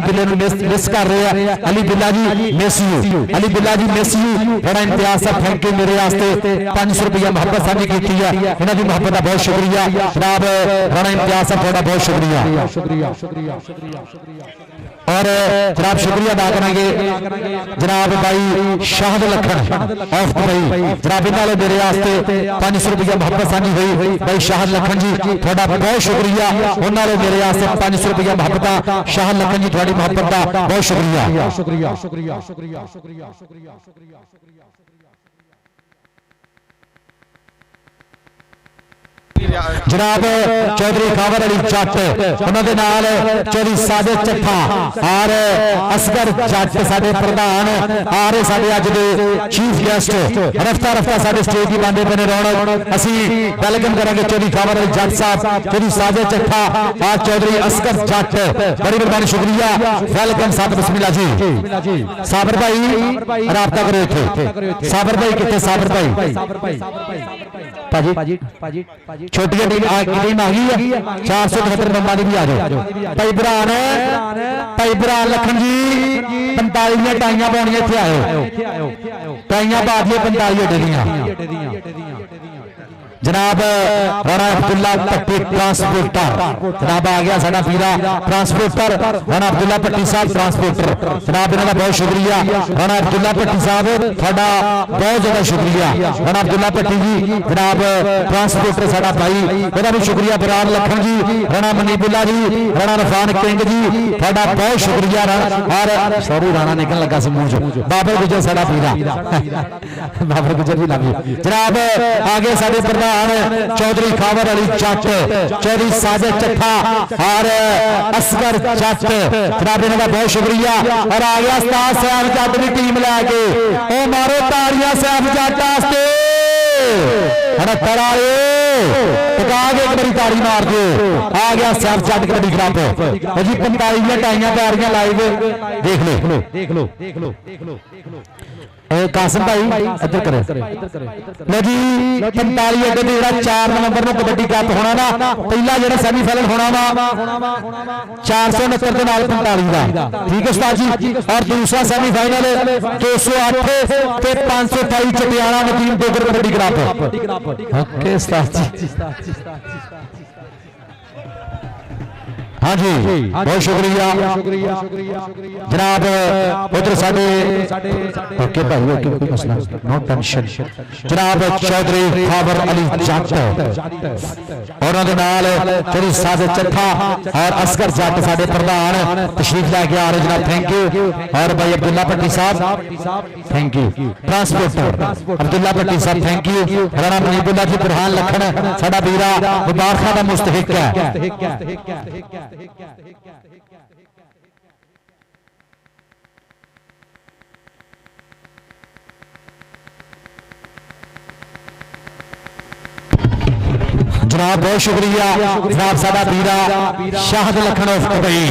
बिल्ले मिस कर रहे हैं। Ali Billa ji miss you. Ali Billa ji miss you. Rana Imtiaz साहब थैंक यू। मेरे वास्ते 500 रुपया मोहब्बत साझी की है, इन्हों की मोहब्बत का बहुत शुक्रिया जनाब। राणा इम्तियाज साहब थोड़ा बहुत शुक्रिया और जनाब शुक्रिया अदा करेंगे जनाब भाई शाहद लखन ऑफ दुबई जनाब इन्होंने मेरे वास्ते 500 रुपया मोहब्बत साझी हुई। भाई शाहद लखन जी थोड़ा बहुत शुक्रिया, उन्होंने मेरे वास्ते 500 रुपया मोहब्बत। शाहद लखन जी थोड़ी मोहब्बत का बहुत शुक्रिया। जनाब चौधरी खावर अली जट उन्होंने नाल चौधरी साजिद चट्ठा और असगर जट साडे प्रधान आ रहे साडे अज दे चीफ गेस्ट रफ्ता रफ्ता साडे स्टेज की बांधे बने रौनक। असी वेलकम करेंगे चौधरी खावर अली जट साहब, चौधरी साजिद चट्ठा और चौधरी असगर जट। बड़ी मेहरबानी शुक्रिया, वेलकम साहब। बिस्मिल्लाह जी। साबर भाई राबता करो इत्थे। साबर भाई कितने? साबर भाई छोटी टीम आ गई है 478 नंबर की भी आ जाओ। भाई भरा लखन जी 45 टाइयां पाउनियां इत्थे आयो, टाइयां पा दिए 45 डेरियां जनाब। राणा अब्दुल्ला पट्टी ट्रांसपोर्टर जनाब आ गया साडा वीरा ट्रांसपोर्टर राणा अब्दुल्ला पट्टी साहब ट्रांसपोर्टर जनाब, इन्हां दा बहुत शुक्रिया। राणा अब्दुल्ला पट्टी साहब थोड़ा बहुत ज्यादा शुक्रिया। राणा अब्दुल्ला पट्टी जी जनाब ट्रांसपोर्टर साडा भाई, इहदा भी शुक्रिया। बरार लखन जी, राणा मनीबुल्ला जी, राणा रफान किंग जी थोड़ा बहुत शुक्रिया। और सॉरी राणा निकल लगा से मुंह चो, बाबर गुजर साडा वीरा बाबर गुजर भी लग जनाब। आगे साडे प्रधान चौधरी खावर अली जट, चौधरी साजिद चट्ठा और असगर जट जनाब, इन्हों का बहुत शुक्रिया। और आ गया उस्ताद सैफ जट की टीम लैके, ओ मारो ताड़ियां सैफ जट वास्ते। एक बड़ी ताड़ी मार दो। आ गया सैफ जट कबड्डी क्लब जी, 45 टाइयां तैयारियां लाइव देख लो। कासिम भाई इधर करे लो जी। 45 अगे जो 4 नवंबर को कबड्डी कप होना ना, पहला जो सैमीफाइनल होना वा 469 के नाल 45 का, ठीक है उस्ताद जी। और दूसरा सैमीफाइनल 208 ते 528 चटियाला नदीम डोगर कबड्डी कप। ओके उस्ताद जी, हाँ जी बहुत शुक्रिया जनाब। उधर साडे ओके भाई, ओके कोई मसला नो टेंशन। जनाब चौधरी खावर अली जट और चौधरी साजिद चट्ठा और असगर जट साडे प्रधान तशरीफ लैके आ रहे जनाब, थैंक यू। और भाई अब्दुल्ला भट्टी साहब थैंक यू। ट्रांसपोर्टर अब्दुल्ला भट्टी साहब थैंक यू। राणा मनीबुल्ला जी बुरहान लखन साडा वीरा मुबारखां दा मुस्तहिक है। जनाब बहुत शुक्रिया जनाब साडा वीरा शाहद लखन उफ दुबई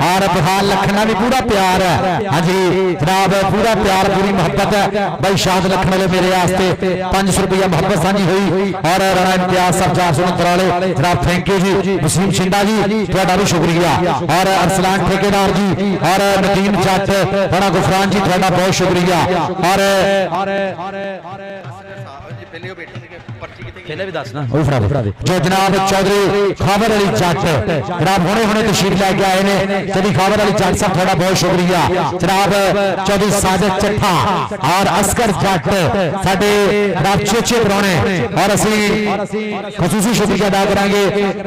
और बहाल लखन भी पूरा प्यार है। हाँ जी जनाब पूरा प्यार पूरी मोहब्बत है भाई शाहद लखन वाले मेरे वास्ते 500 रुपया मोहब्बत साझी हुई और राणा इम्तियाज साहब 469 वाले जनाब थैंक यू जी। वसीम शिंदा जी तुहाडा भी शुक्रिया और अरसलान ठेकेदार जी और नदीम जट राणा गुफरान जी तुहाडा बहुत शुक्रिया और पहले वो बैठे थे पर्ची कितने पहले भी दस ना जो जनाब चौधरी खाबर अली जट जनाब हुणे हुणे तशरीफ लैके आए ने चौधरी खाबर अली जट साहब थोड़ा बहुत शुक्रिया जनाब चौधरी साजिद चट्ठा और असगर जट साडे जनाब चेचे परौणे और असीं खसूसी शुक्रिया अदा करांगे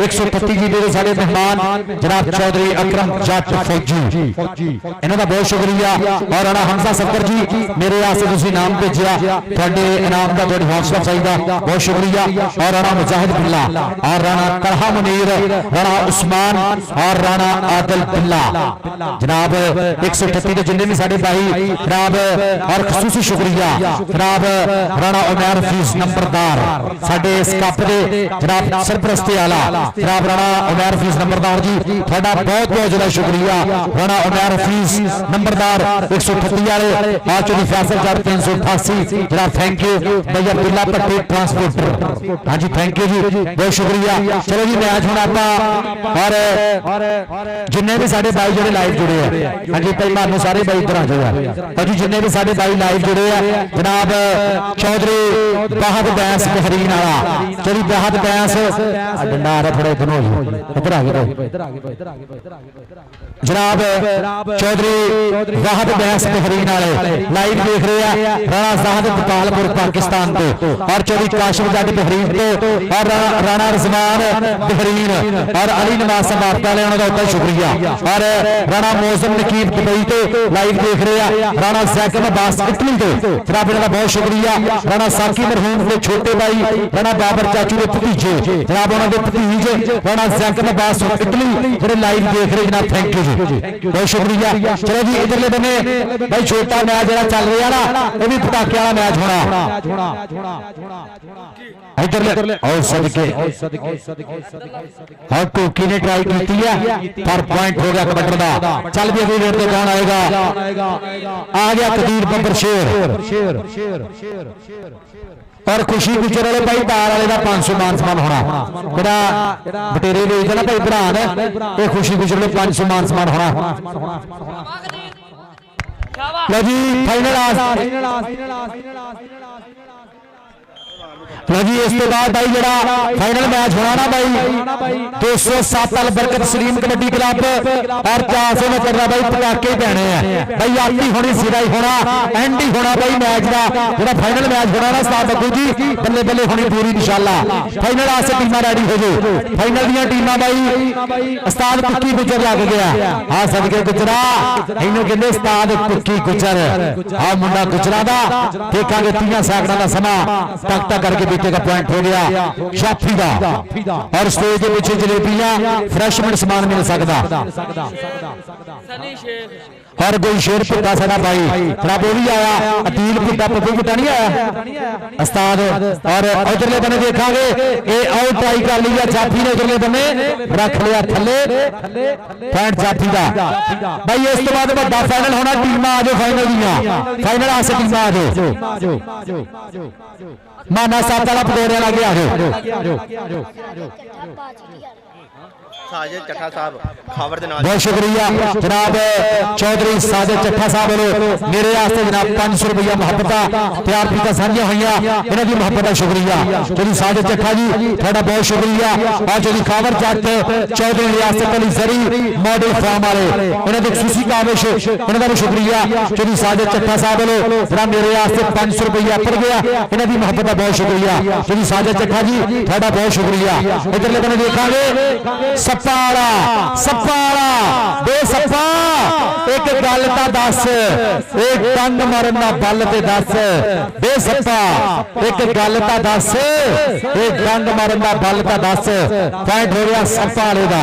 133 जी दे साडे मेहमान जनाब चौधरी अकरम जट फौजी इन्हां दा बहुत शुक्रिया और राणा हमजा सफर जी मेरे वास्ते तुसीं नाम भेजिया तुहाडे इनाम दा तुहाडी हौसला चाहिदा बहुत शुक्रिया और राणा मुजाहिद बिल्ला और राणा कलहा मुनीर राणा उस्मान और राणा आदिल बिल्ला जनाब 138 के जिन्ने भी साडे भाई जनाब और खसूसी शुक्रिया जनाब राणा उमैर फीस नंबरदार साडे इस कप दे जनाब सरपरस्ती आला जनाब राणा उमैर फीस नंबरदार जी तुहाडा बहुत बहुत ज्यादा शुक्रिया राणा उमैर फीस नंबरदार 138 वाले आ चौधरी फैसल जट 388 जनाब थैंक यू भैया बिल्ला पट्टी ट्रांसपोर्टर हाँ जी थैंक यू जी बहुत शुक्रिया। चलो जी मैच हुण आपां और जिन्ने भी साडे भाई जिहड़े लाइव जुड़े हैं हाँ जी भाई मानू सारे भाई इधर आ जाओ और जी जिन्ने भी साडे भाई लाइव जुड़े हैं जनाब चौधरी बाहद बैंस बहरीन वाला चौधरी बाहद बैंस डंडा आ रहा थोड़ा इधर हो जाओ इधर आ गए जनाब चौधरी वाहद बैंस बहरीन वाले लाइव देख रहे हैं राणा साहद गोपालपुर पाकिस्तान को और चौधरी काशिफ जट बहरीन को और राणा रिजवान बहरीन और अली नवाज साहब वाले उनका शुक्रिया और राणा मौसम नकीब दुबई तो लाइव देख रहे हैं राणा जैकब अब्बास इटली तो जनाब इनका बहुत शुक्रिया राणा साकी मरहूम के छोटे भाई राणा बाबर चाचू के भतीजे जनाब उन्होंने भतीज राणा जैकब अब्बास इटली जो लाइव देख रहे जनाब थैंक यू जी बहुत शुक्रिया। चलो जी इधरले बने भाई छोटा मैच जरा चल रहा ना ये भी पटाखे वाला मैच होना इधरले और सदके और टोकी ने ट्राई की है पर पॉइंट हो गया कबड्डी का चल भी अगली रेट पे कौन आएगा आ गया कदीर बब्बर शेर और खुशी गुजर वाले भाई बार वाले का 500 मान सम्मान होना बड़ा बटेरे वेचदा ना भाई भरा ने ये खुशी गुजर वाले 500 मान सम्मान होना लो जी लो जी इस बाद भाई जरा फाइनल मैच होना ना भाई 207 साल बरकत सलीम कबड्डी क्लब और 400 में करना भाई पटाके पैने हैं भाई आती होनी सिरा ही होना एंड ही होना भाई मैच का जरा फाइनल मैच होना ना उस्ताद बब्बू जी बल्ले बल्ले होनी पूरी इंशाल्लाह फाइनल आसे टीमां रेडी हो जाओ फाइनल दी टीमां भाई उस्ताद कुक्की गुजर लग गया हां सदके गुजरा इन्हों कहंदे उस्ताद कुक्की गुजर आ मुंडा गुजरा दा देखांगे 30 सैकड़ां दा समा टक टक करके का पॉइंट हो गया शाफी का और स्टेज के पीछे जलेबियां फ्रेशमेंट सामान मिल सकता और कोई शेर भुट्टा साडा भाई जनाब वो भी आया अतील भुट्टा पप्पू भुट्टा नहीं आया उस्ताद और उधरले बने देखांगे ये आउट ट्राई कर लिया जाफी ने उधरले बने रख लिया थले पॉइंट जाफी का भाई इस तो बाद बड़ा फाइनल होना टीमां आ जाओ फाइनल दियां फाइनल आसे टीमां आ जाओ माना साथ वाला पटोरे लगे आ जाओ साजिद चट्ठा साहब खावर दे नाल बहुत शुक्रिया जनाब चौधरी साजिद चट्ठा साहब वालों मेरे वास्ते जनाब 500 रुपया मोहब्बत तैयार कीता साझियां होईयां इन्हां दी मोहब्बत दा शुक्रिया चौधरी साजिद चट्ठा जी तुहाडा बहुत शुक्रिया और चौधरी खावर जट चौधरी रियासत अली जरी मॉडल फार्म वाले इन्हां दी खुशी काविश इन्हां दा भी शुक्रिया चौधरी साजिद चट्ठा साहब वालों जनाब मेरे वास्ते 500 रुपया पड़ गया इन्हां दी मोहब्बत दा बहुत शुक्रिया चौधरी साजिद चट्ठा जी तुहाडा बहुत शुक्रिया इधरले बने देखांगे सप्पाड़ा दे सप्पा एक गल ता दस एक डंग मारन दा बल ते दस दे सप्पा एक गल ता दस एक डंग मारन दा बल ता दस पॉइंट हो गया सप्पा वाले दा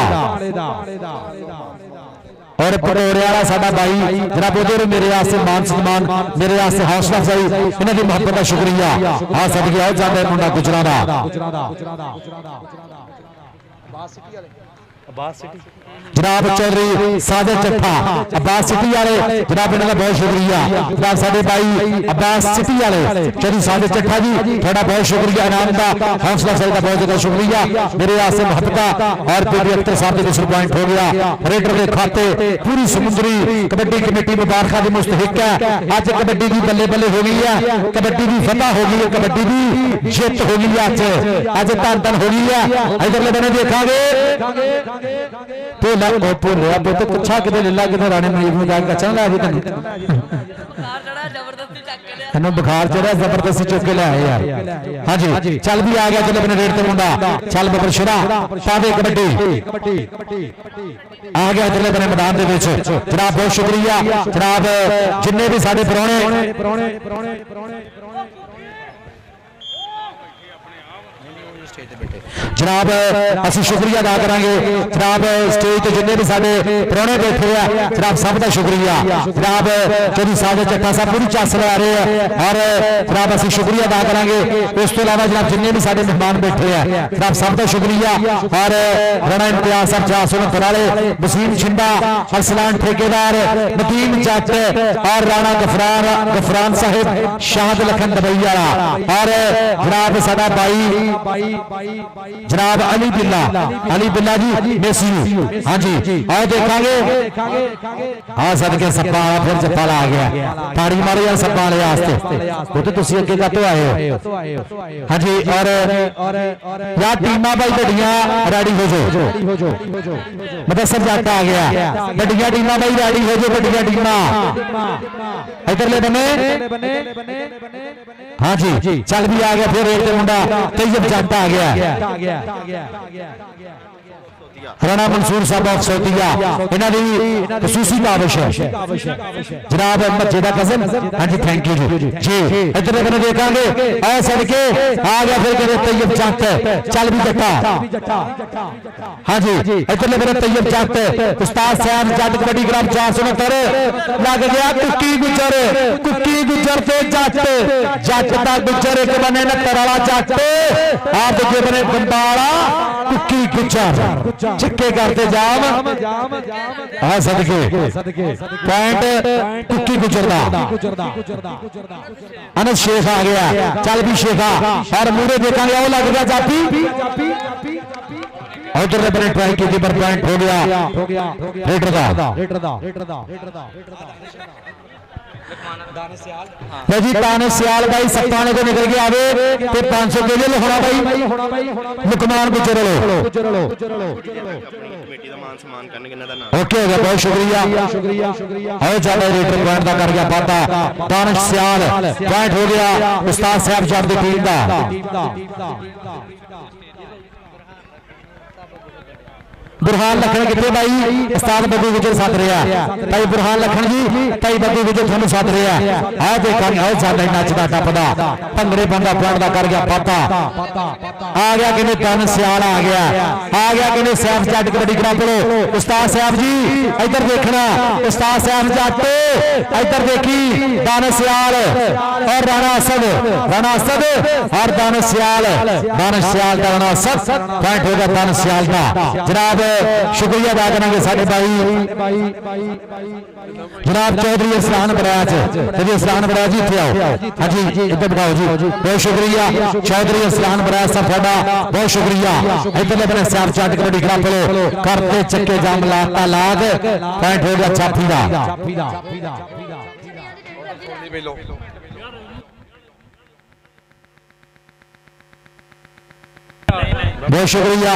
और पटोरे वाला साडा भाई जनाब उधर मेरे वास्ते मान सम्मान मेरे वास्ते हौसला अफजाई इन्हां दी मोहब्बत दा शुक्रिया आ सदके आओ जांदे मुंडा गुजरां दा ਅਬਾਸ ਸਿਟੀ जनाब चौधरी साजिद चट्ठा अब्बास सिटी वाले जनाब इन्हों का बहुत शुक्रिया जनाब साडे भाई अब्बास सिटी वाले चौधरी साजिद चट्ठा जी थोड़ा बहुत शुक्रिया इनाम का हौसला अफजाई का बहुत ज्यादा शुक्रिया मेरे आसिम हफ्ता और पीडी अख्तर साहब के 200 पॉइंट हो गया रेडर के खाते पूरी समुद्री कबड्डी कमेटी मुबारक की मुस्तहिक है अज कबड्डी की बल्ले बल्ले हो गई है कबड्डी की फतह हो गई है कबड्डी की जित हो गई है अज धन धन हो गई है इधरले बने देखा तो भुलिया पुत कच्छा कि लीला कि राणे मरीज में जाके कच्छा ला दी तेन बुखार चढ़िया जबरदस्ती चुक के लिया यार हाँ जी चल भी आ गया चलो अपने रेट ते मुंडा चल बबर शुरा पावे कबड्डी आ गया इधरले बने मैदान दे विच जनाब बहुत शुक्रिया जनाब जिन्ने भी साडे परौणे जनाब असं शुक्रिया अदा करांगे जनाब स्टेज ते जिन्ने भी साडे परौणे बैठे हैं जनाब सब का शुक्रिया जनाब चौधरी साजिद चट्ठा साहब पूरी चस ला रहे हैं और जनाब असं शुक्रिया अदा करांगे उस तो इलावा जनाब जिन्ने भी साडे मेहमान बैठे हैं जनाब सब का शुक्रिया और राणा इम्तियाज साहब 469 वाले वसीम छिंडा अरसलान ठेकेदार नदीम जट और राणा गफरान साहिब शाहद लखन दबई वाला और जनाब साडा भाई जनाब अली बिल्ला जी मेसी हाँ जी और देखेंगे हाँ सदके सप्पा फिर जप्पा ला गया ताड़ी मारो यार सप्पा वाले वास्ते वो तो तुसी अगे का तो आए हो हाँ जी और यार टीमां भाई बड़ियां रेडी हो जाओ मुदस्सर जट आ गया बड़ियां टीमां भाई रेडी हो जाओ बड़ियां टीमां इधरले बने हाँ जी चल भी आ गया फिर एक मुंडा तैयब जट आ गया राणा मंसूर साहब ऑफ सौदिया इन्हां दी खसूसी काविश है जनाब मज्जे दा कज़न हां जी थैंक यू जी इधर बने देखांगे आ सदके आ गया फिर कहते तैयब जट चल भी जट्टा हां जी इधर बने तैयब जट उस्ताद साहब जट कबड्डी ग्राम 469 लग गया कुक्की गुजर ते जट दा गुजर एक बने 69 वाला जट आ दूजे बने बंबाला कुक्की गुजर चिक्के करते जाम हाँ सदके पॉइंट कुक्की गुजरदा अनस शेख आ गया चल भी शेखा और मूरे देखेंगे वो लग गया जापी उधर बने ट्राई की पर पॉइंट हो गया रेडर दा जी ताने सियाल भाई सत्ताने को निकल के आवे ते 500 के लिए होना भाई लुकमान गुजर लो ਕਮੇਟੀ ਦਾ ਮਾਨ ਸਨਮਾਨ ਕਰਨਗੇ ਇਹਨਾਂ ਦਾ ਨਾਮ ओके हो गया बहुत शुक्रिया और ज्यादा रेटर पॉइंट का कर गया पाता तानिश सियाल पॉइंट हो गया उस्ताद साहब जट दी टीम दा बुरहान लखन कितने भाई उस्ताद बब्बू विजय साथ रहा भाई बुरहान लखन जी भाई बब्बू विजय थानू साथ रहा आ देखा ज्यादा नचदा टपदा भंगड़े बंदा पॉइंट का कर गया पाता आ गया कि तन सियाल आ गया कि सैफ जट कबड्डी ग्राम पढ़ो उस्ताद साहब जी इधर देखना उस्ताद साहब जट इधर देखी दान सियाल और राणा असद और दान सियाल का राणा असद पॉइंट होगा दान सियाल का जनाब शुक्रिया अदा करेंगे साडे भाई जनाब चौधरी इस्लान बराज जी इत्थे आओ हाँ जी इधर बिठाओ जी बहुत शुक्रिया चौधरी इस्लान बराज साहब थोड़ा बहुत शुक्रिया इधरले बने सैफ जट कबड्डी ग्राम पढ़ो करते चक्के जाम लाता लाग पॉइंट हो गया छापी दा बहुत शुक्रिया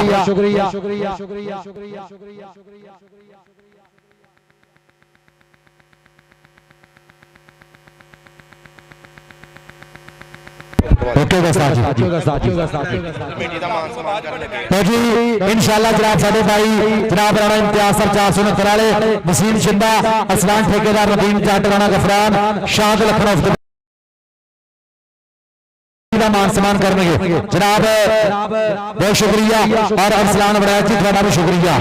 ओके ਕਮੇਟੀ ਦਾ ਮਾਨ ਸਨਮਾਨ ਕਰਨ ਲੱਗੇ तो जी इंशाल्लाह जनाब साडे भाई जनाब राणा इम्तियाज साहब 469 वाले वसीम छिंदा असलान ठेकेदार नदीम जट राणा गफरान शाहद लखन मान सम्मान करेंगे जनाब बहुत शुक्रिया और अरसलान बराज जी थोड़ा भी शुक्रिया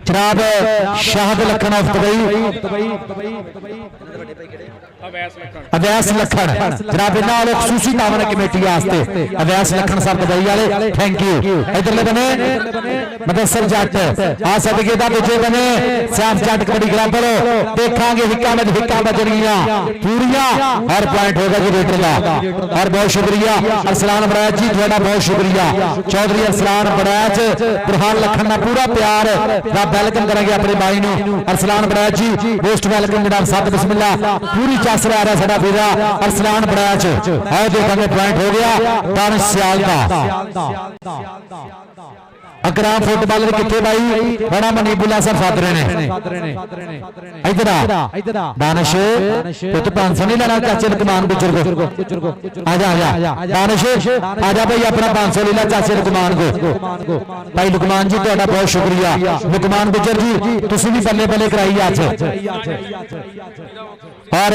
जनाब शाहद लखन ऑफ दुबई अवैस लखन जनाब इन्हां वालों खसूसी तावन कमेटी वास्ते अवैस लखन साहब दुबई वाले थैंक यू। इधरले बने मदसर जट आ सदके दा दूजे बने श्याम जट कबड्डी क्लब वालों देखांगे हिक्का बजणगियां पूरियां और पॉइंट होगा जी रेडर दा। और बहुत शुक्रिया अरसलान बड़ैच जी तुहाडा बहुत शुक्रिया चौधरी अरसलान बड़ैच बुरहान लखन दा पूरा प्यार दा वेलकम करेंगे अपने भाई नूं अरसलान बड़ैच जी मोस्ट वेलकम जनाब साहब बिस्मिल्लाह पूरी चस ला रहा साडा वीरा अरसलान बड़ैच आओ देखेंगे पॉइंट हो गया दानिश सियाल दा। अकराम फुटबॉलर किथे भाई बड़ा मनीबुल्ला साहब सादरे ने इधर आ दानिश तो 500 नहीं लेना चाचे लुकमान गुजर को आजा दानिश आजा भाई अपना 500 ले ला चाचे लुकमान को भाई लुकमान जी तुहाडा बहुत शुक्रिया लुकमान गुजर जी तुसी भी बल्ले बल्ले कराई अज। और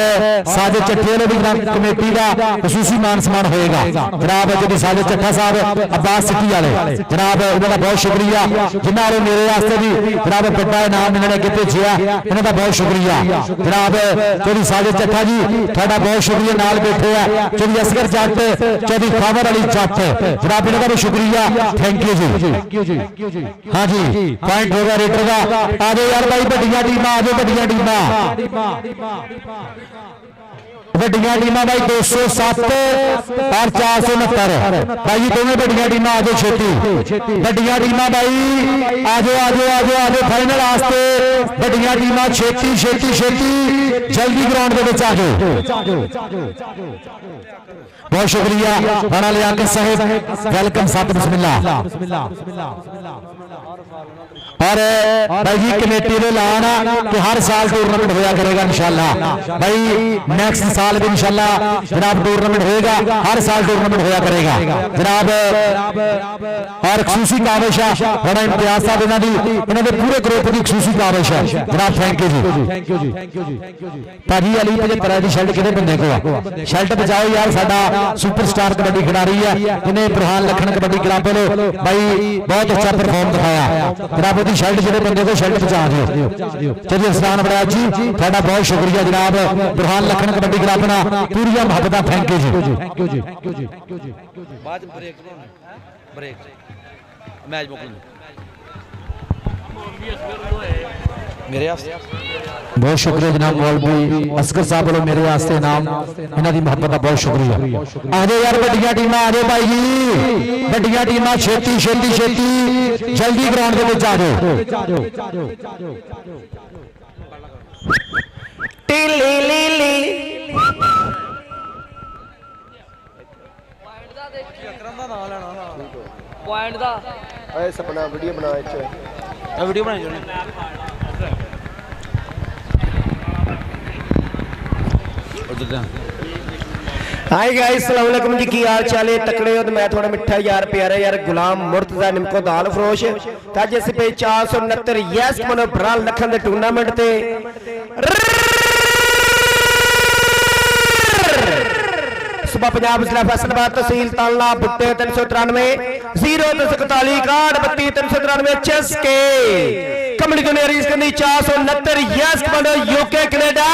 साजिद चट्टे वाले भी कमेटी का खसूसी मान सम्मान होएगा जनाब जी साजिद चट्टा साहब अब्बास सिटी वाले जनाब उन्होंने बहुत शुक्रिया जिन्होंने मेरे वास्ते भी जनाब बड़ा इनाम इन्होंने अगे भेजिया इन्होंने बहुत शुक्रिया जनाब चौधरी साजिद चट्टा जी थोड़ा बहुत शुक्रिया नाल बैठे है चौधरी असगर जट चौधरी खावर वाली जट जनाब इन्होंने भी शुक्रिया थैंक यू जी। हाँ जी पॉइंट होगा रेटर का आ जाओ यार भाई बड़िया टीमां आ जाओ बड़िया टीमां वड्डियां टीमां भाई 207 और 469 भाई दोनों वड्डियां टीमां आ जाओ छेती वड्डियां टीमां भाई आ जाओ फाइनल वास्ते वड्डियां टीमां छेती जल्दी ग्राउंड के विच आ जाओ। बहुत शुक्रिया राणा लियाकत साहब वेलकम साहब बिस्मिल्लाह। और भाई जी कमेटी ने लाना कि हर साल टूर्नामेंट होया करेगा इंशाल्लाह भाई नेक्स्ट साल भी इंशाल्लाह जनाब टूर्नामेंट होएगा हर साल टूर्नामेंट होया करेगा जनाब। और खसूसी काविश है बड़ा इम्तियाज साहब इन्हों के पूरे ग्रुप की खसूसी काविश है जनाब थैंक यू जी। भाजी अली 75 की शर्ट किहड़े बंदे को शर्ट बचाओ यार साडा सुपरस्टार कबड्डी खिडारी है जिन्हें बुरहान लखन कबड्डी क्लब भाई बहुत अच्छा परफॉर्म दिखाया जनाब शर्ट जो बंदे को शर्ट बचा दो चलिए अरसलान बड़ैच जी थोड़ा बहुत शुक्रिया जनाब बुरहान लखन कबड्डी क्लब ना पूरी मोहब्बत थैंक यू जी। बाद ब्रेक मैच मेरे बहुत शुक्रिया जनाब मौलवी असगर साहब वालों मेरे वास्ते नाम इन्हां दी मोहब्बत का बहुत शुक्रिया। आ जाओ यार वड्डियां टीमां आ जाओ भाई जी वड्डियां टीमां छेती जल्दी ग्राउंड के विच आ जाओ। पॉइंट दा ए सपना वीडियो बना इच वीडियो बनाई हाय गाइस अस्सलाम वालेकुम जी की हाल चाल है तकड़े हो तो मैं थोड़ा मिठा यार प्यारा यार गुलाम मुर्तजा निमको दाल फरोश ताजे से पे 469 यस मनो ब्राल लखन दे टूर्नामेंट ते सुबह पंजाब जिला फैसलाबाद तहसील तालना बुट्टे 393 041 61 393 चस्के कमली दुनिया कंदी 469 यस कमांडो यूके कनाडा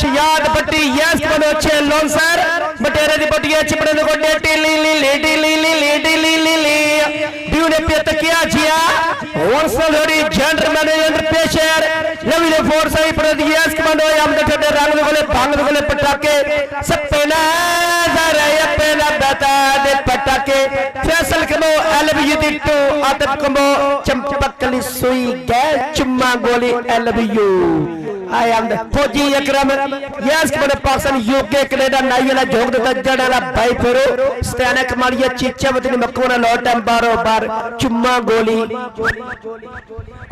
शयाद पट्टी यस कमांडो 6 लॉन्सर बटेरे दी पट्टी चिपड़े दे गोडे टीली ड्यू ने पे तकिया जिया वंसल होरी जेंडर मैनेजर पेशर नवी ने फोर्स आई पर यस कमांडो हम दे रंग दे भांग दे पटाके सपेना पेला बता दे पटाके फैसल कमो एलबीयू दी टू आदब कमो चंपकली सुई गैर चुम्मा गोली एलबीयू आई एम द फौजी अकरम यस कमो पाकिस्तान यूके कनाडा नाइला जोग दे जड़ा भाई फेरो स्टैना कमालिया चीचा बतनी मक्कोना लौट बारो बार चुम्मा गोली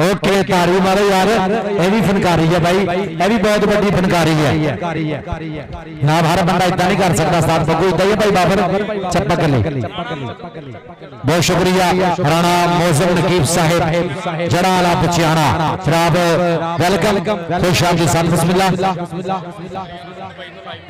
ओके तारी मारो यार ये भी फनकारी है भाई ये भी बहुत बड़ी फनकारी है ना हर बंदा इतना नहीं कर सकता साथ बगू इतना ही भाई बाबर चप्पक ले बहुत शुक्रिया राणा मौजम नकीब साहिब जड़ाला बचियाना जनाब वेलकम खुश आमदीद साहब बिस्मिल्लाह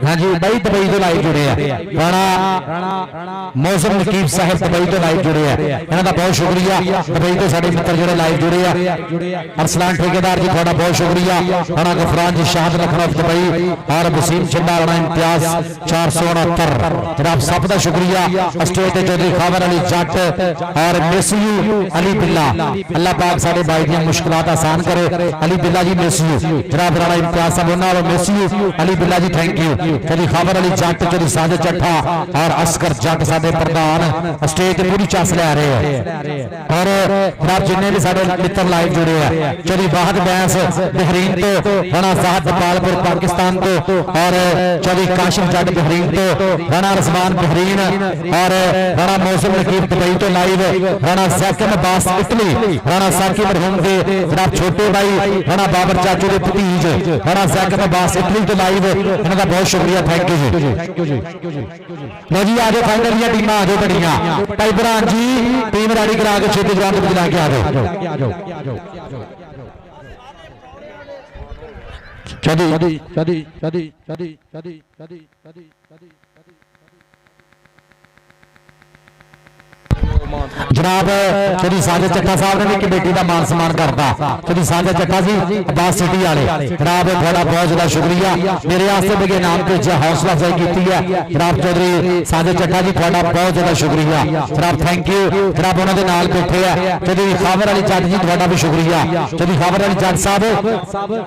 हाँ जी भाई दुबई तो लाइव जुड़े हैं राणा मौसम नकीब साहब दुबई तो लाइव जुड़े हैं इन्हों का बहुत शुक्रिया दुबई तो साडे मित्र जो लाइव जुड़े हैं अरसलान ठेकेदार जी थोड़ा बहुत शुक्रिया राणा गफरान जी शाहद लखनऊ दुबई और वसीम चिंदा राणा इम्तियाज 469 जनाब सब का शुक्रिया स्टेज ते चौधरी खावर अली जट और मेसयू अली बिल्ला अल्लाह पाक साडे भाई दी मुश्किलात आसान करे अली बिल्ला जी मेसयू जनाब राणा इम्तियाज साहब उन्होंने मेसयू अली बिल्ला जी थैंक यू चौधरी खावर अली जट चौधरी साजिद चट्ठा और अस्कर जट साडे प्रधान स्टेज ते पूरी चस ले रहे हैं और जनाब जिन्ने भी साडे मित्र लाइव जुड़े हैं चौधरी वाहद बैंस बहरीन तो राणा साहब पालपुर पाकिस्तान तो और चौधरी काशिम जट बहरीन तो राणा रजमान बहरीन और राणा मौसम नकीब दुबई तो लाइव राणा साकिब अब्बास इटली राणा साकिब मरहूम दे जनाब छोटे भाई राणा बाबर चाचू के भतीज राणा साकिब अब्बास इटली तो लाइव इन्हों का बहुत शुक्रिया थैंक यू जी लो जी आज फाइनल दी टीम आ जाओ बड़ियां भाई बरान जी टीम रेडी करा के छेती ग्राउंड में ला के आ जाओ जनाब चौधरी साजिद चट्ठा साहब ने भी कमेटी का मान सम्मान करता चौधरी साजिद चट्ठा जी अब्बास सिटी वाले जनाब थोड़ा बहुत ज्यादा शुक्रिया मेरे वास्ते बगे नाम भेजा हौसला अफजाई की है जनाब चौधरी साजिद चट्ठा जी थोड़ा बहुत ज्यादा शुक्रिया जनाब थैंक यू जनाब उन्होंने नाल बैठे है चौधरी खावर अली जट जी थोड़ा भी शुक्रिया चौधरी खावर अली जट साहब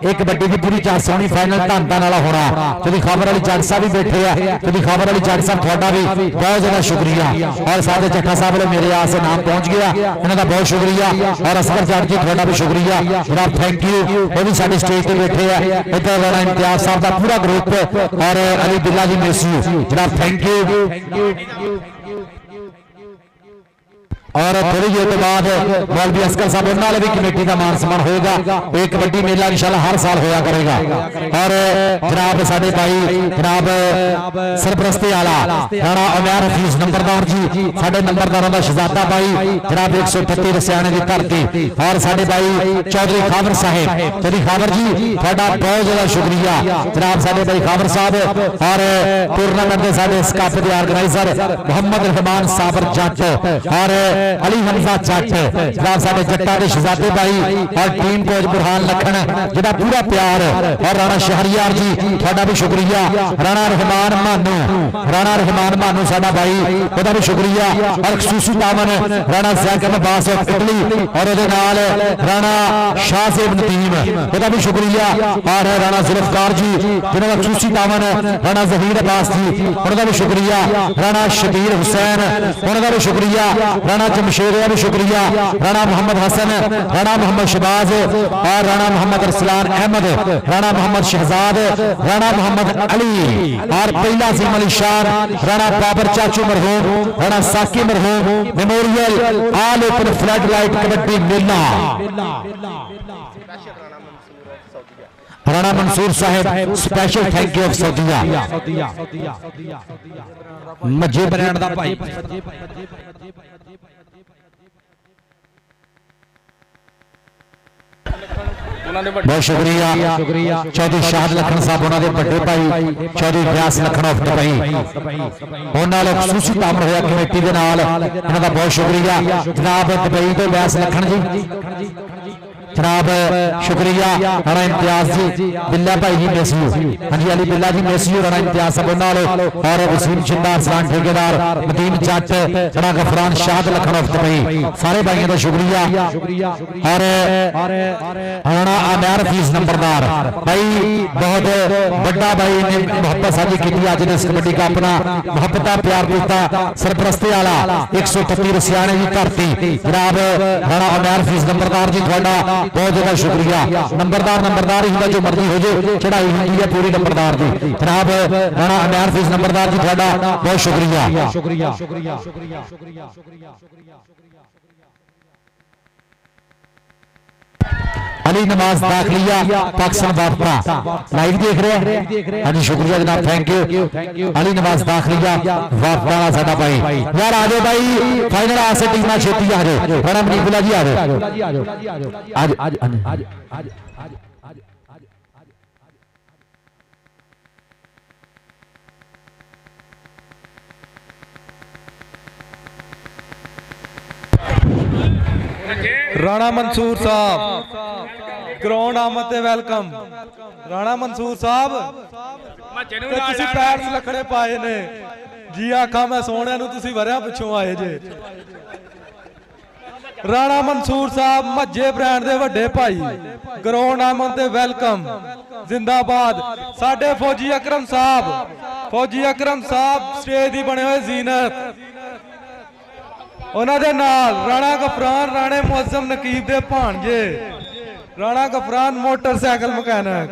एक कबड्डी की पूरी चार सोनी फाइनल धन धन वाला होना चौधरी खावर अली जट साहब भी बैठे है चौधरी खावर अली जट साहब थोड़ा भी बहुत ज्यादा शुक्रिया और साजिद चट्ठा साहब ने मेरे से नाम पहुंच गया इन्हों का बहुत शुक्रिया और असगर जट जी थोड़ा भी शुक्रिया जनाब थैंक यू वो भी साडी स्टेज पे बैठे हैं इधर राणा इम्तियाज साहब का पूरा ग्रुप और अली बिल्ला जी मेसयू जनाब थैंक यू और थोड़ी देर के बाद मौलवी असगर साहब उन्होंने भी कमेटी का मान सम्मान होगा एक कबड्डी मेला इंशाल्लाह हर साल होया करेगा और जनाब साडे भाई जनाब सरपरस्ती आला राणा उमैर हफीज नंबरदार जी साडे नंबरदारों का शहजादा भाई जनाब 138 रसियाने की धरती और साडे भाई चौधरी खावर साहब चौधरी खावर जी थोड़ा बहुत ज्यादा शुक्रिया जनाब साडे भाई खावर साहब और टूर्नामेंट के साडे स्काप के ऑर्गेनाइजर मोहम्मद रहमान साबर जट और अली हमजा जट जनाब साडे जट्टा के शहजादे भाई और टीम कोच बुरहान लखन जिहदा पूरा प्यार और राणा शहरियार जी थोड़ा भी शुक्रिया राणा रहमान मानू साडा भाई ओदा भी शुक्रिया और खसूसी तामन राणा ज़ैकब अब्बास ऑफ इटली और ओदे नाल राणा शाहजेब नदीम ओदा भी शुक्रिया और राणा जुल्फकार जी जिन्हां दा खसूसी तामन राणा ज़हीर अब्बास जी उन्हां दा भी शुक्रिया राणा शबीर हुसैन उन्हां दा भी शुक्रिया राणा जमशेद का भी शुक्रिया राणा मोहम्मद हसन राणा मोहम्मद शहबाज और राणा मोहम्मद अरसलान अहमद राणा मोहम्मद शहजाद राणा मोहम्मद अली और पहला सिम अली शान राणा बाबर चाचू मरहूम राणा साकी मरहूम memorial all open floodlight kabaddi मेला राणा मंसूर साहब स्पेशल थैंक यू ऑफ सऊदिया मजे ब्रांड दा भाई बहुत शुक्रिया चौधरी शाहद लखन साहब उन्होंने बड़े भाई चौधरी व्यास लखन ऑफ दुबई उन्होंने खसूसी तामर होया कमेटी के नाल इन्हां दा बहुत शुक्रिया जनाब दुबई तो व्यास लखन जी जनाब शुक्रिया राणा इम्तियाज जी बिल्ला भाई जी मेसयू हाँ जी अली बिल्ला जी मेसयू राणा इम्तियाज साहब उन्होंने और वसीम चिंदा अरसलान ठेकेदार मदीन जट राणा गफरान शाहद लखन ऑफ दुबई सारे भाइयों का शुक्रिया और राणा उमैर हफीज नंबरदार भाई बहुत बड़ा भाई ने मोहब्बत साझी की अज इस कबड्डी का अपना मोहब्बत का प्यार दिता सरपरस्ती वाला 138 रसियाने की धरती जनाब राणा उमैर हफीज नंबरदार जी थोड़ा बहुत ज्यादा शुक्रिया नंबरदार ही होंगे जो मर्जी हो जाए चढ़ाई होंगी है पूरी नंबरदार की जनाब राणा उमैर हफीज नंबरदार जी थोड़ा बहुत शुक्रिया अली नमाज दाखिलिया पाकिस्तान वापरा लाइव देख रहे हैं हाँ जी शुक्रिया जनाब थैंक यू अली नमाज दाखिलिया वापरा साडा भाई यार आ जाओ भाई फाइनल आ से टीम छेती आ जाओ राणा मनीपुला जी आ जाओ आज ਰਾਣਾ ਮਨਸੂਰ ਸਾਹਿਬ ਗਰਾਊਂਡ ਆਮਦ ਤੇ ਵੈਲਕਮ। ਰਾਣਾ ਮਨਸੂਰ ਸਾਹਿਬ ਤੇ ਤੁਸੀਂ ਪੈਰ ਸਲਖਣੇ ਪਾਏ ਨੇ ਜੀ, ਆਖਾਂ ਮੈਂ ਸੋਹਣਿਆਂ ਨੂੰ ਤੁਸੀਂ ਵਰਿਆਂ ਪਿੱਛੋਂ ਆਏ ਜੇ। ਰਾਣਾ ਮਨਸੂਰ ਸਾਹਿਬ ਮੱਝੇ ਬ੍ਰਾਂਡ ਦੇ ਵੱਡੇ ਭਾਈ, ਗਰਾਊਂਡ ਆਮਦ ਤੇ ਵੈਲਕਮ, ਜ਼ਿੰਦਾਬਾਦ। ਸਾਡੇ ਫੌਜੀ ਅਕਰਮ ਸਾਹਿਬ ਸਟੇਜ ਦੀ ਬਣੇ ਹੋਏ ਜ਼ੀਨਤ, ਉਹਨਾਂ ਦੇ ਨਾਲ ਰਾਣਾ ਗਫਰਾਨ ਰਾਣੇ ਮੁਅੱਜ਼ਮ ਨਕੀਬ ਦੇ ਭਾਣਜੇ, ਰਾਣਾ ਗਫਰਾਨ ਮੋਟਰਸਾਈਕਲ ਮਕੈਨਿਕ।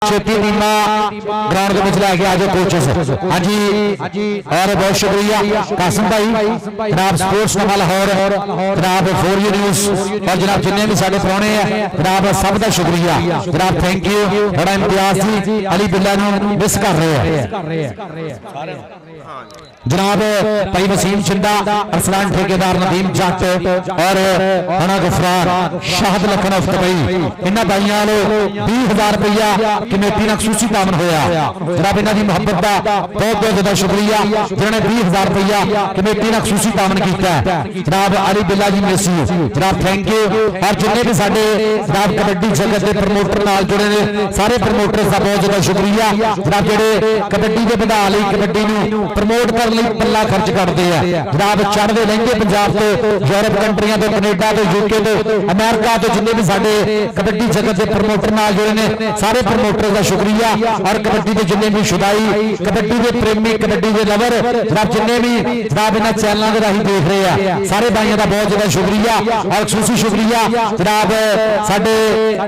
छेती टीमा ग्राउंड के बीच लेके आज कोचेस। हाँ जी और बहुत शुक्रिया कासिम भाई, जनाब स्पोर्ट्स नवा लाहौर, जनाब 4U न्यूज़ और जनाब जिन्ने भी साढ़े पुराने हैं जनाब सब का शुक्रिया जनाब, थैंक यू। बड़ा इम्तियाज जी अली बिल्ला मिस कर रहे हैं। जनाब भाई वसीम छिंदा, अरसलान ठेकेदार नदीम जट और हना गुफरान शाहद लखन ऑफ दुबई, इन्होंने भाइयों वालों 20,000 रुपया कमेटी ने खसूसी तामन होया। जनाब इन्हों की मुहब्बत का बहुत बहुत ज्यादा शुक्रिया जिन्होंने 20,000 रुपया कमेटी ने खसूसी तामन किया। जनाब अली बिल्ला जी मेसी, जनाब थैंक यू। और जिन्हें भी साडे जनाब कबड्डी जगत के प्रमोटर नाल जुड़े ने सारे प्रमोटर्स का बहुत ज्यादा शुक्रिया। जनाब जेडे कबड्डी के बधा लई कबड्डी नूं प्रमोट कर पल्ला खर्च करते हैं। जनाब चढ़ते लहंगे पंजाब तो यूरोप कंट्रियां तो कनेडा तो यूके तो अमेरिका तो जिन्हें भी साडे कबड्डी जगत के प्रमोटर नाल जुड़े ने सारे प्रमोटर्स का शुक्रिया। और कबड्डी के जिन्हें भी शुदाई कबड्डी के प्रेमी कबड्डी के लवर जनाब जिन्हें भी जनाब इन्होंने चैनलों के राही देख रहे हैं सारे भाइयों का बहुत ज्यादा शुक्रिया और खसूसी शुक्रिया। जनाब साडे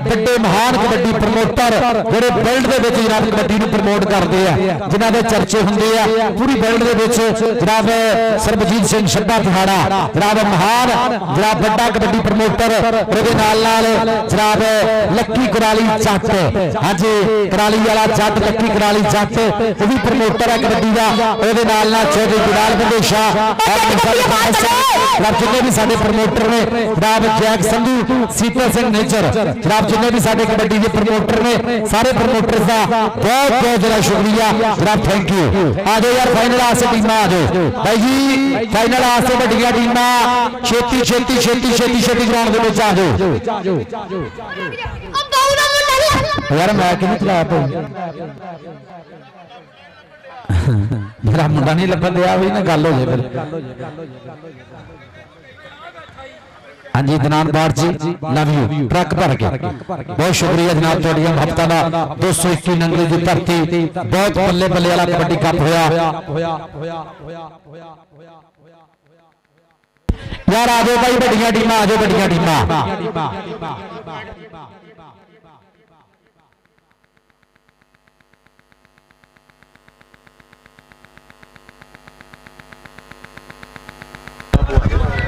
बड़े महान कबड्डी प्रमोटर जोड़े वर्ल्ड के जनाब कबड्डी को प्रमोट करते हैं जिन्हों के चर्चे होंगे आ पूरी वर्ल्ड के जनाब सरबजीत सिंह शब्बा तिहाड़ा जनाब महान जनाब बड़ा कबड्डी प्रमोटर जनाब लक्की कुराली जट, हाँ जी कुराली वाला जट लक्की कुराली जट वो भी प्रमोटर है कबड्डी का। चौधरी गुलाल बंदे शाह जनाब जिन्हें भी साडे प्रमोटर ने जनाब जैक संधू सीता सिंह नेचर जनाब जिन्हें भी साडे कबड्डी के प्रमोटर ने सारे प्रमोटर्स का बहुत बहुत ज्यादा शुक्रिया जनाब थैंक यू। आ जाओ यार फाइनल आस्ते टीम आ जाओ भाई जी, फाइनल आस्ते वड्डियां टीमां छेती छेती छेती छेती छेती ग्राउंड के विच आ जाओ। यार मैं कि नहीं चला मेरा मुंडा नहीं लभन दिया भी ना गल हो जाए फिर। हाँ जी दनान बाट जी लव यू ट्रक भर के बहुत शुक्रिया जनाब तुहाडियां मुहब्बतां दा। 221 नंगली दी धरती बहुत बल्ले बल्ले वाला कबड्डी कप होया यार। आ जाओ भाई वड्डियां टीमां आ जाओ वड्डियां टीमां।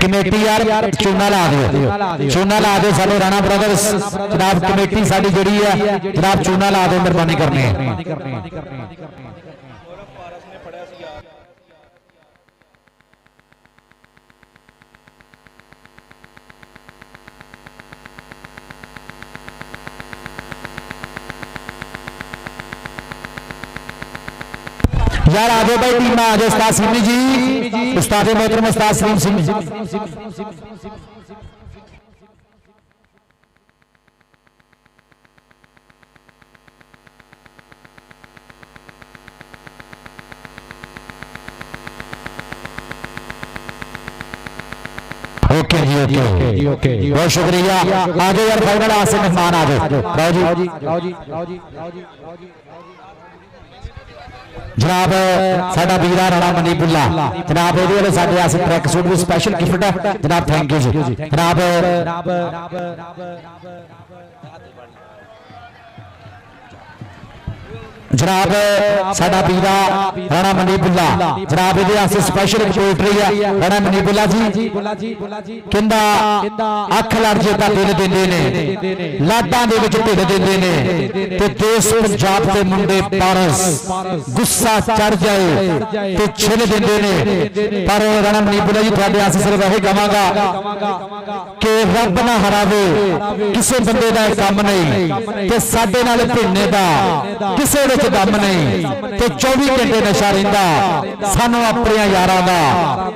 कमेटी यार चूना ला दो चूना ला दो साडे राणा ब्रदर्स जनाब कमेटी साडी जिहड़ी है जनाब चूना ला दो मेहरबानी करनी है। यार आ जाओ भाई टीम आ जाओ। उस्ताद सिमी जी उस्ताद मोहतरम उस्ताद सलीम सिंह ओके जी ओके बहुत शुक्रिया। आ जाओ यार फाइनल आज से मेहमान आ जाओ। जनाब साडा वीरा राणा मनीपुला जनाब ये साडे ट्रैक सूट भी स्पैशल गिफ्ट है जनाब थैंक यू जी। जनाब जनाब साडा वीरा राणा मनीपुला जनाब ये स्पैशल पोएट्री है राणा मनीपुला जी कहंदा अख लड़ जे तां दिल दिंदे ने लाडां दे विच ढिड दिंदे ने ते देश पंजाब दे मुंडे पारस गुस्सा चढ़ जाए ते छिल दिंदे ने। पर राणा मनीपुला जी तुहाडे आसे सिर्फ यही कहांगा कि रब ना हरावे किसी बंदे दा काम नहीं ते साडे नाल भिन्ने दा किसे दम नहीं ते 24 घंटे नशा रहिंदा सानू अपने यारां दा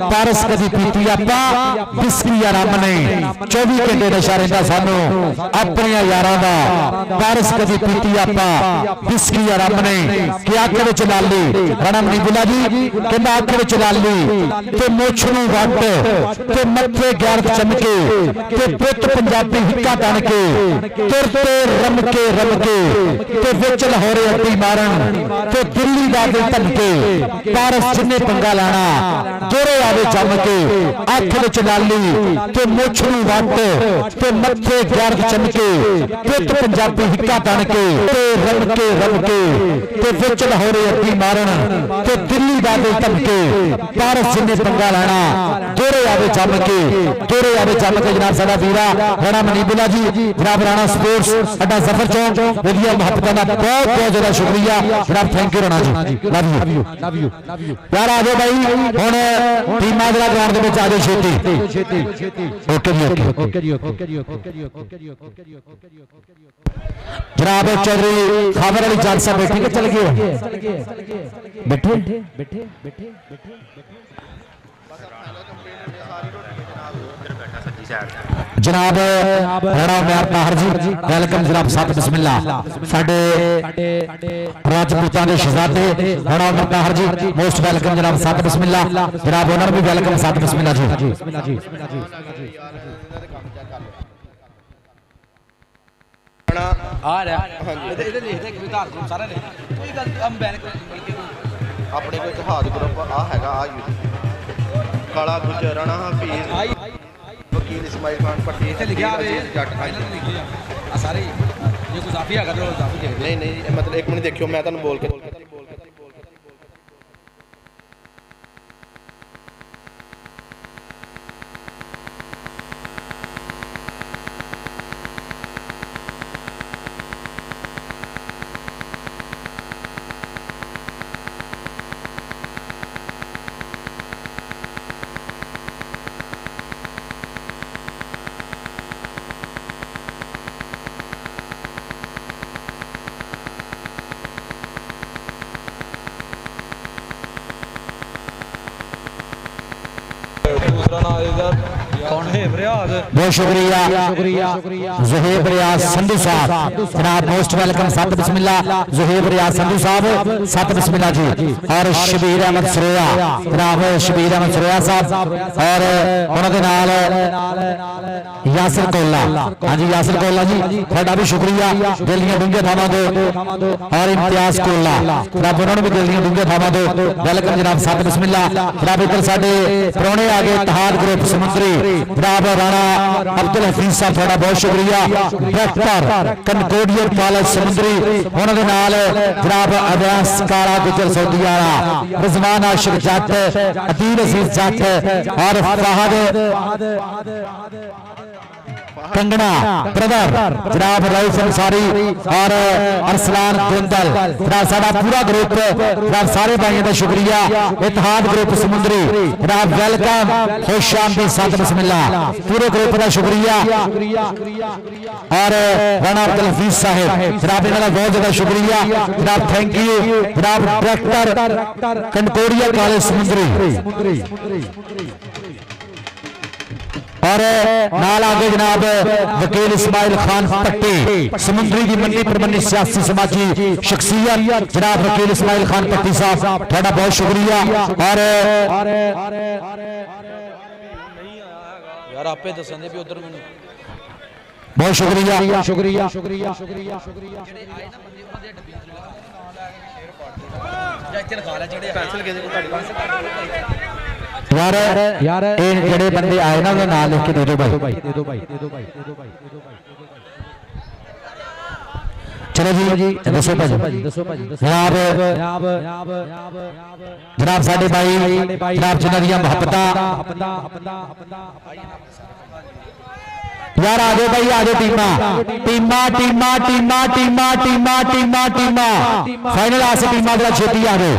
पारस कदी पीती आपां बिस्की आराम नहीं 24 घंटे नशा रहिंदा सानू अपने यारां दा पारस कदी पीती आपां बिस्की आराम नहीं। कि अख विच लाली राणा मनीपुला जी कहंदा अख विच लाली ते मुछ नूं वट ते मत्थे गैरत चमके ते पुੱਤ पंजाबी हिक्का तन के तुरते रमके ते विच लाहौरे अड्डी तो दिल्ली का दिल धमके पारस जिन्हें पंगा लाना जोरे आवे जम के अख विच लाली ते मुछ नूं वट ते मत्थे गैरत चमके पुੱਤ पंजाबी हिक्का तन के रमके ते विच लाहौरे अड्डी मारन ते दिल्ली का दिल धमके पारस जिन्हें पंगा लाना जोरे आवे जम के जनाब साडा वीरा राणा मनीपुला जी जनाब राणा स्पोर्ट्स अड्डा जफर चौक वधिया मुहब्बतां दा बहुत बहुत ज्यादा शुक्रिया। शुक्रिया जनाब thank you Rana ji love you यार आ जाओ भाई हुण टीमां जरा ग्राउंड दे विच आ जाओ छेती ओके जनाब चौधरी खबर वाली जज साहब बैठे के चल गए बैठे जनाब राणा उमर ताहर जी वेलकम जनाब साथ बिस्मिल्लाह साडे राजपूतां दे शहजादे राणा उमर ताहर जी मोस्ट वेलकम जनाब साथ बिस्मिल्लाह जनाब उन्हां नूं भी वेलकम साथ बिस्मिल्लाह जी आ रहा इधर लिखते कि विधान ग्रुप सारा लिख कोई गल हम बैन बल्कि ਆਪਣੇ ਕੋਲ ਇਤਿਹਾਦ ਗਰੁੱਪ ਆ ਹੈਗਾ ਆ ਕਾਲਾ ਗੁੱਜਰ ਰਾਣਾ ਹਫੀਜ਼ ਵਕੀਲ ਇਸਮਾਈਲ ਖਾਨ ਪੱਟੀ ਇੱਥੇ ਲਿਖਿਆ ਹੋਵੇ ਜੱਟ ਪਹਿਲਾਂ ਤਾਂ ਲਿਖਿਆ ਆ ਸਾਰੇ ਜੇ ਕੋਈ ਜ਼ਾਫੀ ਹੈਗਾ ਤਾਂ ਜ਼ਾਫੀ ਦੇਖਦੇ ਨਹੀਂ ਨਹੀਂ ਮਤਲਬ ਇੱਕ ਮਿੰਟ ਦੇਖਿਓ ਮੈਂ ਤੁਹਾਨੂੰ ਬੋਲ ਕੇ बहुत शुक्रिया ज़ुहैब रियाज संधू साहब जनाब मोस्ट वेलकम साथ बिस्मिल्लाह ज़ुहैब रियाज संधू साहब साथ बिस्मिल्लाह जी और शबीर अहमद सरोया जनाब शबीर अहमद सरोया साहब और उन्होंने नाल यासिर कोला हाँ जी यासिर कोला जी थोड़ा भी शुक्रिया दिल दी डूंघे थावां दो और इम्तियाज कोला जनाब उन्होंने भी दिल दी डूंघे थावां दो वेलकम जनाब साथ बिस्मिल्लाह जनाब इधर साडे परौणे आ गए इत्तेहाद ग्रुप समुंदरी जनाब राणा अब्दुल हफीज साहब थोड़ा बहुत शुक्रिया डायरेक्टर कनकोडियर कॉलेज समुंदरी उन्होंने नाल जनाब अब्बास काला गुजर सऊदी वाला रिजवान आशिक जट अदील अजीज जट और फहद कंगना ब्रदर जनाब रऊफ अंसारी और अरसलान गुंदल जनाब साडा पूरा ग्रुप जनाब सारे भाइयों का शुक्रिया इत्तेहाद ग्रुप समुंदरी जनाब वेलकम खुश आमदीद साथ बिस्मिल्लाह पूरे ग्रुप का शुक्रिया और राणा अब्दुल हफीज साहब जनाब इन्हों का बहुत ज्यादा शुक्रिया जनाब थैंक यू जनाब डायरेक्टर कनकोडिया कॉलेज समुंदरी और नाल आगे जनाब वकील इस्माइल खान पट्टी समुंदरी की मंडी प्रबंधी सियासी समाजी शख्सियत जनाब वकील इस्माइल खान पट्टी साहब थोड़ा बहुत शुक्रिया और यार आपे दसन दे भी उधर मैंने बहुत शुक्रिया ਇੱਥੇ ਲਗਾ ਲੈ ਜਿਹੜੇ ਪੈਨਸਲ ਕਿਹਦੇ ਕੋਲ ਤੁਹਾਡੇ ਪਾਸ यार ये जेडे बंदे आए ना उन्हें नाम लिख के दे दो भाई चलो जी दसो भाजी जनाब साडे भाई जनाब जिन्हां दी मुहब्बतां यार आ जाओ भाई आ जाओ टीमा फाइनल आसे टीमा जरा छेती आ जाओ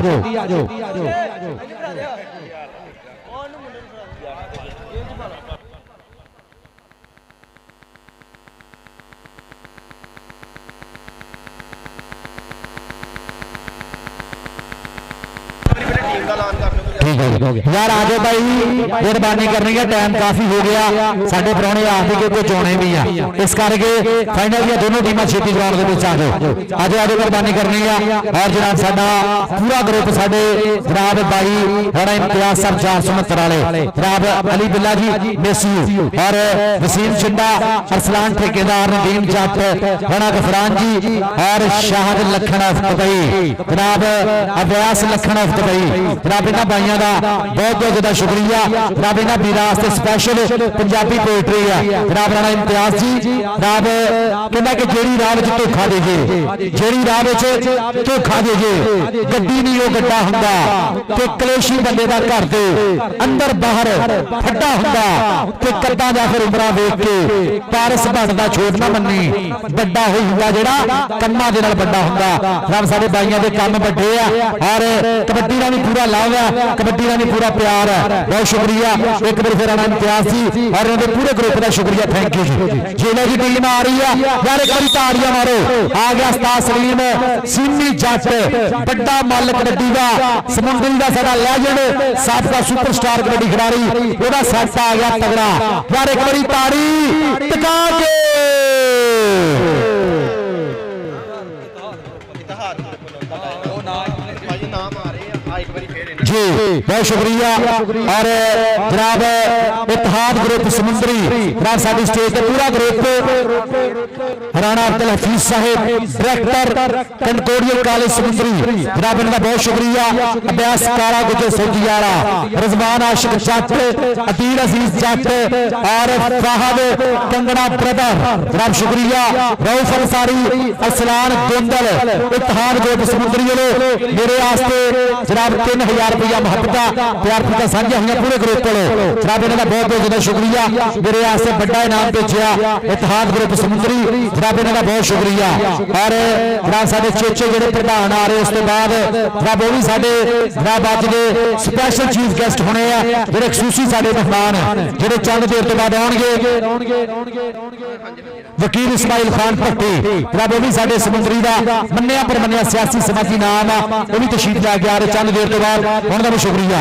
ठीक है यार आ जाओ भाई मेहरबानी करनी है टाइम काफी हो गया साडे परौणे आखदे कि कोई चोणे भी आ इस करके फाइनल दी दोनों टीमां छेती ग्राउंड दे विच आ जाओ आज मेहरबानी करनी है और जनाब साडा पूरा ग्रुप साडे जनाब भाई राणा इम्तियाज साहब 469 वाले जनाब अली बिल्ला जी मेसी और वसीम चिंडा अरसलान ठेकेदार नदीम जट राणा गफरान जी और शाहद लखन दुबई जनाब अब्बास लखन दुबई जनाब इन्हां भाइयों का बहुत बहुत ज्यादा शुक्रिया जनाब इन्हां वीरां वास्ते स्पैशल पंजाबी पोएट्री है जनाब राणा इम्तियाज जी जनाब कहंदा कि जेड़ी राह विच धोखा दे जे जेड़ी राह विच धोखा दे जे गड्डी नहीं वो गड्ढा हुंदा ते कलेशी बंदे दा घर दे अंदर बाहर खड्डा हुंदा ते ਕੱਦਾਂ ਜਾਂ ਫਿਰ ਉਮਰਾਂ ਵੇਖ ਕੇ ਪਾਰਸ ਭੱਟ ਦਾ ਛੋਟ ਨਾ ਮੰਨੀ, ਵੱਡਾ ਹੋਈ ਹੁੰਦਾ ਜਿਹੜਾ ਕੰਮਾਂ ਦੇ ਨਾਲ ਵੱਡਾ ਹੁੰਦਾ। ਰੱਬ ਸਾਡੇ ਬਾਈਆਂ ਦੇ ਕੰਮ ਵੱਡੇ ਆ ਔਰ ਕਬੱਡੀ ਦਾ ਵੀ ਪੂਰਾ ਲਾਭ ਹੈ, ਕਬੱਡੀ ਦਾ ਵੀ ਪੂਰਾ ਪਿਆਰ ਹੈ। ਬਹੁਤ ਸ਼ੁਕਰੀਆ ਇੱਕ ਵਾਰ ਫਿਰ ਆਨੰਦ ਇਮਤਿਆਜ਼ ਜੀ ਔਰ ਉਹਨਾਂ ਦੇ ਪੂਰੇ ਗਰੁੱਪ ਦਾ ਸ਼ੁਕਰੀਆ, ਥੈਂਕ ਯੂ ਜੀ। ਜਿਹਨਾਂ ਦੀ ਟੀਮ ਆ ਰਹੀ ਹੈ ਯਾਰ ਇੱਕ ਵਾਰੀ ਤਾੜੀਆਂ ਮਾਰੋ। ਆ ਗਿਆ ਉਸਤਾਦ ਸਲੀਮ ਸੀਨੀ ਜੱਟ, ਵੱਡਾ ਮੱਲ ਕਬੱਡੀ ਦਾ, ਸਮੁੰਦਰੀ ਦਾ ਸਾਡਾ ਲੈਜੈਂਡ, ਸਾਬਕਾ ਸੁਪਰਸਟਾਰ ਕਬੱਡੀ ਖਿਡਾਰੀ, ਉਹਦਾ ਸੈੱਟ ਆ ਗਿਆ ਤਗੜਾ। ਯਾਰ ਇੱਕ ਵਾਰੀ ਤਾੜੀ ਟਿਕਾ ਕੇ ਭਾਜੀ ਨਾਮ ਆ ਰਹੇ ਆ ਇੱਕ ਵਾਰੀ ਫੇਰ जी बहुत शुक्रिया। और जनाब इत्तेहाद ग्रुप समुंदरी जनाब साडी स्टेज पे पूरा ग्रुप राणा अब्दुल हफीज साहिब डायरेक्टर कंकोड़िया कॉलेज समुंदरी जनाब इनका बहुत शुक्रिया। अब्यास काला गुजर सऊदी वाला, रिजवान आशिक जट, अदील अजीज जट और फाहद कंगना ब्रदर जनाब शुक्रिया। रऊफ अंसारी असलान गोंदल इत्तेहाद ग्रुप समुंदरी वाले मेरे वास्ते जनाब 3000 रुपया महत्ता प्यार पीता साझा हुई पूरे ग्रुप को जनाब इन्होंने बहुत बहुत ज्यादा शुक्रिया। मेरे वास्ते बड़ा इनाम भेजा इत्तेहाद ग्रुप समुंदरी जनाब इन्होंने बहुत शुक्रिया। और जनाब साडे चेचे जो प्रधान आ रहे उस तो बाद जनाब वो भी साडे जनाब अज के स्पैशल चीफ गेस्ट होने जो खसूसी साडे मेहमान जो चंद देर तो बाद आउणगे वकील इस्माइल खान भट्टी जनाब वो भी साडे समुंदरी का मन्निया पर मन्निया सियासी समाजी नाम आ, वो भी तशरीफ लैके आ रहे चंद देर तो बाद। उन्होंने भी शुक्रिया।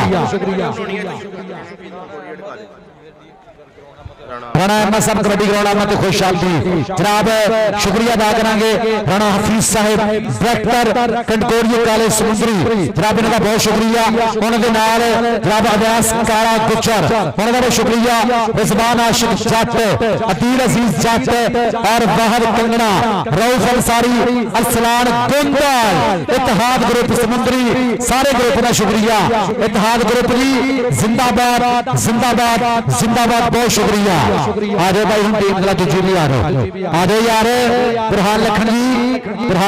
राणा अहमद साहब कबड्डी ग्राउंड में खुश आमदी जनाब शुक्रिया अदा करांगे। राणा हफीज साहिब डायरेक्टर कंकोड़िया कॉलेज समुंदरी जनाब इनका बहुत शुक्रिया। उन्होंने नाल जनाब अब्यास काला गुजर उन्होंने बहुत शुक्रिया। रिजवान आशिक जट, अदील अजीज जट और वाहद कंगना, रऊफ अंसारी असलान गोंदल इत्तेहाद ग्रुप समुंदरी सारे ग्रुप का शुक्रिया। इत्तेहाद ग्रुप जी जिंदाबाद जिंदाबाद जिंदाबाद, बहुत शुक्रिया। आ जाओ भाई हम टीम का दूजी भी आ जाओ, आ जाओ यार। बुरहान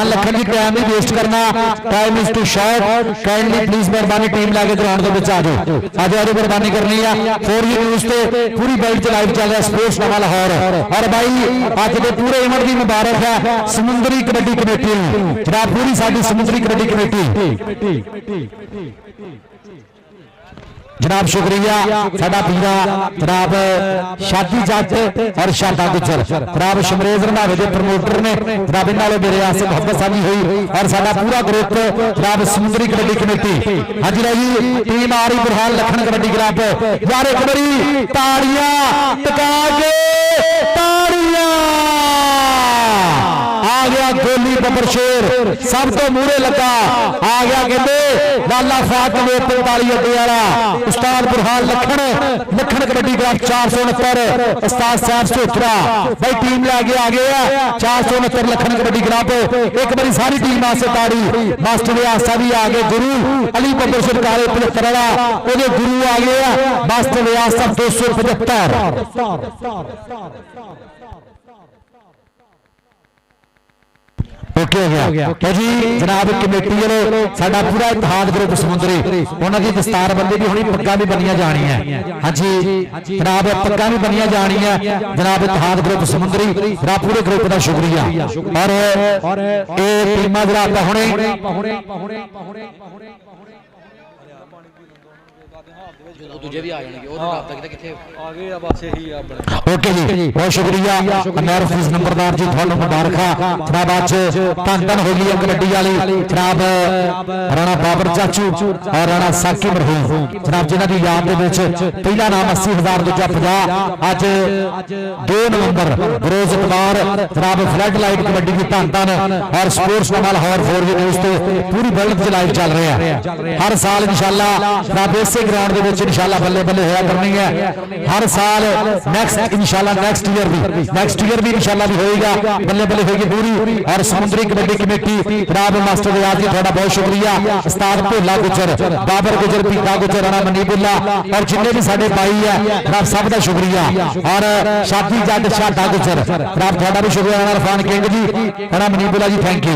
लखन जी टाइम नहीं वेस्ट करना, time is too short, kindly please मेहरबानी टीम लैके ग्राउंड के विच आ जाओ, आ जाओ मेहरबानी करनी है। 4 न्यूज़ पे पूरी बेल्ट च लाइव चल रहा स्पोर्ट्स नवा लाहौर। और भाई अज के पूरे इवेंट की मुबारक है समुंदरी कबड्डी कमेटी नूं जनाब, पूरी साडी समुंदरी कबड्डी कमेटी जनाब शुक्रिया। साडा पीरा जनाब शादी जट और शादा गुजर जनाब शमरेज रंधावे के प्रमोटर ने जनाब इन नालों मेरे आसे मोहब्बत साझी हुई और साडा पूरा ग्रुप जनाब समुंदरी कबड्डी कमेटी। हाजी रही टीम आ रही बुरहान लखन कबड्डी क्लब यार एक बारी ताड़ियां टका के ताड़ियां। आ गया गोली बबर शेर सब तो मूहरे लगा, आ गया कहते लाला फातमे 45 अड्डे वाला उस्ताद बुरहान लखन कबड्डी क्लब 469 उस्ताद साहब सोत्रा भाई टीम लैके आ गए 469 लखन कबड्डी क्लब। एक बारी सारी टीम वास्ते ताड़ी। मास्टर व्यासा भी आ गए, गुरु अली बबर शेर काले 75 वाला वो गुरु आ गए मास्टर व्यासा 275। ओके हो गया तो जी जनाब कमेटी वालों साडा पूरा इत्तेहाद ग्रुप समुंदरी उन्होंने की दस्तार बंदी भी होनी, पग्गा भी बनिया जानी है। हाँ जी जनाब पग्गा भी बनिया जानी है जनाब इत्तेहाद ग्रुप समुंदरी जनाब पूरे ग्रुप का शुक्रिया। और ये टीमां जनाब हुणे दूजे भी आ जाएंगे वो राब्ता किथे आ गए आ बस यही आ अपने। ओके जी बहुत शुक्रिया। अमर हफीज नंबरदार जी थानू मुबारक जनाब अज धन हो गई कबड्डी वाली जनाब राणा बाबर चाचू और राणा साकी मरहूम जनाब जिन्हां दी याद दे विच पहला नाम 80,000 दूजा 50। अज 2 नवंबर रोज इतवार जनाब फ्लड लाइट कबड्डी की धन और स्पोर्ट्स नवा लाहौर 4 न्यूज़ ते पूरी वर्ल्ड च लाइव चल रहा है। हर साल इंशाअल्लाह जनाब इसे ग्राउंड दे विच इंशाअल्लाह बल्ले बल्ले होया करनी है। हर साल नेक्स्ट इंशाअल्लाह नेक्स्ट ईयर भी इंशाअल्लाह भी होएगा, बल्ले बल्ले होगी पूरी। और समुंदरी कबड्डी कमेटी जनाब मास्टर रियाज जी थोड़ा बहुत शुक्रिया। उस्ताद भोला गुजर, बाबर गुजर, पीता गुजर, राणा मनीबुल्ला और जिन्ने भी साडे भाई है जनाब सब का शुक्रिया। और शादी जट शादा गुजर जनाब थोड़ा भी शुक्रिया। राणा इरफान किंग जी, राणा मनीबुल्ला जी थैंक यू।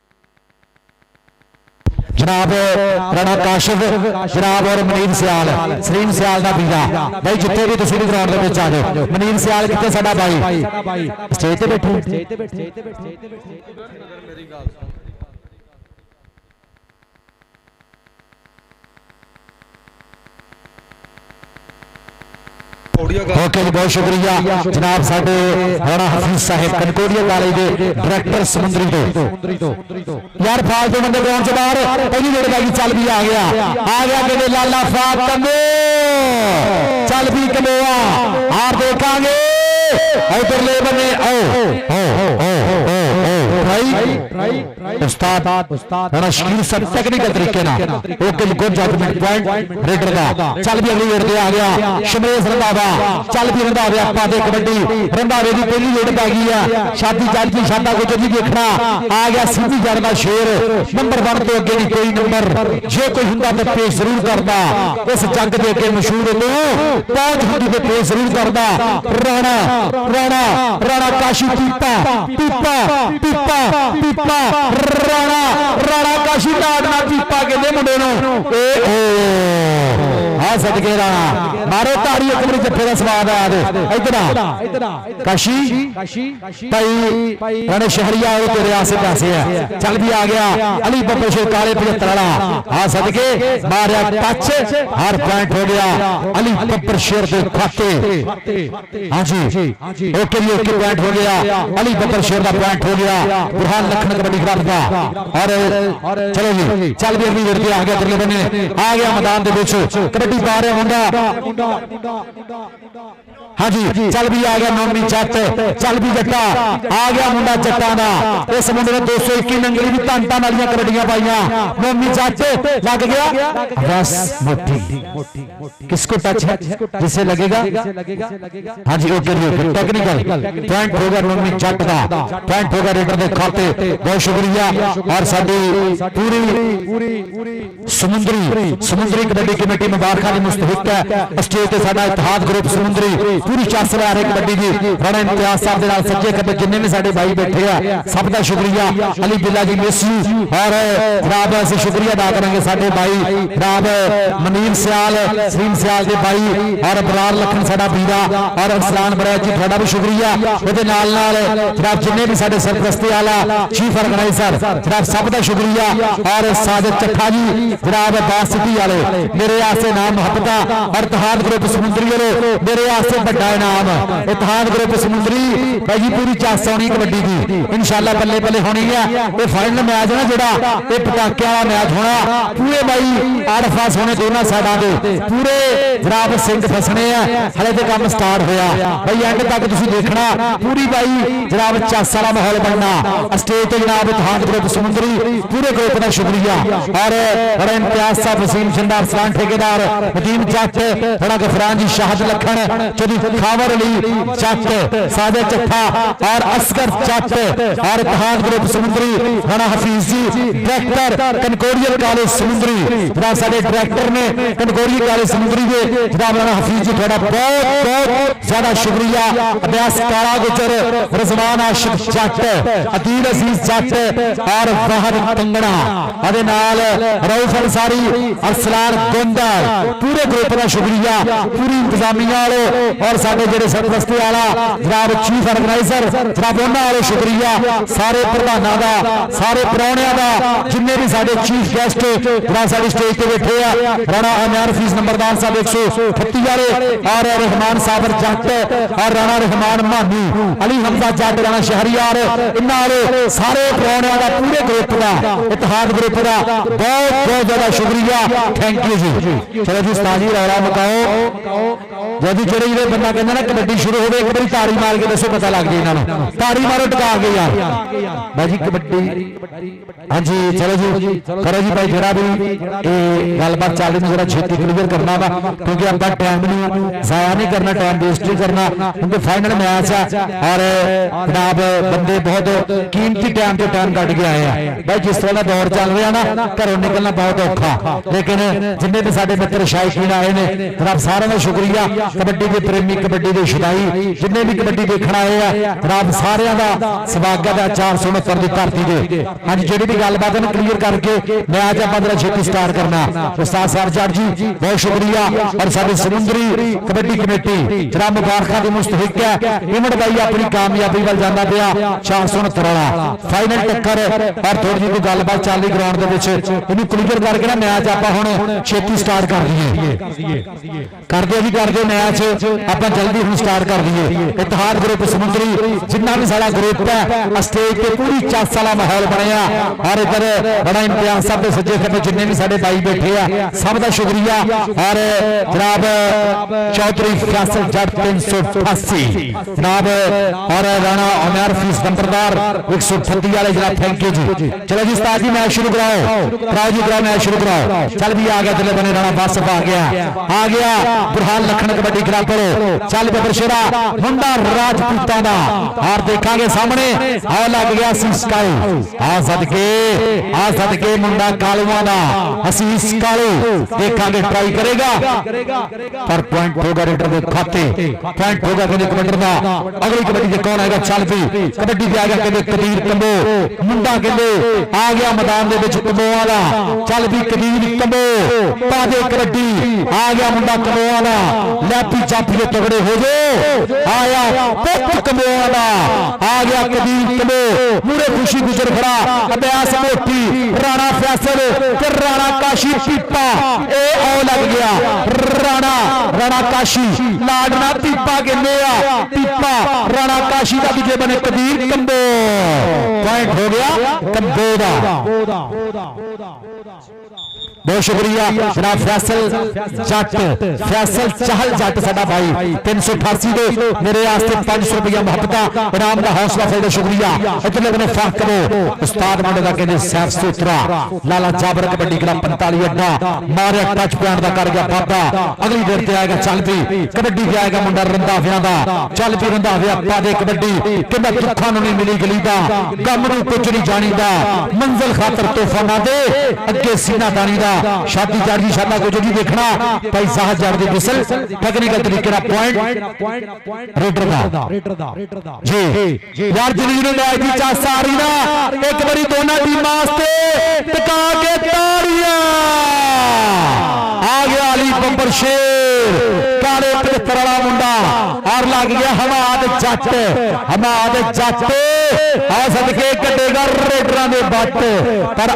जनाब राणा काशिफ जनाब और मनीर सियाल सलीम सियाल का वीरा भाई जिथे भी तुम ग्राउंड के आ जाओ मनीर सियाल कितने साडा भाई स्टेज पे बैठे ओके जी बहुत शुक्रिया जनाब साडे राणा हफीज साहिब कनकोड़िया कॉलेज के डायरेक्टर समुंदरी तो यार फालतू बंदे ग्राउंड से बाहर पहली गेंदबाजी चल भी आ गया कहते लाला फातम चल भी कमोआ हार देखांगे उधरले बने उस्ताद राणा शकील सब टेक्निकल तरीके ना okay good judgement point raider का चल भी अगली गेड़ आ गया शमरेश रंधावा चल भी रंधावे आपा दे कबड्डी रंधावे की पहली गेड़ पै गई है शादी जज की शादा कुछ नहीं देखना आ गया सीधी जड़ का शेर नंबर 1 तो अगे नहीं कोई नंबर जे कोई हुंदा तो पेश जरूर करता इस जंग के अगे मशहूर तो पहुंच होंदी तो पेश जरूर करता राणा राणा राणा काशी पीपा पीपा पीपा पीपा राणा राणा काशी लाडना पीपा कहते मुंडे ए आ सदके राणा मारो ताड़ी एक बार जफे का स्वाद आया इधर काशी भाई राणे शहरिया तेरे आसे पासे है चल भी आ गया अली बब्बर शेर काले 75 वाला आ सदके मारिया टच हर पॉइंट हो गया अली बब्बर शेर के खाते हाँ जी ओके जी ओके पॉइंट हो गया अली बब्बर शेर का पॉइंट हो गया बुरहान लखन कबड्डी क्लब का और चलो जी चल भी अगली गेड़ आ गया अगले बने आ गया मैदान के बीच कबड्डी पा रहा मुंडा हाँ जी चल भी आ गया नोमी जट चल भी जट्टा आ गया मुंडा जट्टा का इस मुंडे ने 221 नंगली भी तांटा वाली कबड्डियां पाइया नोमी जट लग गया बस मोटी किसको टच है जिसे लगेगा हाँ जी ओके टेक्निकल पॉइंट होगा नोमी जट का पॉइंट होगा रेडर के खाते बहुत शुक्रिया और साडी पूरी समुंदरी कबड्डी कमेटी मुबारक मुस्तहिक है स्टेज ते साडा इतिहाद ग्रुप समुंदरी पूरी चास ला रहे कबड्डी की राणा इम्तियाज साहब दे नाल सज्जे खब्बे जिन्ने भी साडे भाई बैठे हैं सब दा शुक्रिया अली बिल्ला जी मेसी और जनाब असीं शुक्रिया अदा करांगे साडे भाई जनाब मनीर सियाल सलीम सियाल दे भाई और बलाल लखन साडा वीरा और अरसलान बरैत जी तुहाडा भी शुक्रिया ओदे नाल जनाब जिन्ने भी साडे सरपरस्ती वाला चीफ ऑर्गेनाइजर जनाब सब दा शुक्रिया और साजिद चट्ठा जी जनाब बास सिटी वाले मेरे आसे नाम मोहब्बत और इतिहाद ग्रुप समुंदरी वाले मेरे आसे बड़ा इनाम इतिहाद ग्रुप समुंदरी भाई पूरी चास होनी कबड्डी की इंशाल्लाह बल्ले बल्ले होनी है ये फाइनल मैच है जेड़ा ये पटाके वाला मैच होना पूरे भाई आड़फास होने दोनों साइडा के पूरे जनाब सिंह फसने हैं हले तो काम स्टार्ट होया भाई एंड तक तुसीं देखना पूरी भाई जनाब चास वाला माहौल बनना स्टेज ते जनाब इतिहाद ग्रुप समुंदरी पूरे ग्रुप का शुक्रिया और बड़ा इम्तियाज साहब वसीम चंदा अरसलान ठेकेदार नदीम जट बड़ा गफरान जी शाहद लखन चौधरी खावर अली जट साजिद चट्ठा और असगर जट और इतिहाद ग्रुप समुंदरी राणा हफीज जी डायरेक्टर कनकोड़िया कॉलेज समुंदरी जनाब साडे डायरेक्टर ने कनकोड़िया कॉलेज समुंदरी के जनाब राणा हफीज जी थोड़ा बहुत बहुत ज्यादा शुक्रिया अभ्यास काला गुजर रजवान आशिक जट अदील अजीज जट और वाहद कंगना अदे नाल रऊफ अंसारी अरसलान गोंदल पूरे ग्रुप का शुक्रिया पूरी इंतजामिया वाले और साडे जेडे सरपरस्ती वाला जनाब चीफ ऑर्गेनाइजर जनाब उन्हां वाले शुक्रिया सारे प्रधानां दा सारे परौणियां दा जिन्ने भी साडे चीफ गेस्ट जनाब साडी स्टेज ते बैठे आ राणा अमयार फीस नंबरदार साहब 138 वाले और रहमान साबर जट और राणा रहमान मानी अली हमजा जट राणा शहरियार इन्हां वाले सारे परौणियां दा पूरे ग्रुप दा इतिहाद ग्रुप दा बहुत बहुत ज्यादा शुक्रिया थैंक यू जी चलो जी उस्ताद जी रौला मकाओ जदों जेडे जेडे बंदा कहंदा ना कबड्डी शुरू होवे एक बारी ताड़ी मार के दसो पता लग जाए इन्हां नूं ताड़ी मारो टका के यार भाई कबड्डी हाँ जी चलो जी करो जी भाई जरा भी गलबात चल रही जरा छेती क्लियर करना वा क्योंकि आप टाइम नहीं जाया नहीं करना टाइम वेस्ट नहीं करना क्योंकि फाइनल मैच है और जनाब बंदे बहुत कीमती टाइम तो टाइम कट के आए हैं भाई जिस तरह का दौर चल रहा ना घरों निकलना बहुत औखा लेकिन जिन्हें भी साडे मित्र शायकीन आए ने जनाब सारे का शुक्रिया कबड्डी के प्रेमी कबड्डी के शुदाई जिन्हें भी कबड्डी देखना आए हैं जनाब सारिਆਂ ਦਾ ਸਵਾਗਤ है 469 की धरती ਦੇ ਅੱਜ ਜਿਹੜੀ भी गलबात है क्लीयर करके मैच ਆਪਾਂ ਦਾ ਛੇਤੀ स्टार्ट करना उस्ताद सरजाद जी बहुत शुक्रिया और साडी समुंदरी कबड्डी कमेटी जनाब मुबारखां दी मुस्तहिक है इमड़ भाई अपनी कामयाबी वाल जांदा पिया 469 वाला फाइनल टक्कर और थोड़ी जी गलबात ਚੱਲ ਰਹੀ ग्राउंड ਦੇ ਵਿੱਚ ਇਹਨੂੰ क्लीयर करके ना मैच ਆਪਾਂ ਹੁਣ ਛੇਤੀ स्टार्ट कर दईए ਕਰਦੇ मैच ਆਪਾਂ जल्दी ਹੁਣ स्टार्ट कर दईए इतिहाद ग्रुप समुंदरी जिन्ना भी सारा ग्रुप है स्टेज पे पूरी चास वाला माहौल बनया और इधर बड़ा इम्तियाज साहब के सज्जे खब्बे जिन्ने भी साडे भाई बैठे हैं सब का शुक्रिया और जनाब चौधरी फैसल जट 388 जनाब और राणा उमर फीस नंबरदार 138 वाले जनाब थैंक यू जी चलो जी उस्ताद जी मैच शुरू कराओ जी कराओ मैच शुरू कराओ चल भी आ गया चले बने राणा वासफ आ गया बुरहान लखन कबड्डी क्लब चल बबर शेरा मुंडा राजपूतां दा और देखांगे सामने आ लग गया सीस कालू आ सदके मुंडा कालूआं दा असीस कालू देखांगे ट्राई करेगा पर पॉइंट होगा रेडर दे खाते पॉइंट होगा कहने कमांडर दा अगली कबड्डी दे कौन आएगा चल भी कबड्डी दे आ गया कहने कबीर कंबो मुंडा कहने आ गया मैदान दे विच कंबो वाला चल भी कबीर कंबो पा दे कबड्डी आ गया मुंडा कंबो वाला लैपी चापी दे तगड़े हो जो आया पुत कंबो वाला आ गया कबीर कंबो मुरे खुशी गुजर खड़ा अभ्यास मोटी राणा फैसल ते राणा काशी पीपा ए ओ लग गया राणा काशी लाडना पीपा कहने पीपा राणा काशी का दूजे बने कबीर कंबो पॉइंट हो गया कंबो दा बहुत शुक्रिया जनाब फैसल चहल जट साडा भाई 388 दे मेरे वास्ते 500 रुपया मोहब्बत इनाम का हौसला फैदा शुक्रिया इधर लगने फाक करो उस्ताद मुंडे दा कहने सैफ सूत्रा लाला जाबर कबड्डी क्लब 45 अड्डा मारे टच पॉइंट दा कर गया बाबा अगली देर ते आएगा चल भी कबड्डी पे आएगा मुंडा रंधावियां दा चल भी रंधाविया पा दे कबड्डी कहंदा दुखां नूं नहीं मिली गली दा गम नूं कुछ नहीं जानी दा मंजिल खातर तोहफा ना दे अगे सीना तानी दा शादी जाड़ी शादा को जो देखना भाई साहब जाड़ दे बिसल टेक्निकल तरीके ना पॉइंट रेडर दा जी यार जिंदगी ने मैच दी चास आ रही ना एक बारी दोनों टीम वास्ते टिका के ताड़ियां आ गया अली बंबर शेर काले 75 वाला मुंडा और लग गया हमाद जट आ सदके कटेगा रेडरां दे बट पर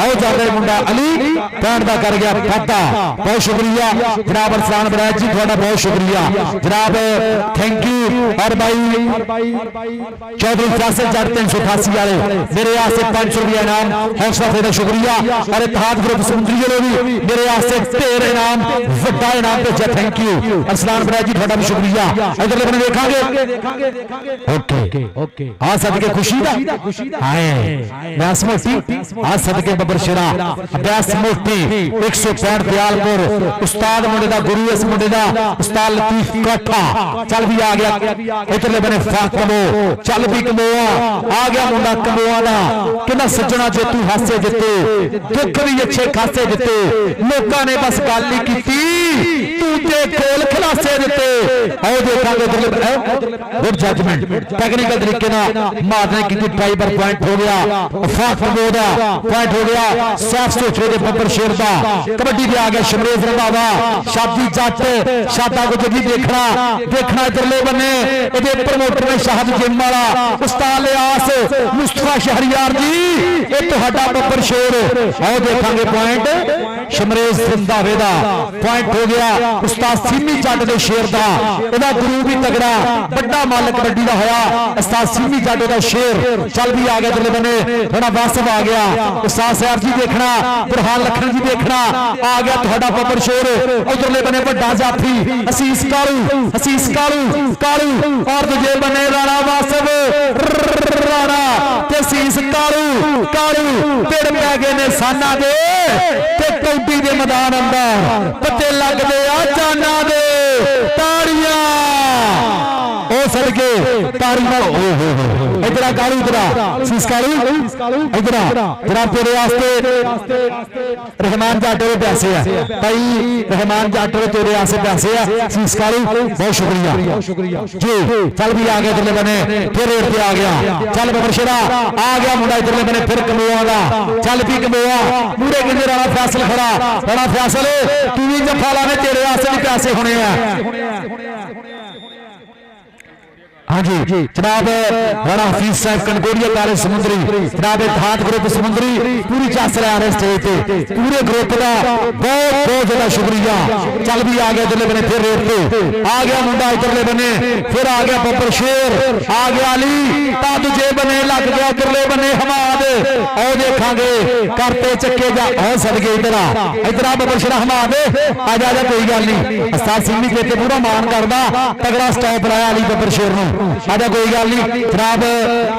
आओ जाते मुंडा अली पैंट दा कर गया फाटा बहुत शुक्रिया जनाब अरसान बराज जी थोड़ा बहुत शुक्रिया जनाब थैंक यू और भाई चौधरी फैसल जट 388 वाले मेरे वास्ते 500 रुपया इनाम हौसला फैदा शुक्रिया और इतिहाद ग्रुप समुंदरी वाले भी मेरे वास्ते 13 इनाम वड्डा इनाम भेजा थैंक यू अरसान बराज जी थोड़ा भी शुक्रिया इधर लगने देखांगे ओके आ सदके खुशी दा आए मैं मोटी आ सदके बबर शेरा अभ्यास मोटी 165 दयालपुर उस्ताद मुंडे दा गुरु इस मुंडे दा उस्ताद लतीफ काठा चल भी आ गया इधरले बने फाक कमो चल भी कमोआ आ गया मुंडा कमोआ दा कहना सज्जना जे तू हासे जिते दुख भी अच्छे खासे जिते लोकां ने बस गल नहीं कीती तू ते कोल खलासे दिते आओ देखांगे गुड जजमेंट टेक्निकल तरीके ना मारने की ट्राई पर पॉइंट हो गया फाक कमो दा पॉइंट हो गया सैफ सोचरे दे बबर शेर दा कबड्डी पे आ गया शमरेज रंधावा शादी जट शादा को जगी देखना इधरले बने इहदे प्रमोटर ने शाहद जिम वाला उस्ताद लियास मुस्तफा शहरियार जी ये तुहाडा बबर शेर आओ देखांगे पॉइंट शमरेज रंधावे दा पॉइंट हो गया उस्ताद सीमी जट दे शेर दा इहदा गुरु भी तगड़ा बड़ा मालिक कबड्डी दा होया उस्ताद सीमी जट दा शेर चल भी आ गया इधरले बने थोड़ा वासफ आ गया उस्ताद साहब जी देखना बुरहान लखन जी देखना आ गया तुहाडा बबर शेर उधरले बने बड़ा जाफी असीस कालू और दूजे बने राणा वासफ राणा ते असीस कालू तेरे पै गए ने साना दे ते कौडी दे मैदान अंदर पत्ते लगदे आ जाना दे ताड़ियां ओ सदके तारी मारो इधर कालू इधर शीश कालू इधर जनाब तेरे वास्ते रहमान जाटो के पैसे है भाई रहमान जाटो तेरे वास्ते पैसे है शीश कालू बहुत शुक्रिया जी चल भी आ गया इधरले बने फिर रेड पे आ गया चल बबरशेरा आ गया मुंडा इधरले बने फिर कमोआ दा चल भी कमोआ पूरे किंदे राणा फैसल खड़ा राणा फैसल तू भी जफा लाने तेरे वास्ते भी पैसे होने हैं हाँ जी जनाब राणा हफीज साहब कनकोरिया कॉलेज समुंदरी जनाब इत्तेहाद ग्रुप समुंदरी पूरी चास रहा है स्टेज पे पूरे ग्रुप का बहुत बहुत ज्यादा शुक्रिया चल भी आ गया इधरले बने फिर रेड पे आ गया मुंडा इधरले बने फिर आ गया बब्बर शेर आ गया अली ता दूजे बने लग गया इधरले बने हमाद और देखांगे करते चक्के जा और सदके इधर बब्बर शेर हमाद आ जा कोई गल नहीं उस्ताद सिंह के पूरा मान करदा तगड़ा स्टॉप लाया अली बब्बर शेर नूं आजा कोई गल नहीं जनाब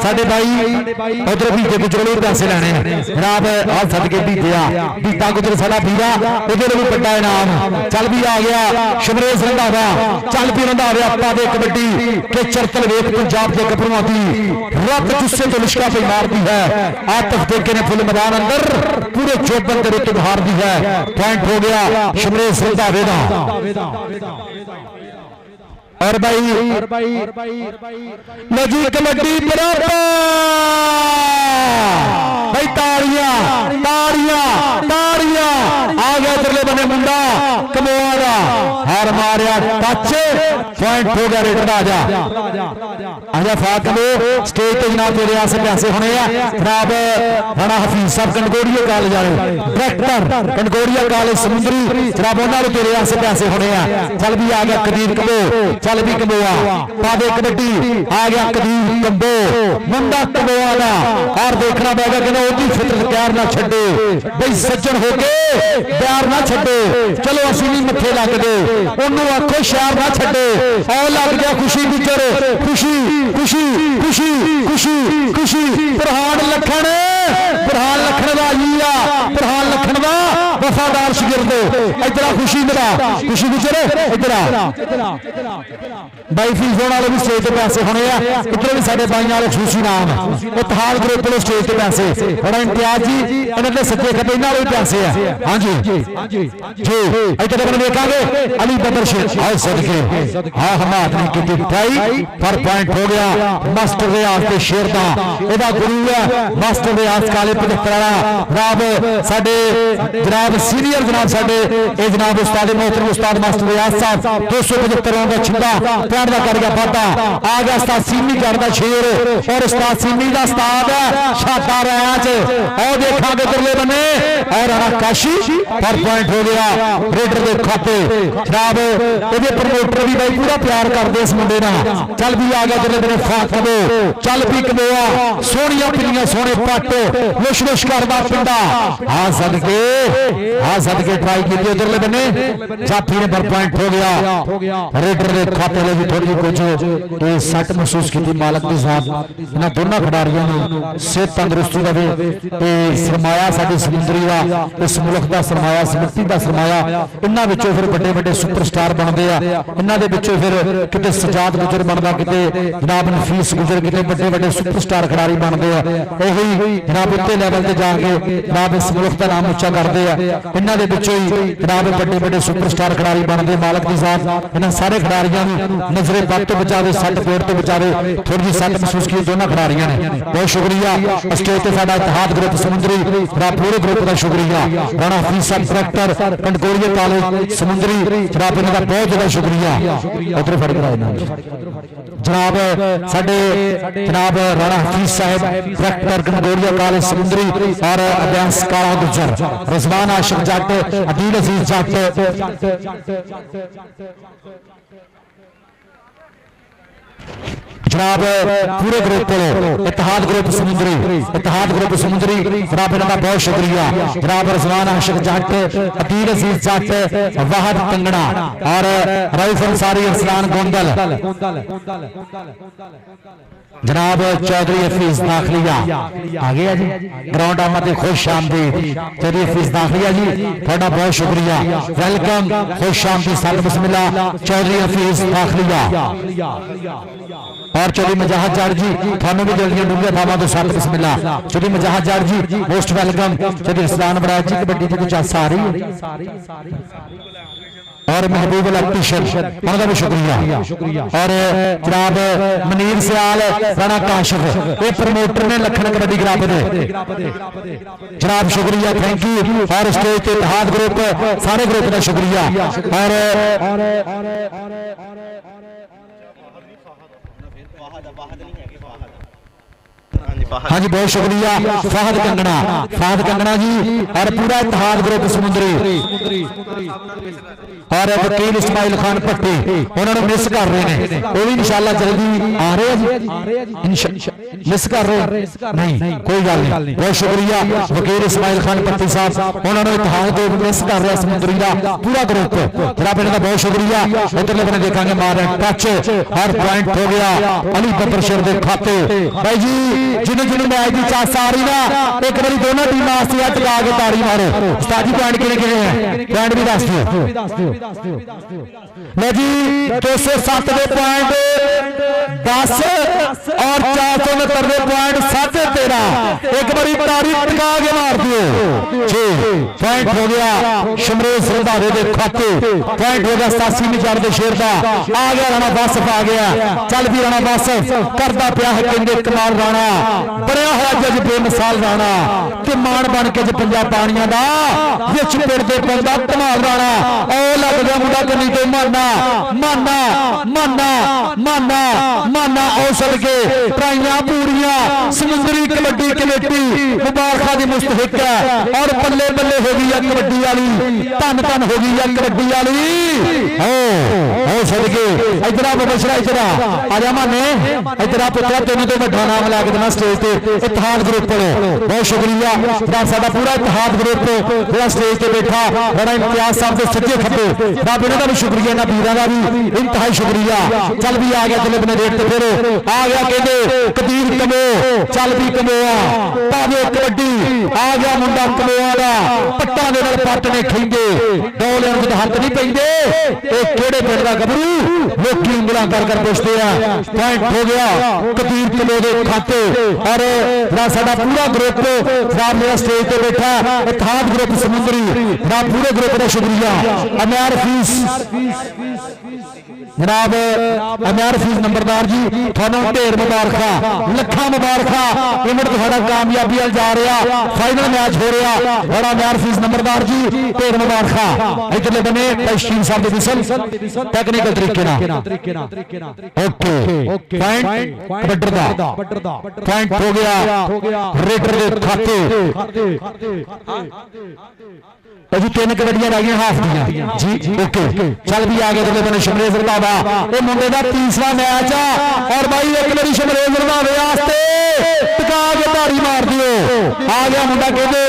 साडे भाई उधर भीजे गुजरों पैसे लेने जनाब आ सदके भीजे बीता गुजर साडा भीरा उधर भी बड़ा इनाम चल भी आ गया शमरेश रंधावा चल भी रंधावे आपा दे कबड्डी के चरतल वेख पंजाब के गभरुआं दी रत जुस्से तो लिशका पे मारती है आतिफ देखे ने फुल मैदान अंदर पूरे चौबन के रुत हार दी है पॉइंट हो गया शमरेश रंधावे दा और भाई नजी कबड्डी बराबर भाई ताड़ियां ताड़ियां ताड़ियां आ गया इधरले बने मुंडा कमोआ दा हार मारिया टच पॉइंट हो गया रेड आजा आजा फातमो स्टेज पे जनाब तेरे आसे पैसे होने हैं जनाब राणा हफीज साहब कनकोरिया कॉलेज वाले डायरेक्टर कनकोरिया कॉलेज समुंदरी जनाब उन्होंने तेरे आसे पैसे होने हैं चल भी आ गया कदीर कबो चल भी कबोआ पादे कबड्डी आ गया कदीर कबो मुंडा कबोआ दा और देखना पड़ेगा कि ओदी फितरत प्यार ना छड्डे भाई सज्जन होके प्यार ना छड्डे चलो असीं भी मत्थे लग दे ओनू आखो शहर ना छड्डे और लग गया खुशी गुजर खुशी खुशी खुशी खुशी खुशी बुरहान लखन दा आईया बुरहान लखन दा वफादार शागिर्द इधर खुशी मेरा खुशी गुजर इधर बाई फीस होने वाले भी स्टेज पे पैसे होने इधर भी साडे बाई वाले खुशी नाम इत्तेहाद ग्रुप वाले स्टेज पे पैसे बड़ा इम्तियाज जी इन्होंने सज्जे खब्बे इन्हां वाले पैसे है हां जी जी इधर अपन देखांगे अली बब्बर शेर आओ सदके हां हमाद ने की ट्राई पर पॉइंट हो गया मास्टर रियाज ते शेर दा एदा गुरु है मास्टर रियाज काले 75 वाला जनाब साडे जनाब सीनियर जनाब साडे ए जनाब उस्ताद मोहतरम उस्ताद मास्टर रियाज साहब 275 का छिंदा पैर दा कर गया फाटा आ गया उस्ताद सीमी करदा शेर और उस्ताद सीमी दा उस्ताद है शादा रैच और देखांगे इधरले बने और आकाशी पर पॉइंट हो गया रेडर दे खाते जनाब एदे प्रमोटर भी भाई पूरा प्यार करदे इस मुंडे नाल चल भी आ गया इधरले बने फातमो चल भी कमोआ सोहणियां पिलियां सोहणे पट लुश लुश करदा पिंडा आ सदके ट्राई की इधरले बने जाफी ने पर पॉइंट हो गया रेडर दे खाते ले भी थोड़ी कुछ सट महसूस की मालक के साथ इन्हां दोनों खिडारियों नूं सेहत तंदुरुस्ती रहे ते सरमाया साडी समुंदरी दा इस मुल्क दा सरमाया समृद्धि दा सरमाया इन्हां विचों फिर बड़े बड़े सुपरस्टार बनदे आ इन्हां दे विचों फिर किते सजाद गुजर बनदा किते जनाब नफीस गुजर किते बड़े बड़े सुपरस्टार खिडारी बनदे आ ओही जनाब उत्ते लेवल ते जाके जनाब इस मुल्क दा नाम उच्चा करदे आ इन्हां दे विचों ही जनाब बड़े बड़े सुपरस्टार खिडारी बनदे मालक दी जात इन्हां सारे खिडारियां नूं नजरे बद तो बचावे सट पेड़ तो बचावे थोड़ी जी सट महसूस की दोनों खिडारियां ने बहुत शुक्रिया स्टेज पे साडा इत्तेहाद ग्रुप समुंदरी पूरे ग्रुप का शुक्रिया राणा हफीज साहब डायरेक्टर कनकोरिया कॉलेज समुंदरी जनाब इन्हां दा बहुत ज्यादा शुक्रिया उधर फड़ कराए जनाब साडे जनाब राणा हफीज साहब डायरेक्टर कनकोरिया कॉलेज समुंदरी और अभ्यास काला गुजर रिजवान आशिक जट अदील अजीज जट जनाब पूरे ग्रुप इत्तेहाद ग्रुप समुंदरी जनाब इन्हां दा बहुत शुक्रिया जनाब रिजवान आशिक जट अदील अजीज जट वाहद कंगना और रईफ अंसारी अरसलान गोंदल जनाब चौधरी हफीज दाखलिया आ गया जी ग्राउंड आमद खुश आमदीद चौधरी हफीज दाखलिया जी थोड़ा बहुत शुक्रिया वेलकम खुश आमदीद साल बिस्मिल्लाह चौधरी हफीज दाखलिया और चौधरी मजाहत जाट जी थानू भी जल्दियां डूंगे थावां तो सत बिस्मिल्लाह चौधरी मजाहत जाट जी मोस्ट वेलकम चौधरी रसलान बराज जी कबड्डी की कुछ आसा आ रही है और महबूब इलेक्ट्रीशियन उनका भी शुक्रिया और जनाब मनीर सियाल राणा काशिफ ये प्रमोटर ने लखन कबड्डी क्लब दे जनाब शुक्रिया थैंक यू और स्टेज ते इतिहाद ग्रुप सारे ग्रुप का शुक्रिया और हाँ जी बहुत शुक्रिया फाहद कंगना जी और पूरा इतिहाद ग्रुप समुद्री और वकील इस्माइल खान भट्टी उन्होंने मिस कर रहे हैं वो भी इंशाल्लाह जल्दी आ रहे हैं मिस कर रहे नहीं कोई गल नहीं बहुत शुक्रिया वकील इस्माइल खान भट्टी साहब उन्होंने इतिहाद ग्रुप मिस कर रहे समुद्री का पूरा ग्रुप जनाब इनका बहुत शुक्रिया उधरले बने देखेंगे मार टच और पॉइंट हो गया अली बकर शेर के खाते भाई जी जिन्हें मैच की चास आ रही ना एक बार दोनों टीम आस्ते चला के ताड़ी मारो उस्ताद जी पॉइंट किने किने हैं पॉइंट भी दस दियो लो जी 207 के पॉइंट 10 और 469 पॉइंट 13.5 एक बार ताड़ी टिका के मार दियो 6 पॉइंट हो गया शमरेश रंधावे के खाते पॉइंट हो गया 87 मिजान के शेर का आ गया राणा वासिफ आ गया चल भी राणा वासिफ करता पिया है कहते कमाल राणा बड़िया हुआ जज बेमिसाल राणा कि मान बन के पंजाब पानिया का विच पिड़ते पैदा कमाल राणा ओ लग गया मुंडा कनी तो माना माना माना माना माना ओ सदके ट्राइयां पूरियां समुद्री कबड्डी कमेटी मुबारक दी मुस्तहिक है और बल्ले बल्ले हो गई है कबड्डी वाली धन धन हो गई है कबड्डी वाली ओ सदके इधर बबशरा इधर आ जा माने इधर पुत्रा तेन तो मैं नाम ला के देना स्टेज पे इतिहाद ग्रुप बहुत शुक्रिया साडा पूरा इतिहाद ग्रुप पूरा स्टेज पे बैठा बड़ा इम्तियाज साहब के सच्चे खब्बे रब इन्हां दा भी शुक्रिया ना वीरां दा भी इंतहाई शुक्रिया चल भी आ गया चले बने रेट ते फिर आ गया कहंदे कबीर कमो चल भी कमोआ पावे कबड्डी आ गया मुंडा कमोआ दा पट्टां दे नाल पट्ट ने खिंदे डोलियां दे हत्थ नहीं पैंदे ए किहड़े पिंड दा गबरू लोकी उंगलां कर कर पुछदे आ पॉइंट हो गया कबीर कमो दे खाते और साडा पूरा ग्रुप मेरा स्टेज पे बैठा इतिहाद ग्रुप समुद्री पूरे ग्रुप का शुक्रिया अमयार फीस जनाब अमयार फीस नंबरदार जी थानू ढेर मुबारका लखा मुबारका इमट थोड़ा कामयाबी जा रहा फाइनल मैच हो रहा बड़ा अमयार फीस नंबरदार जी ढेर मुबारका इधरले बने तशकील साहब दी विसल टेक्निकल तरीके नाल ओके पॉइंट बड्डर दा पॉइंट हो गया रेडर दे खाते अजी 3 कबड्डियां रह गई हाफ दियां जी ओके चल भी आ गए तो मैंने शमरेश रंधावा ये मुंडे का तीसरा मैच आ और भाई एक बारी शमरेश रंधावे वास्ते टिका के ताड़ी मार दियो आ गया मुंडा कहते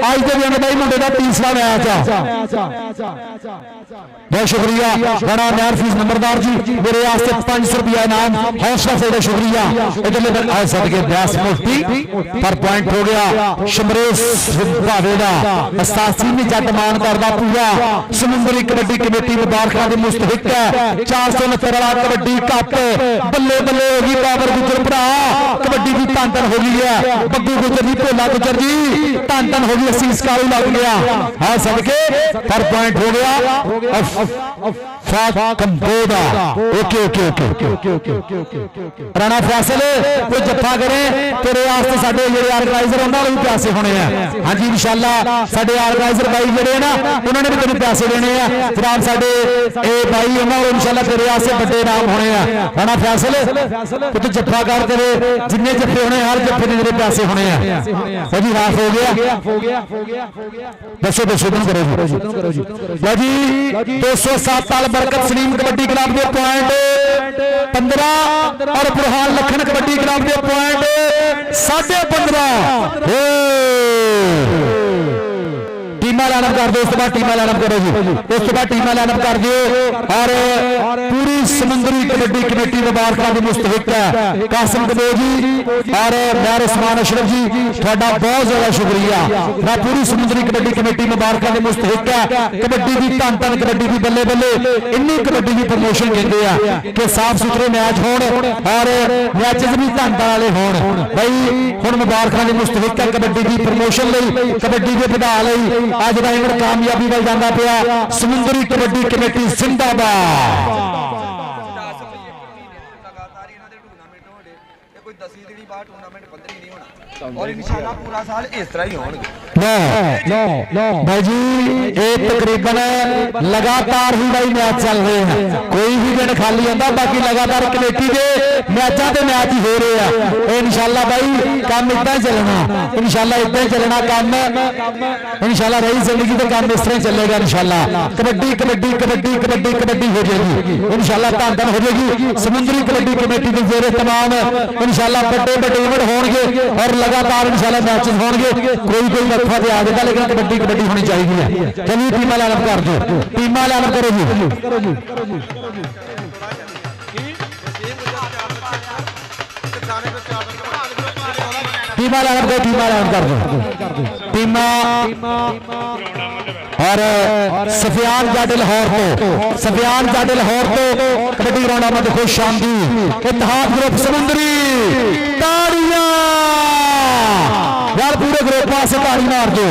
आज के दिन भाई मुंडे का तीसरा मैच आ बहुत शुक्रिया बड़ा अमयार फीस नंबरदार जी मेरे वास्ते 500 रुपया इनाम हौसला से शुक्रिया इधरले आ सदके ब्यास मुफ्ती पर पॉइंट हो गया शमरेश रंधावे दा 87 में जट मान करदा पूरा समुद्री कबड्डी कमेटी मुबारक दी मुस्तहिक है 469 वाला कबड्डी कप बल्ले बल्ले हो गई बाबर गुजर भरा कबड्डी की धन धन हो गई है बग्गू गुजर जी भोला गुजर जी धन धन हो गई असीस कालू लग गया हाँ सदके पर पॉइंट हो गया okay okay okay Rana Faisal कोई जफ्फा करे तेरे वास्ते साडे जेडे ऑर्गेनाइजर उन्होंने भी पैसे होने हैं हाँ जी इंशाल्लाह साडे ऑर्गेनाइजर भाई जेडे ना उन्होंने भी तेन पैसे देने हैं जनाब साडे ए भाई उन्होंने इंशाल्लाह तेरे वास्ते बड़े इनाम होने हैं राणा फैसल तू जफ्फा कर तेरे जिन्ने जफ्फे होने हर जफ्फे के तेरे पैसे होने हैं जी हाफ हो गया दसो दसो करो जी जी 207 साल बरकत सलीम कबड्डी क्लब के पॉइंट 15 और बुरहान लखन कबड्डी क्लब के पॉइंट 15.5 टीम लाइनअप कर दो, उस बाद टीमां लाइनअप करो जी, उस बाद टीमां लाइनअप कर दियो। और पूरी समुंदरी कबड्डी कमेटी मुबारक दी मुस्तहिक है कासिम कदोर जी और मैं उस्मान अशरफ जी, थोड़ा बहुत ज्यादा शुक्रिया। मैं पूरी समुंदरी कबड्डी कमेटी मुबारक दी मुस्तहिक है कबड्डी की धन धन कबड्डी की बल्ले बल्ले इन्नी कबड्डी की प्रमोशन कहते हैं कि साफ सुथरे मैच होण और मैचेस भी धन धन वाले होण। भाई हुण मुबारक दी मुस्तहिक है कबड्डी की प्रमोशन लई, कबड्डी के ਵਧਾ ਲਈ ਅੱਜ ਦਾ ਇਵੈਂਟ ਕਾਮਯਾਬੀ ਵੱਲ ਜਾਂਦਾ ਪਿਆ। ਸਮੁੰਦਰੀ ਕਬੱਡੀ ਕਮੇਟੀ ਜ਼ਿੰਦਾਬਾਦ। लगातार ਇਹਨਾਂ ਦੇ ਟੂਰਨਾਮੈਂਟ ਹੋਣੇ ਤੇ ਕੋਈ 10 ਦਿਨੀ ਬਾਅਦ ਟੂਰਨਾਮੈਂਟ 15 ਨਹੀਂ ਹੋਣਾ ਔਰ ਇਨਸ਼ਾਅੱਲਾ ਪੂਰਾ ਸਾਲ ਇਸ ਤਰ੍ਹਾਂ ਹੀ ਹੋਣਗੇ। लो भाई जी ये तकरीबन लगातार ही भाई मैच चल रहे हैं, कोई भी दिन खाली होता, बाकी लगातार कमेटी के मैचों के मैच ही हो रहे हैं। इंशाल्लाह भाई काम इतना ही चलना, इंशाल्लाह इतना ही चलना काम, इंशाल्लाह रही जिंदगी तो काम इस तरह चलेगा। इंशाल्लाह कबड्डी कबड्डी कबड्डी कबड्डी कबड्डी हो जाएगी, इंशाल्लाह धन धन हो जाएगी। समुद्री कबड्डी कमेटी के जेरे तमाम इंशाल्लाह बड़े बड़े इवेंट होंगे और लगातार इंशाल्लाह मैचेस होंगे। कोई वक्फा ते आ जाएगा लेकिन कबड्डी कबड्डी होनी चाहिए है। चलिए टीमां लाइनअप कर दो, टीमां लाइनअप करो जी, टीमां लाइनअप करो, टीमां लाइनअप कर दो, टीमां। और सफियान जाट लाहौर तो, सफियान जाट लाहौर तो कबड्डी ग्राउंड में देखो शांति इत्तेहाद ग्रुप समुंदरी ताड़ियां यार, पूरे ग्रुप पास ताड़ी मार दो।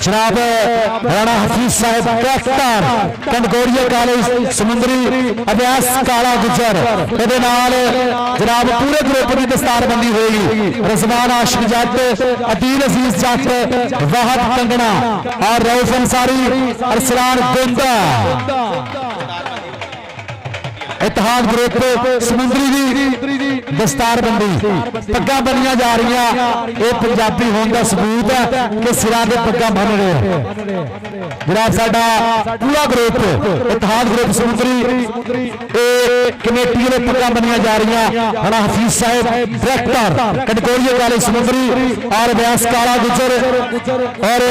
जनाब राणा हफीज साहब कैप्टन कंडगोरिया कॉलेज समुंदरी अभ्यास काला गुजर ਇਹਦੇ ਨਾਲ जनाब पूरे ग्रुप की दस्तारबंदी होगी। रजवान आशिक जट, अदील अजीज जट, वाहद कंगना और रऊफ अंसारी, अरसलान गोंदा, इत्तेहाद ग्रुप समुंदरी की दस्तारबंदी पग्गा बनिया जा रही, ये पंजाबी होने का सबूत है कि सिरा के पग्गा बन रहे। जनाब साडा पूरा ग्रुप इत्तेहाद ग्रुप समुंदरी कमेटी के पग्गा बनिया जा रही। राणा हफीज साहब डायरेक्टर कंडगोरिया कॉलेज समुंदरी और व्यास काला गुजर और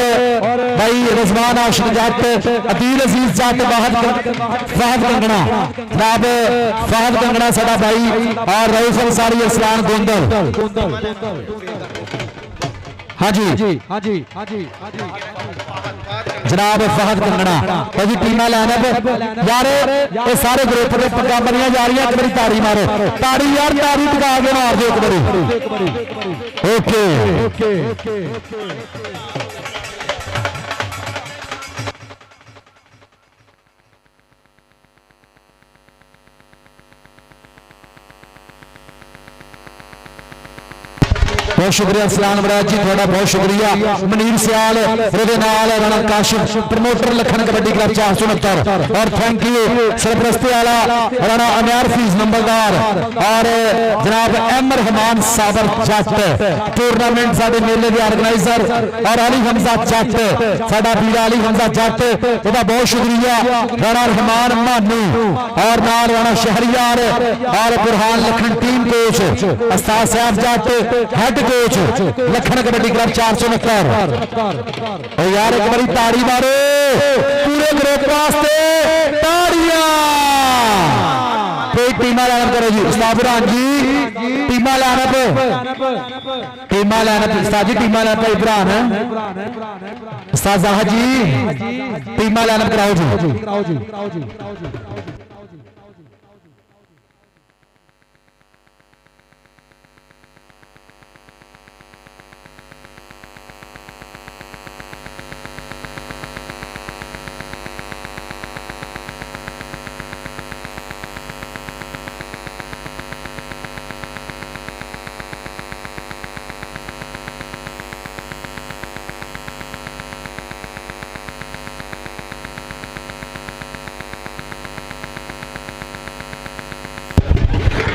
भाई रजवान आशिक जट, अदील अजीज जट, वाहद कंगना जनाब फाहद कंगना साडा भाई और रऊफ अंसारी, अरसलान गोंदल। हाँ जी जनाब फाहद कंगना भाई टीमां लाइनअप यार, ये सारे ग्रुप के पग्गा बनिया जा रही है। एक बारी ताड़ी मारो, ताड़ी यार, ताड़ी टिका के मार दो एक बारी। ओके बहुत शुक्रिया सलाम बराज जी, थोड़ा बहुत शुक्रिया। मनीर सियाल राणा काशिफ प्रमोटर लखन कबड्डी क्लब 469 और थैंक यू सरपरस्ती वाला राणा अनार फीस नंबरदार और जनाब एम रहमान साबर जट टूर्नामेंट साडे मेले के ऑर्गेनाइजर और अली हमजा जट साडा बीरा अली हमजा जट, उसका बहुत शुक्रिया। राणा रहमान मानू और नाल राणा शहरियार और बुरहान लखन टीम कोच, उस्ताद साहब Jatt head coach Lakhan kabaddi club 469। यार एक बारी ताड़ी मारो पूरे ग्रुप वास्ते, ताड़ियां। टीमां लाइनअप करो जी, उस्ताद बुरहान जी टीमां लाइनअप, टीमां लाइनअप उस्ताद जी, टीमां लाइनअप इब्रान उस्ताद जाहद जी टीमां लाइनअप कराओ जी।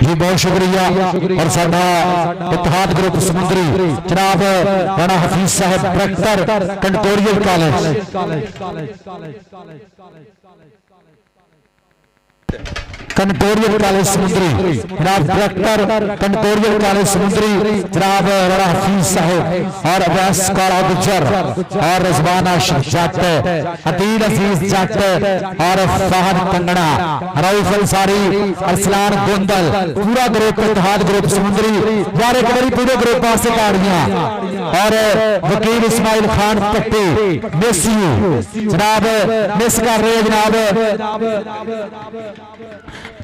जी बहुत शुक्रिया। और साडा इतिहाद ग्रुप समुंदरी जनाब राणा हफीज साहब डायरेक्टर कंटोरियल कंटोरियल कॉलेज समुंदरी जनाब डायरेक्टर कंटोरियल कॉलेज समुंदरी जनाब राणा हफीज साहब और अवैस काला गुजर और रिजवान आशिक जट अतील अजीज जट और फहद कंगना रऊफ अंसारी अरसलान गोंदल पूरा ग्रुप इतिहाद ग्रुप समुंदरी यार एक बारी पूरे ग्रुप वास्ते ताड़ियां। और वकील इस्माइल खान पट्टी मिस यू जनाब मिस कर रहे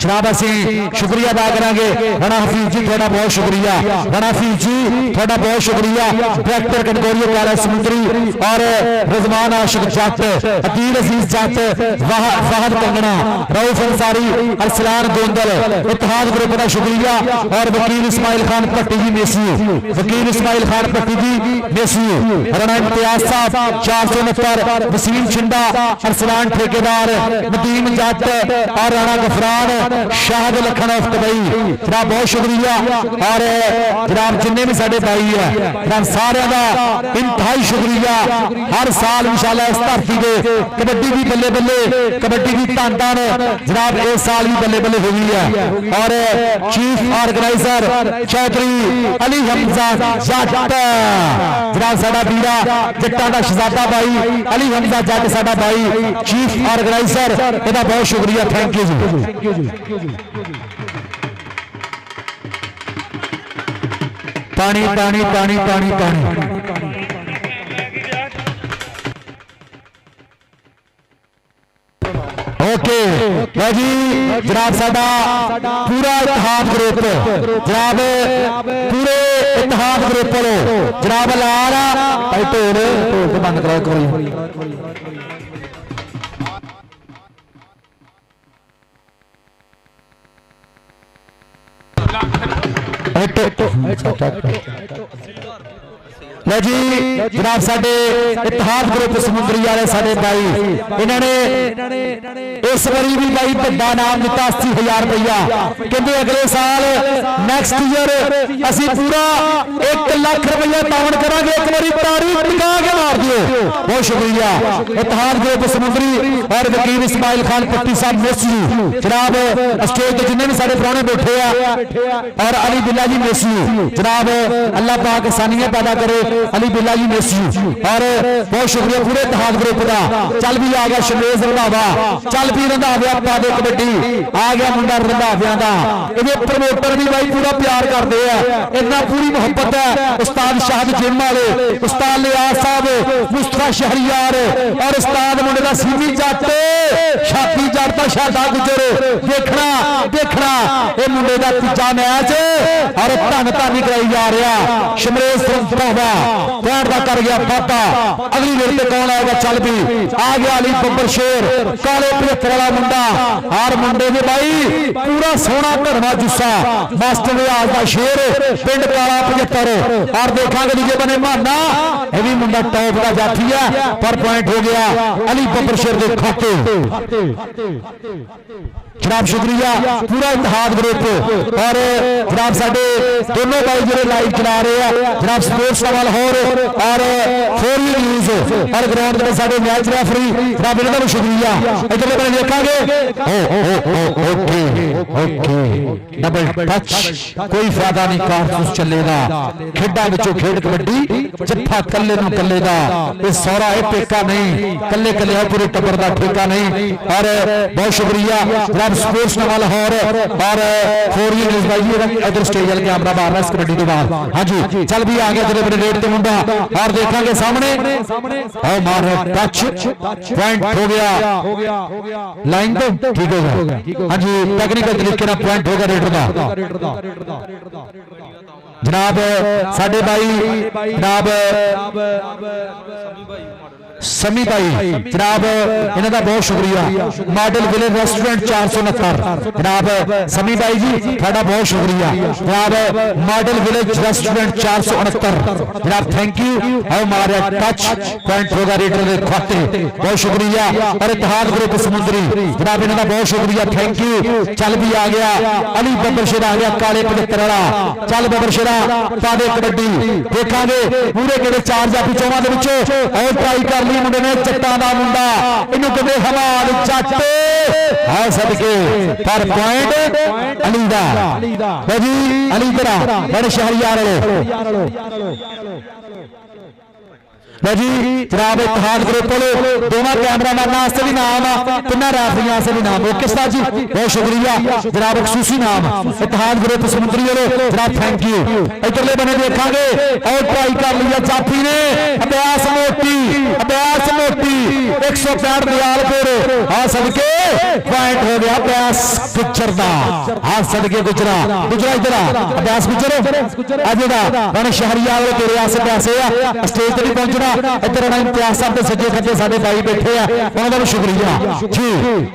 जनाब असी शुक्रिया अदा करांगे। राणा हफीज जी थोड़ा बहुत शुक्रिया। राणा हफीज जी थोड़ा बहुत शुक्रिया। डायरेक्टर कंटोरियल कॉलेज समुंदरी और रिजवान आशिक जट अकील अजीज जट फहद कंगना रऊफ अंसारी अरसलान गोंदल इतिहाद ग्रुप का शुक्रिया। और वकील इस्माइल खान भट्टी जी मेसी वकील इस्माइल खान भट्टी जी मेसी राणा इम्तियाज साहब 469 वसीम छिंडा अरसलान ठेकेदार नदीम जट और राणा गफरान शाहद लखन दुबई जनाब बहुत शुक्रिया। और जनाब जिन्ने भी साडे भाई है जनाब सारे का इंतहाई शुक्रिया। हर साल इंशाल्लाह इस धरती के कबड्डी भी बल्ले बल्ले कबड्डी की धन धन जनाब इस साल भी बल्ले बल्ले हुई है। और चीफ ऑर्गेनाइजर चौधरी अली हमजा जट जनाब साडा वीरा जट्टां दा शहजादा भाई अली हमजा जट साडा भाई चीफ ऑर्गेनाइजर इहदा बहुत शुक्रिया। थैंक यू जी। पानी पानी पानी पानी पानी ओके जी जनाब साडा पूरा इतिहाद ग्रुप जनाब पूरे इतिहाद ग्रुप जनाब लारा भाई ढोल ढोल तो बंद कराओ कोई लो जी जनाब साडे इतिहाद ग्रुप समुंदरी वाले साडे भाई इन्होंने इस बारी भी भाई बड़ा नाम दिता 80,000 रुपया कहते अगले साल नेक्स्ट ईयर असी पूरा 1 लाख रुपया तावन करांगे। एक बारी तारीफ टिका के मार दियो। बहुत शुक्रिया इतिहाद ग्रुप समुंदरी और वकील इस्माइल खान पट्टी साहब मेसी जनाब स्टेज पे जिन्ने भी साडे प्राणे बैठे और अली बिल्ला जी मेसी जनाब अल्लाह पाक आसानियां पैदा करे अली बिल्ला जी मेसी। और बहुत शुक्रिया पूरे इतिहाद ग्रुप का। चल भी आ गया शमेज रंधावा चल भी रंधाविया पादे कबड्डी आ गया मुंडा रंधाविया का। ये प्रमोटर भी भाई पूरा प्यार करते हैं इतना पूरी मुहब्बत है। उस्ताद शाहद जिम वाले उस्ताद लियाज साहब मुस्तफा शहरियार और उस्ताद मुंडे का सीधी जट छाती जट का शादा गुजर देखना देखना ये मुंडे का तीजा मैच और धन धन कराई जा रहा। शमरेज रंधावा पैर का कर गया फाटा। अगली मेरे पे कौन आएगा चल भी आ गया अली बब्बर शेर काले 75 वाला मुंडा हर मुंडे ने भाई पूरा सोना धरना जुस्सा मास्टर रियाज का शेर पिंड काला 75 और देखा नीचे बने माना ये भी मुंडा टॉप का जाती है पर पॉइंट हो गया अली बब्बर शेर के खाते। जनाब शुक्रिया पूरा इतिहाद ग्रुप और जनाब साडे दोनों भाई जो लाइव चला रहे हैं जनाब स्पोर्ट्स का लाहौर और 4 न्यूज और ग्राउंड में साडे मैच रेफरी जनाब इनका भी शुक्रिया। इधर मैंने देखांगे ओके ओके डबल टच कोई फायदा नहीं कारतूस चलेगा खेडा विचों खेड कबड्डी जत्था कल्ले नूं कल्ले दा ये सौरा है पेका नहीं कल्ले कल्ले है पूरे टब्बर दा ठेका नहीं। और बहुत शुक्रिया जनाब स्पोर्ट्स का लाहौर और 4 न्यूज भाई इधर स्टेज वाले कैमरा बाहर इस कबड्डी के बाद हाँ जी चल भी आ गया जरे बड़े रेट ते मुंडा और देखेंगे सामने और मार टच पॉइंट हो गया लाइन तो ठीक होगा हाँ जी टेक्निकल तरीके ना पॉइंट होगा रेडर का। जनाब साडे भाई जनाब समी भाई जनाब इन्हों का बहुत शुक्रिया। मॉडल विलेज रेस्टोरेंट 469 जनाब समी भाई जी थोड़ा बहुत शुक्रिया जनाब। मॉडल विलेज रेस्टोरेंट 469 जनाब थैंक यू। और मारे टच पॉइंट होगा रेडर के खाते बहुत शुक्रिया। और इतिहाद ग्रुप समुद्री जनाब इन्हों का बहुत शुक्रिया थैंक यू। चल भी आ गया अली बब्बर शेरा आ गया काले 75 वाला। चल बब्बर शेरा पावे कबड्डी देखा पूरे कहते 4 जाफी चौहां दे विचों और ट्राई कर ली मुंडे ने जट्टां दा मुंडा इन्हू कहते हमाल जट आ सदके पर पॉइंट अली दा जी अली तेरा बड़े शहरियार जी जनाब इतिहाद ग्रुप को दोनों कैमरामैन वास्ते भी नाम तिना रैफरियां से भी नाम ओके सर जी बहुत शुक्रिया जनाब खसूसी नाम इतिहाद ग्रुप समुद्री वाले जनाब थैंक यू। इधरले बने देखांगे और ट्राई कर लिया जाफी ने अभ्यास मोटी 165 दयालपुर आ सदके पॉइंट हो गया अभ्यास गुजर दा आ सदके गुजरा इधर अभ्यास गुजर अजेदा बने शहरिया वाले तेरे आसे पैसे आ स्टेज ते भी पहुंचना इधर इम्तियाज साहब के सज्जे खब्बे साडे भाई बैठे हैं उन्होंने भी शुक्रिया जी।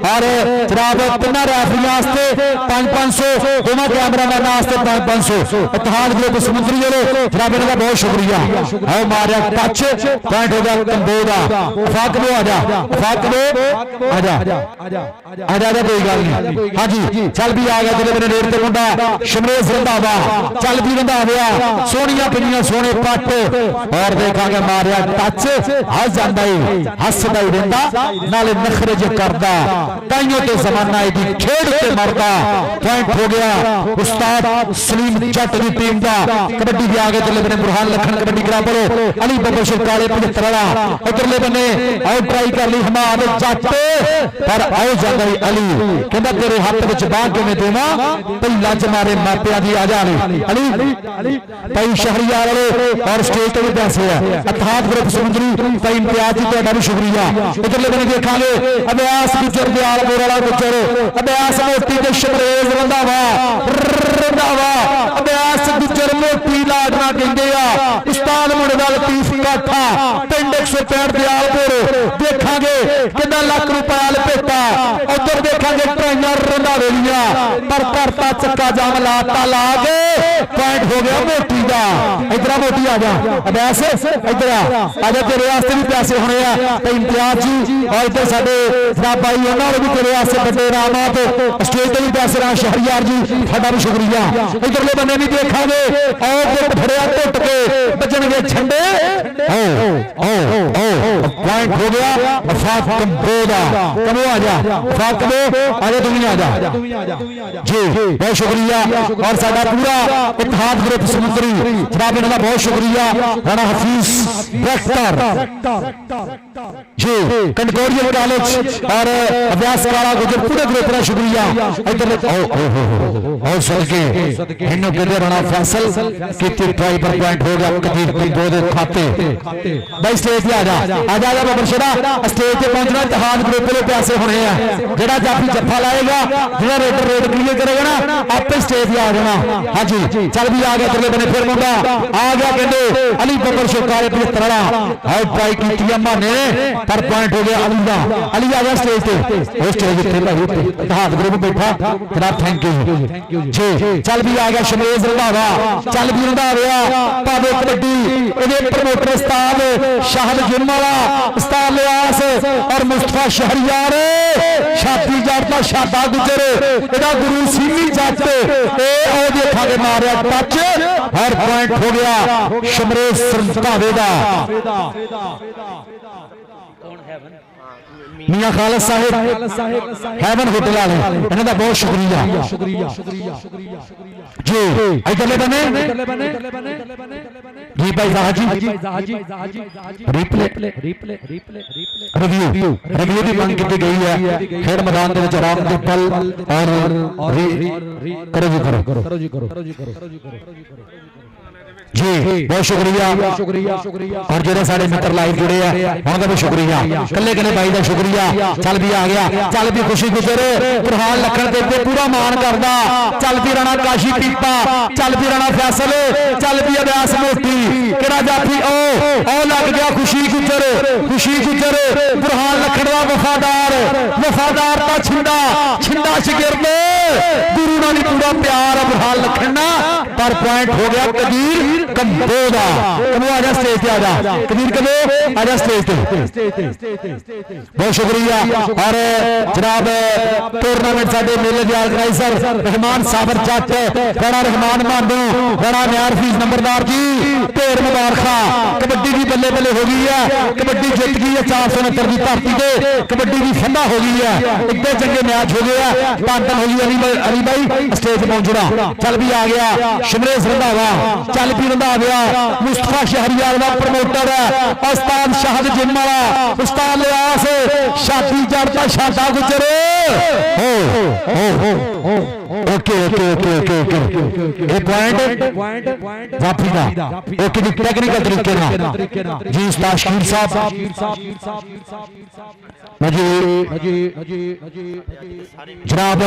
और जनाब तिना रैफरी वास्ते 500 दोनों कैमरामैन वास्ते 500 इतिहाद ग्रुप समुद्री वाले जनाब इनका बहुत शुक्रिया। और मारिया टच पॉइंट हो गया कंबोदा फाकबो आजा कोई गल नहीं हाँ जी। चल भी आ गया जिले रेड ते मुंडा शमरेश रंधावा चल भी रंधाविया सोनिया पिनिया सोने पट और देखांगे मारिया टच हस जाता ही हसदा ही रहिंदा नाले नखरे जे करदा ताइयों ते जमाना दी खेड ते मरदा पॉइंट हो गया उस्ताद सलीम जट दी टीम दा। कबड्डी भी आगे चले बने बुरहान लखन कबड्डी ग्राउंड पर अली बब्बर शेर काले 75 वाला इधरले बने आउट ट्राई कर ली हमाद जट पर आओ जांदा ही अली कहंदा तेरे हाथ विच बाह किवें देवां भई लज मारे मापिया दी आ जा अली भाई शहरियार वाले और स्टेज ते भी पैसे है इतिहाद ग्रुप समुद्री भाई इम्तियाज जी तुहाडा भी शुक्रिया। इधरले बने देखांगे अभ्यास गुजर दयालपुर वाला गुजर अभ्यास मोटी ते शमरेज रंधावा अभ्यास गुजर मोटी लाडना कहंदे आ उस्ताद मुंडे दा लतीफ काठा पिंड 165 दयालपुर देखांगे कितना लाख रुपया लपेटा उधर देखांगे ट्राइनर रंधावे लिया पर करता चक्का जाम लाता ला के पॉइंट हो गया मोटी दा। इधर मोटी आ जा अभ्यास इधर आजा तेरे वास्ते भी पैसे होने तो इम्तियाज जी और इधर साडे जनाब भाई उन्होंने भी तेरे वास्ते बड़े रामात स्टेज पे भी पैसे रहा शहरियार जी साडा भी शुक्रिया। इधरले बने भी देखांगे और फड़िया टुट के बचनगे झंडे पॉइंट हो गया कमो आ जा आजा दुनिया आ जा जी बहुत शुक्रिया। और साडा पूरा इतिहाद ग्रुप समुद्री जनाब इन्हों का बहुत शुक्रिया राणा हफीज जी कंटकोरियल कॉलेज और अभ्यास काला गुजर पूरे ग्रुप का शुक्रिया। इधर और सदके इन्हों कहते राणा फैसल की ट्राई पर पॉइंट हो गया कदीर दो दे खाते भाई स्टेज पे आ जा बब्बर शेरा स्टेज पे पहुंचना इतिहाद ग्रुप के पैसे होने हैं जेड़ा जाफी जफा लाएगा जेड़ा रेड क्लियर करेगा ना आपे स्टेज पे आ जाना हाँ जी। चल भी आ गया अगले बने फिर मुंडा आ गया कहते अली बब्बर शेर काले 75 वाला आउट ट्राई की अम्मा ने पर पॉइंट हो गया अली दा अली आ गया स्टेज पे वो स्टेज पे भाई इतिहाद ग्रुप बैठा जनाब थैंक यू जी। चल भी आ गया शमरेज रंधावा चल भी रंधाविया पावे कबड्डी इहदे प्रमोटर उस्ताद शाहद जिम वाला उस्ताद लियास और मुस्तफा शहरियार छाती जट दा शादा गुजर इहदा गुरु सीमी जट ए ओ देखांगे मारिया टच और पॉइंट हो गया शमरेज रंधावे दा। मियां खालिद साहिब हैवन होटल वाले इन्हों का बहुत शुक्रिया जी। इधरले बने जी भाई जहाजी रिव्यू की मांग की गई है खेड मैदान के आराम के पल और करो जी जी बहुत शुक्रिया और जो सारे मित्र लाइव जुड़े हैं उनका भी शुक्रिया कले कले भाई का शुक्रिया चल भी आ गया चल भी खुशी गुजर बुरहान लखन देते पूरा मान करदा चल भी राणा काशी पीपा चल भी राणा फैसल चल भी अभ्यास मोती केड़ा जाफी ओ लग गया खुशी गुजर बुरहान लखन का वफादार का छिंदा शगिर्द गुरु नाल पूरा प्यार बुरहान लखन पर पॉइंट हो गया कबीर कंबो दा कबो आजा स्टेज पे आजा कबीर कबो आजा स्टेज पे बहुत शुक्रिया और जनाब टूर्नामेंट साडे मेले दे ऑर्गेनाइजर रहमान साबर जट बड़ा रहमान मानू बड़ा न्यार फीस नंबरदार जी ढेर मुबारखा कबड्डी की बल्ले बल्ले हो गई है कबड्डी जीत गई है 469 की धरती पे कबड्डी की फंदा हो गई है इतने चंगे मैच हो गए हैं पांतन हो गई अली भाई स्टेज पहुंचना चल भी आ गया शिमरेश रंधावा चल भी रंधा गया मुस्तफा शहरियार का प्रमोटर है उस्ताद शाहद जिम वाला उस्ताद लियास शादी जड़ता शादा गुजर ओके पॉइंट वापी का ओके जी टेक्निकल तरीके ना जी उस्ताद शकीर साहब जनाब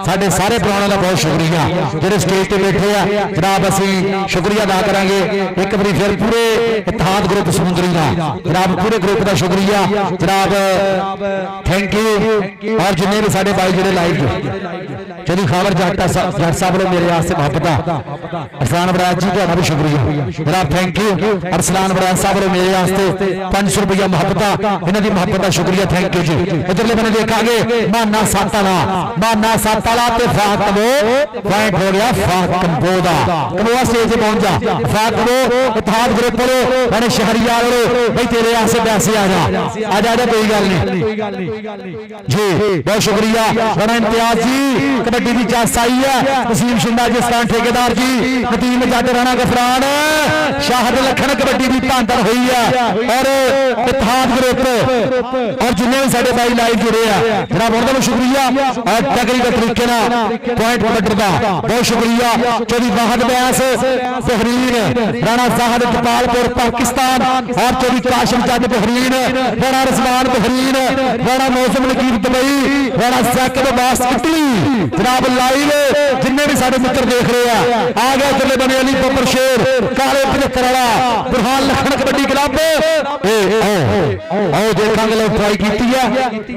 साडे सारे प्राणों का बहुत शुक्रिया जो स्टेज पे बैठे हैं जनाब असी शुक्रिया अदा करांगे एक बार फिर पूरे इत्तेहाद ग्रुप समुंदरी का जनाब पूरे ग्रुप का शुक्रिया जनाब थैंक यू और जिन्हें भी साडे भाई जोड़े लाइव चली खबर जट साहब ने मेरे वास्ते मोहब्बत अरसलान बराज जी का भी शुक्रिया जनाब थैंक यू अरसलान बराज साहब ने मेरे वास्ते 500 रुपया मोहब्बत इन्हों की मोहब्बत का शुक्रिया थैंक यू जी इधरले बने देखा माना सत्त वाला फाकबो पॉइंट हो गया फाकबो दा कबोआ स्टेज पहुंच जा फाकबो इत्तेहाद ग्रुप वाले बने शहरियार वाले भाई तेरे वास्ते पैसे आ जा कोई गल नहीं जी बहुत शुक्रिया बड़ा इम्तियाज जी कबड्डी की जस आई है वसीम शिंदा जिस्तान ठेकेदार जी नतीम जट राणा गफरान शाहद लखन कबड्डी की भांतन हुई है और इत्तेहाद ग्रुप और जिन्हें भी साडे भाई लाइव जुड़े हैं जनाब उनका भी शुक्रिया और टेक्निकल तरीके पॉइंट कबड्डी का बहुत शुक्रिया चौधरी वाहद बैस बहरीन राणा साहद जपालपुर पाकिस्तान और चौधरी काशिम जट बहरीन राणा रजवान बहरीन राणा मौसम नकीब दुबई राणा सैकब बास इटली जनाब लाइव जिन्हें भी साडे मित्र देख रहे हैं आ गया इधरले बने अली बब्बर शेर काले 75 वाला बुरहान लखन कबड्डी क्लब आओ देखांगे लोग ट्राई की है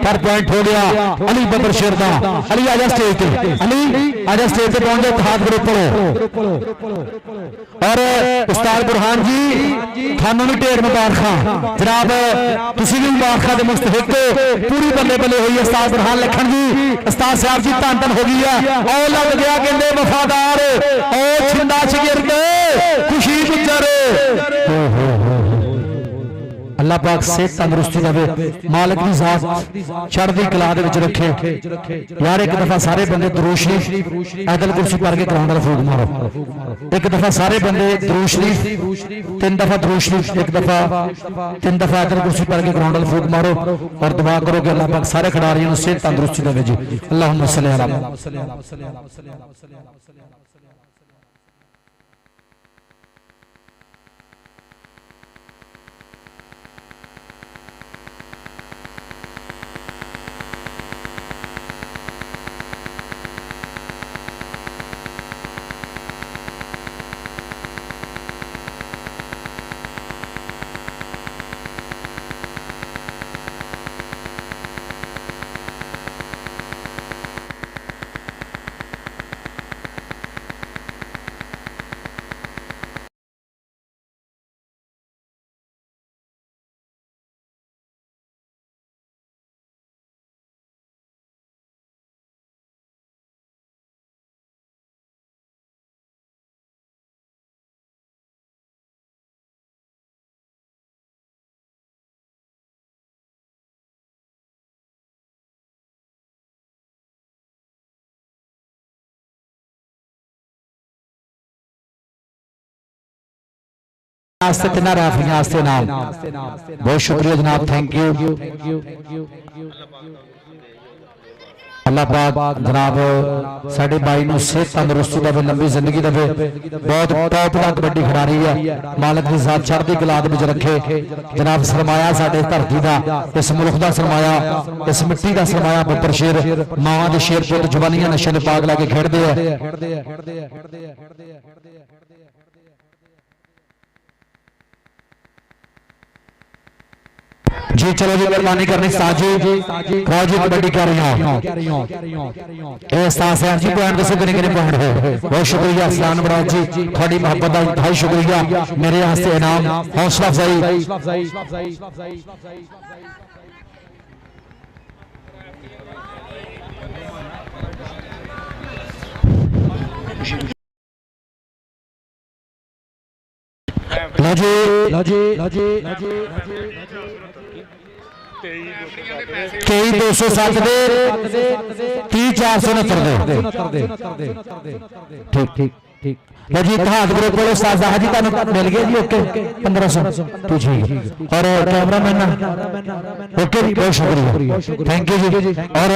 पर पॉइंट हो गया अली बब्बर शेर का अली आजा स्टेज पे अली आजा स्टेज पे पहुंच जाए हाथ ग्रुप और उस्ताद बुरहान जी थानू भी ढेर मुबारक जनाब तुसी भी मुबारक दे मुस्तहिक पूरी बल्ले बल्ले हुई है उस्ताद बुरहान लखन जी उस्ताद साहब जी धन धन हो गई है और लग गया कहते वफादार और छिंदा शगिर्द खुशी गुजर अल्लाह पाक सेहत तंदुरुस्ती देवे मालिक दी जात चढ़दी कला दे विच रखे यार एक दफा सारे बंदे दरूद शरीफ आयतल कुर्सी पढ़ के ग्राउंड दा फूक मारो एक दफा सारे बंदे दरूद शरीफ 3 दफा दरूद शरीफ एक दफा 3 दफा आयतल कुर्सी पढ़ के ग्राउंड दा फूक मारो और दुआ करो कि अल्लाह पाक सारे खिडारियों को सेहत तंदुरुस्ती देवे जी अल्लाहुम्मा सल्ली अला राफियां नाम बहुत शुक्रिया जनाब थैंक यू अल्लाह पाक जनाब साडे भाई नूं सेहत तंदुरुस्ती देवे, लंबी जिंदगी देवे। बहुत टॉप दा कबड्डी खिडारी है, मालक दी ज़ात चढ़दी कला दे विच रखे। जनाब सरमाया साडे धरती दा, इस मुल्क दा सरमाया, इस मिट्टी दा सरमाया। बब्बर शेर मावां दे शेर पुत जवानियां नशे दे पाग ला के खेडदे आ। जी चलो जी, मेहरबानी करनी उस्ताद जी, करो जी कबड्डी कर रही हो। ए उस्ताद साहब जी पॉइंट दसो किन्ने किन्ने पॉइंट हो। बहुत शुक्रिया सलान बराज जी, थोड़ी मोहब्बत दा इंतहाई शुक्रिया। मेरे वास्ते इनाम हौसला अफजाई। लो जी 23,207 दे 30,469 दे। ठीक ठीक ठीक। लो जी इतिहाद ग्रुप वाले उस्ताद ज़ाहिद जी तुहानू मिल गया जी। ओके 1500 ठीक है। और कैमरामैन ओके जी, बहुत शुक्रिया, थैंक यू जी। और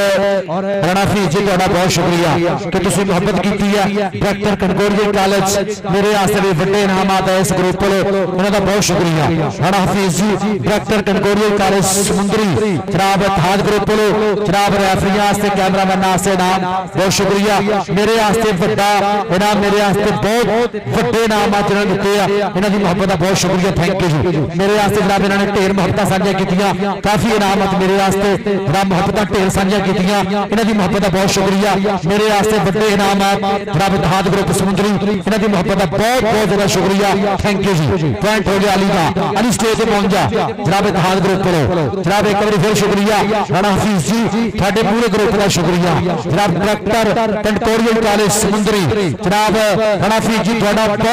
राणा फरीद जी तुहाडा बहुत शुक्रिया कि तुसीं मुहब्बत कीती है। डायरेक्टर कंकोरिया कॉलेज मेरे वास्ते भी वड्डे इनामात है इस ग्रुप वाले, उन्हां दा बहुत शुक्रिया। राणा हफीज जी डायरेक्टर कंकोरिया कॉलेज समुंदरी, जनाब इतिहाद ग्रुप वाले, जनाब रेफरियां वास्ते कैमरामैन वास्ते इनाम बहुत शुक्रिया। मेरे वास्ते वड्डा इनाम, मेरे वास्ते बहुत वड्डे इनाम जिन्होंने दिते आ, इन्हां दी मुहब्बत दा बहुत शुक्रिया, थैंक यू जी। मेरे वास्ते जनाब इन्होंने ढेर मुहब्बतां साझा कीतियां, काफी इनामत मेरे वास्ते जनाब मुहब्बतां ढेर साझा कीतियां, इन्हां दी मुहब्बत दा बहुत शुक्रिया। मेरे वास्ते वड्डे इनामात जनाब इतिहाद ग्रुप समुंदरी, इन्हां दी मुहब्बत दा बहुत बहुत ज्यादा शुक्रिया, थैंक यू जी। पॉइंट हो गया अली दा, अली स्टेज ते पहुंच जा जनाब इतिहाद ग्रुप वालों। जनाब एक बार फिर शुक्रिया राणा हफीज जी, तुहाडे पूरे ग्रुप दा शुक्रिया। जनाब डायरेक्टर कंटोरियल कॉलेज समुंदरी, जनाब राणा हफीज जी तुहाडा बहुत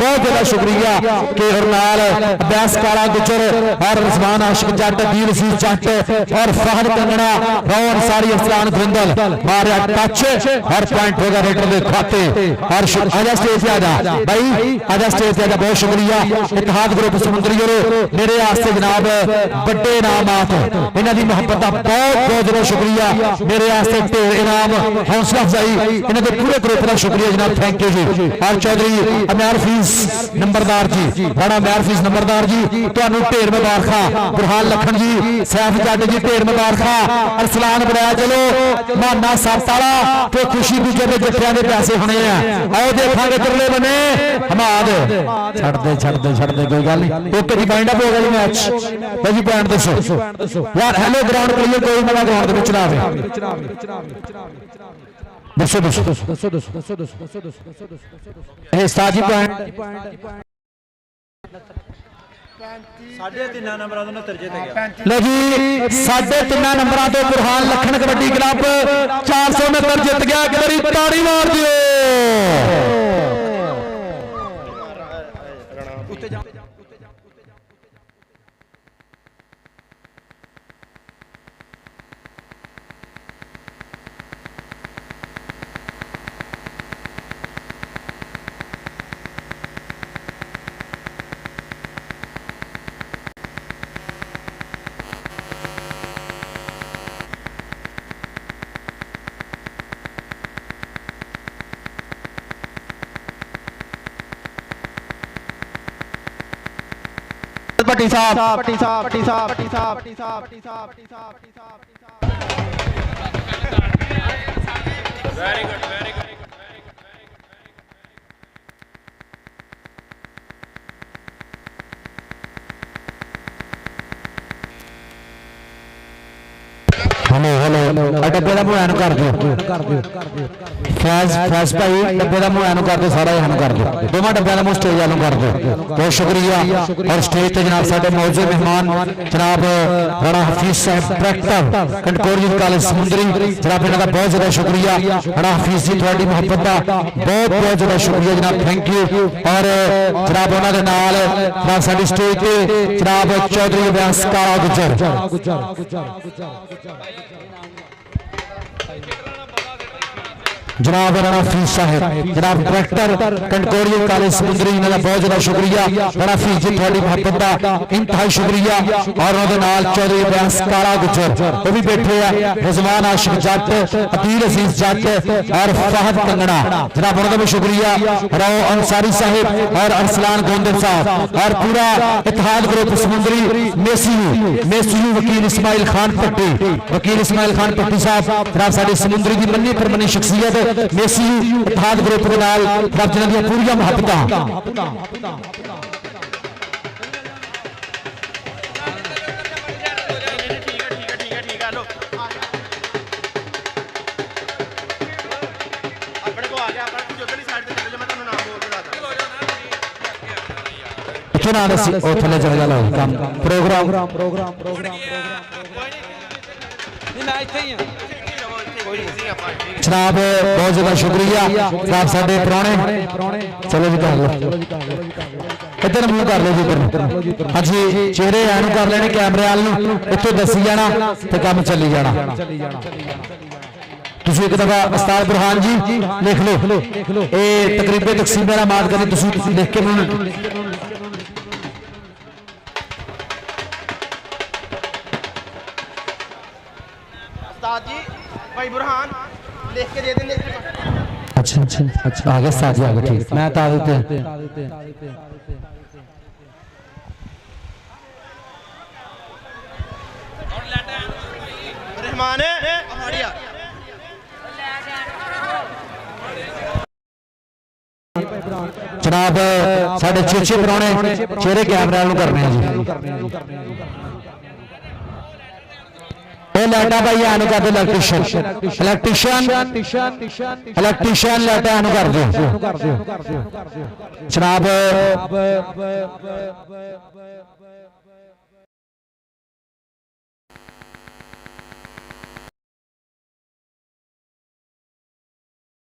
बहुत ज्यादा शुक्रिया कि और नाल अब्बास काला गुजर और रिजवान आशिक जट, दील सी जट और फहद कंगना, रौन अंसारी, अफसान धुंदल मारिया टच और पॉइंट होगा रेडर दे खाते। और आजा स्टेज पे आजा भाई, आजा स्टेज पे आजा, बहुत शुक्रिया। इतिहाद ग्रुप समुंदरी मेरे वास्ते जनाब बड़े इनामात, इन्हां दी मुहब्बत दा बहुत बहुत ज्यादा शुक्रिया। मेरे वास्ते ढेर इनाम, हौसला अफजाई, इन्हां दे पूरे ग्रुप दा शुक्रिया जनाब, थैंक यू जी। और चौधरी अमयार फीस नंबरदार जी, राणा अमयार फीस नंबरदार जी तुहानू ढेर मुबारखां। बुरहान लखन जी, सैफ जट जी ढेर मुबारखां। अरसलान बनाया चलो माना सत्त वाला ते खुशी गुजर दे जट्टियां दे पैसे होने आ। आओ देखांगे तरले बने हमाद छड़ दे कोई गल नहीं। ओके जी वाइंड अप हो गया जी मैच। भाई पॉइंट दसो यार, हेलो ग्राउंड क्लियर, कोई नवा ग्राउंड दे विच ना आवे। दसो उस्ताद जी पॉइंट लो जी 3.5 नंबरों तो बुरहान लखन कबड्डी क्लब 469 जित गया। एक बारी ताड़ी मार दियो। भट्टी साहब वेरी गुड हेलो डब्बे का मुआयना कर दो फैज भाई, डब्बे का मुआयना कर दो, सारा यहाँ कर दो, दोनों डब्बे का मुँह स्टेज वालों कर दो। बहुत शुक्रिया। और स्टेज पे जनाब साडे मौजूद मेहमान जनाब राणा हफीज साहब डायरेक्टर कंटकोरियल कॉलेज समुंदरी, जनाब इन्हां दा बहुत ज्यादा शुक्रिया। राणा हफीज जी तुहाडी मुहब्बत दा बहुत बहुत ज्यादा शुक्रिया जनाब, थैंक यू। और जनाब उन्हां दे नाल साडी स्टेज पे जनाब चौधरी अब्बास काला गुजर जनाब राणा फीस साहब जनाब डायरेक्टर कंटकोड़िया कॉलेज समुंदरी इन्हां दा बहुत ज़्यादा शुक्रिया राणा फीस जी थोड़ी मोहब्बत दा इंतहाई शुक्रिया और उहदे नाल चौधरी अब्बास काला गुजर वो भी बैठे हैं रिजवान आशिक जट अकील अजीज जट और फहद कंगना जनाब उन्होंने भी शुक्रिया राव अंसारी साहब और अरसलान गोंदल साहब और पूरा इत्तेहाद ग्रुप समुंदरी मेसीयू वकील इस्माइल खान पट्टी साहब जनाब साडी समुंदरी की मन्नी परमनी शख्सियत मेसीयू इत्तेहाद ग्रुप के नाल रब जिन्हां दी पूरी मुहब्बतां थले चले जा प्रोग्राम जनाब बहुत ज्यादा शुक्रिया जनाब साडे पुराने चलो जी कर लो इधर मुंह कर लो जी इधर हाँ जी चेहरे ऐन कर लेने कैमरे वाल इतों दसी जाना तो काम चली जाना तुसी एक दफा उस्ताद बुरहान जी लिख लो ये तकरीबन तकसीम मेरा माद करनी तुसी लिख के जी भाई बुरहान लिख के दे देंगे। अच्छा आगे साथ आगे ठीक मैं बता देते रहमान जनाब साढ़े चेचे पुराने चेहरे कैमरे वालों करने हैं जी लाइटा भाई आनु कर दो इलेक्ट्रीशियन लाइटा आनु कर दो जनाब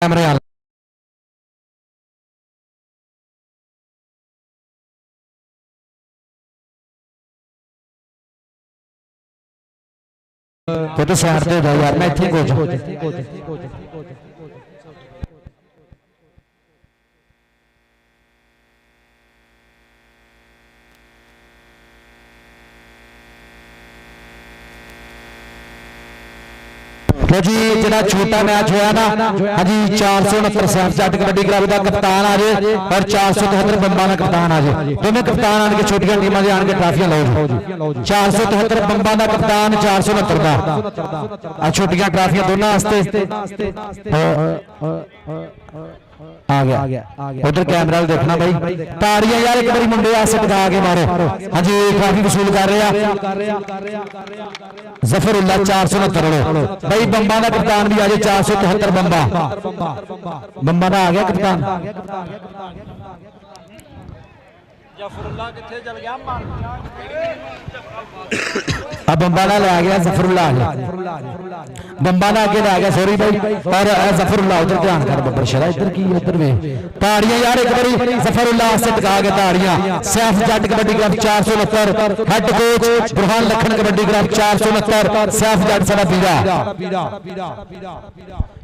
कैमरे तो साइड दे दो यार मैं ठीक हो जाऊं लो जी जरा छोटा मैच होया ना हाँ जी 469 सैफ जट कबड्डी क्लब का कप्तान आ जाए और 473 बंबा का कप्तान आ जाए दोनों कप्तान आने के छोटिया टीमां दे आने के ट्राफियां लो जी 473 बंबा का कप्तान 469 का छोटिया ट्राफियां दोनों वास्ते आ गया उधर कैमरा देखना भाई ताड़ियां यार एक बारी मुंडे आसे टिका के मारो हाँ जी ट्राफी वसूल कर रहे हैं जफरुल्लाह 469 भाई बंबा का कप्तान भी आ जाए 473 बंबा का आ गया कप्तान अब बंबा ना ले आ गया जफरुल्लाह बंबा ना आगे ले आ गया सॉरी भाई और जफरुल्लाह उधर ध्यान कर बब्बर शरा इधर की उधर में ताड़ियां यार एक बारी जफरुल्लाह से टिका के ताड़ियां Saif Jatt kabaddi club 469 head coach Burhan Lakhan kabaddi club 469 Saif Jatt साडा पीरा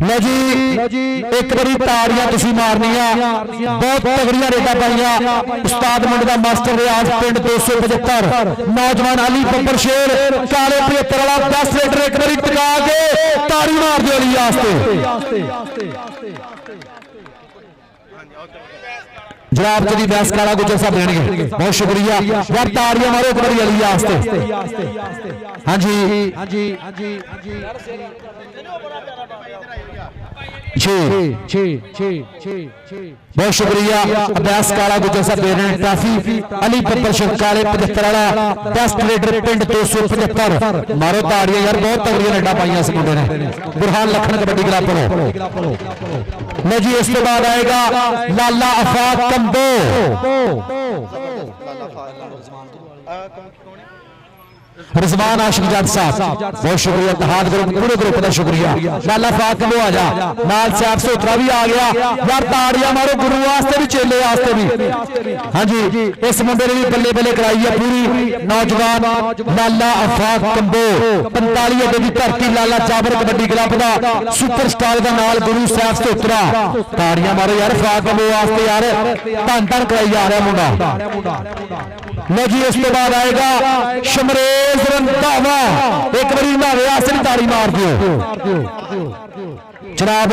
लो जी एक बारी ताड़ियां तुसी मारनियां बहुत तगड़ियां रेडा पाइयां उस्ताद मुंडे दा मास्टर रियाज पिंड 275 नौजवान अली बब्बर शेर काले 75 वाला 10 लीटर एक बारी टिका के ताड़ी मार दो अली आस्ते जनाब जी बैस काला गुजर साहब देंगे बहुत शुक्रिया यार ताड़ियां मारो एक बारी अली आस्ते हाँ जी बहुत शुक्रिया अब्बास काला गुजर साहब दे रहे हैं ट्रॉफी अली बब्बर शेर काले 75 वाला बेस्ट रेडर पिंड 275 मारो ताड़ियां यार बहुत तगड़ियां रेडा पाइयां इस मुंडे ने बुरहान लखन कबड्डी क्लब लो जी इसके बाद आएगा लाला आफाक कंबो रिजवान आशिक जट साहब बहुत शुक्रिया, इत्तेहाद ग्रुप पूरे ग्रुप का शुक्रिया। लाला फातिम आ जा नाल सैफ सोत्रा भी आ गया यार, ताड़ियां मारो गुरु वास्ते भी चेले वास्ते भी। हाँ जी, इस मुंडे ने भी बल्ले बल्ले कराई है पूरी। नौजवान लाला आफाक कंबो 45 अड्डे की धरती, लाला जाबर कबड्डी क्लब का सुपरस्टार का नाल गुरु सैफ सोत्रा। ताड़ियां मारो यार आफाक कंबो वास्ते यार, धन धन कराई जा रहा मुंडा। लो जी इस तो बाद आएगा शमरेज रंधावा, एक बारी नावे आसन ताड़ी मार दियो जनाब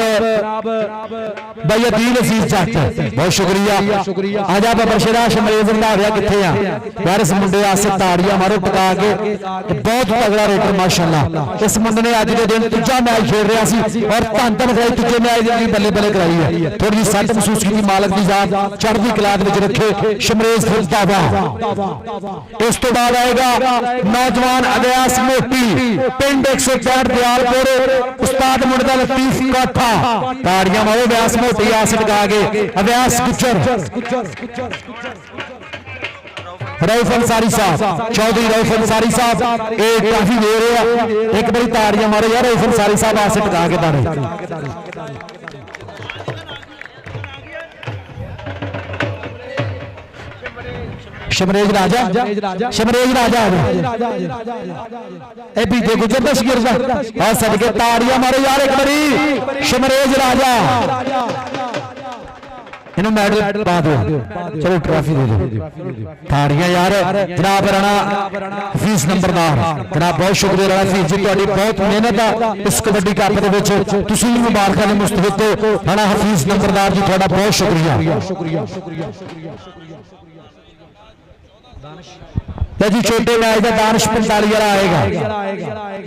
भाई अदील अजीज जट, बहुत शुक्रिया। आजा बबरशरा शमरेज रंधावा किथे आ यार, इस मुंडे आसे ताड़ियां मारो टका के, बहुत तगड़ा रेडर माशाअल्लाह। इस मुंडे ने अज के दिन तीजा मैच खेल रहा सी और धन धन कराई, तीजे मैच की बल्ले बल्ले कराई है। थोड़ी जी सट महसूस की, मालक की जात चढ़दी कला रखे शमरेज रंधावा। इस तो बाद आएगा नौजवान अव्यास मोटी पिंड 165 दयालपुर, उस्ताद मुंडा लतीफ काठा। ताड़ियां मारो अव्यास मोटी आस लगा के। अव्यास गुज्जर रऊफ अंसारी साहब, चौधरी रऊफ अंसारी साहब एक काफी दे रहे हैं, एक बारी ताड़ियां मारो यार रऊफ अंसारी साहब आस लगा के ताड़े। शमरेज राजा, शमरेज राजा ए बीते गुजर दस गिरदा और सदके ताड़ियां मारो यार एक बारी शमरेज राजा। इन्हों मेडल पा दो, चलो ट्रॉफी दे दो। ताड़ियां यार जनाब राणा हफीज नंबरदार, जनाब बहुत शुक्रिया राणा हफीज जी, तुहाडी बहुत मेहनत आ इस कबड्डी कप दे विच, तुसीं भी मुबारकां दे मुस्तहिक हो। राणा हफीज नंबरदार जी तुहाडा बहुत शुक्रिया। जी छोटे मैच का दानिश 45 वाला आएगा।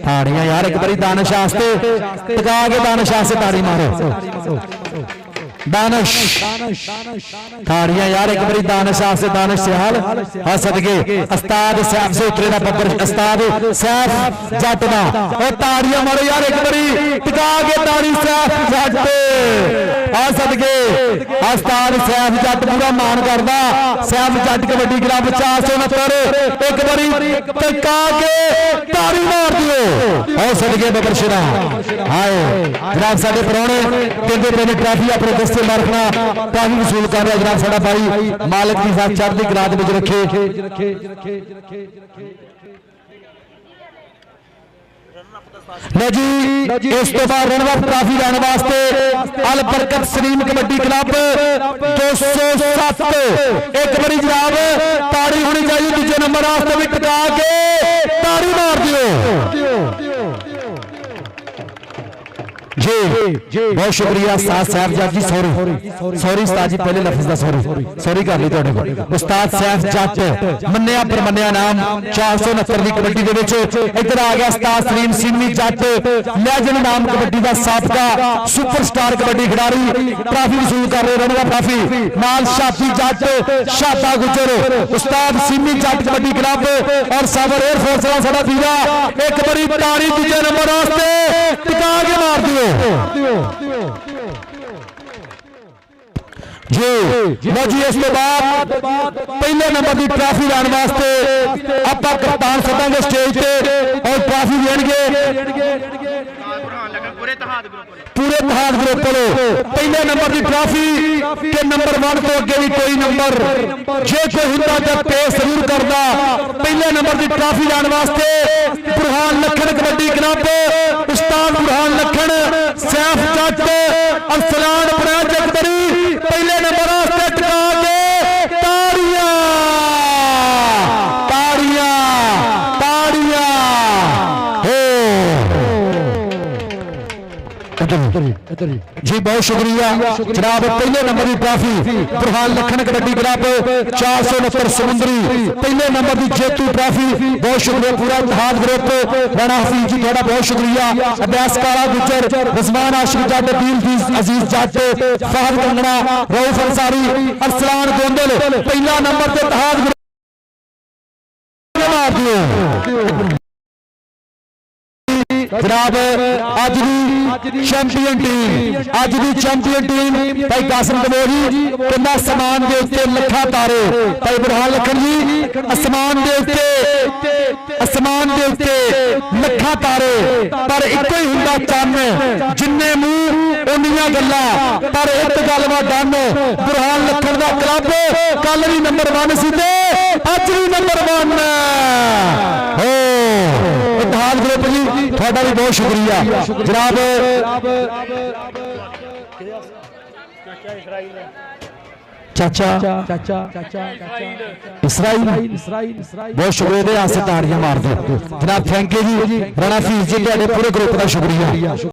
ताड़ियां यार एक बारी दानिश आस्ते टिका के, दानिश आस्ते ताड़ी मारो दानिश। ताड़ियां यार एक बारी दानिश आस्ते, दानिश सियाल आ सदके उस्ताद सैफ से उतरे दा बब्बर, उस्ताद सैफ जट दा। और ताड़ियां मारो यार एक बारी टिका के, ताड़ी सैफ जट आ सदके उस्ताद सैफ जट पूरा मान करदा। सैफ जट कबड्डी क्लब 469 एक बारी टिका के ताड़ी मार दियो और सदके बबरशरा। हाय जनाब साडे परौणे कहंदे पए ट्रॉफी अपने दस्ते रखना, ट्रॉफी वसूल कर रहा जनाब साडा भाई, मालक की साथ चढ़दी कला दे विच रखे। लो जी इस तो बाद रनर ट्रॉफी लैने वास्ते अल बरकत सलीम कबड्डी क्लब 207 एक बारी जनाब ताड़ी होनी चाहिए, दूसरे नंबर वास्ते भी टिका के ताड़ी मार दियो जी। बहुत शुक्रिया उस्ताद सैफ जट जी। सॉरी उस्ताद जी, पहले लफ्ज दा सॉरी कर ली तुहाडे कोल। उस्ताद सैफ जट मन्निया परमन्निया नाम 469 दी कबड्डी दे विच। इधर आ गया उस्ताद सलीम सिमी जट, लेजेंड नाम कबड्डी दा साबका सुपरस्टार कबड्डी खिडारी। ट्रॉफी वसूल कर रहे रनर ट्रॉफी नाल शाफी जट, शाफा गुजर, उस्ताद सिमी जट कबड्डी क्लब और साबर एयरफोर्स दा साडा वीरा। एक बारी ताड़ी दूजे नंबर वास्ते टिका के मार दियो जी। इस तो बाद पहले नंबर की ट्रॉफी लैन वास्ते आप कप्तान सदांगे स्टेज पे और ट्रॉफी देंगे पूरे तहाद ग्रुप को। पहले नंबर की ट्रॉफी के नंबर 1 तो अगे भी कोई नंबर जे कोई हुंदा ते पेश जरूर करदा। पहले नंबर की ट्रॉफी लैन वास्ते बुरहान लखन कबड्डी क्लब, उस्ताद बुरहान लखन सैफ जट अरसलान ब्रांच अकबरी पहले नंबर वास्ते टिका के ताड़ियां ताड़ियां ताड़ियां जी। बहुत शुक्रिया जनाब। पहले नंबर की ट्रॉफी बुरहान लखन कबड्डी क्लब 469 समुंदरी पहले नंबर की जेतू ट्रॉफी। बहुत शुक्रिया पूरा इत्तेहाद ग्रुप, राणा हफीज जी थोड़ा बहुत शुक्रिया। अब्बास काला गुजर, रिजवान आशिक जट, दिल अजीज जट, फहद कंगना, रऊफ अंसारी, अरसलान गोंदल पहला नंबर से इत्तेहाद ग्रुप जनाब। अज भी ਚੈਂਪੀਅਨ ਟੀਮ, ਅੱਜ ਦੀ ਚੈਂਪੀਅਨ ਟੀਮ ਭਾਈ ਕਾਸਮ ਕਬੋਰੀ ਕਿੰਨਾ ਅਸਮਾਨ ਦੇ ਉੱਤੇ ਲੱਖਾਂ ਤਾਰੇ, ਭਾਈ ਬੁਰਹਾਨ ਲੱਖਣ ਜੀ ਅਸਮਾਨ ਦੇ ਉੱਤੇ ਲੱਖਾਂ ਤਾਰੇ, ਪਰ ਇੱਕੋ ਹੀ ਹੁੰਦਾ ਚੰਨ, ਜਿੰਨੇ ਮੂੰਹ ਉਨੀਆਂ ਗੱਲਾਂ, ਪਰ ਇੱਕ ਗੱਲ ਵਾ ਡਨ, ਬੁਰਹਾਨ ਲੱਖਣ ਦਾ ਕਲੱਬ ਕੱਲ ਵੀ ਨੰਬਰ 1 ਸੀ ਤੇ ਅੱਜ ਵੀ ਨੰਬਰ 1 ਹੋ। ਇਤਿਹਾਦ ਗਰੁੱਪ ਜੀ ਤੁਹਾਡਾ ਵੀ ਬਹੁਤ ਸ਼ੁਕਰੀਆ ਜਨਾਬ। ਚਾਚਾ ਇਸਰਾਈਲ ਬਹੁਤ ਸ਼ੁਕਰੀਆ ਦੇ ਆਸੇ ਤਾੜੀਆਂ ਮਾਰ ਦਿਓ ਜਨਾਬ। ਥੈਂਕ ਯੂ ਜੀ ਰਾਣਾ ਫੀਸ ਜੀ, ਤੁਹਾਡੇ ਪੂਰੇ ਗਰੁੱਪ ਦਾ ਸ਼ੁਕਰੀਆ।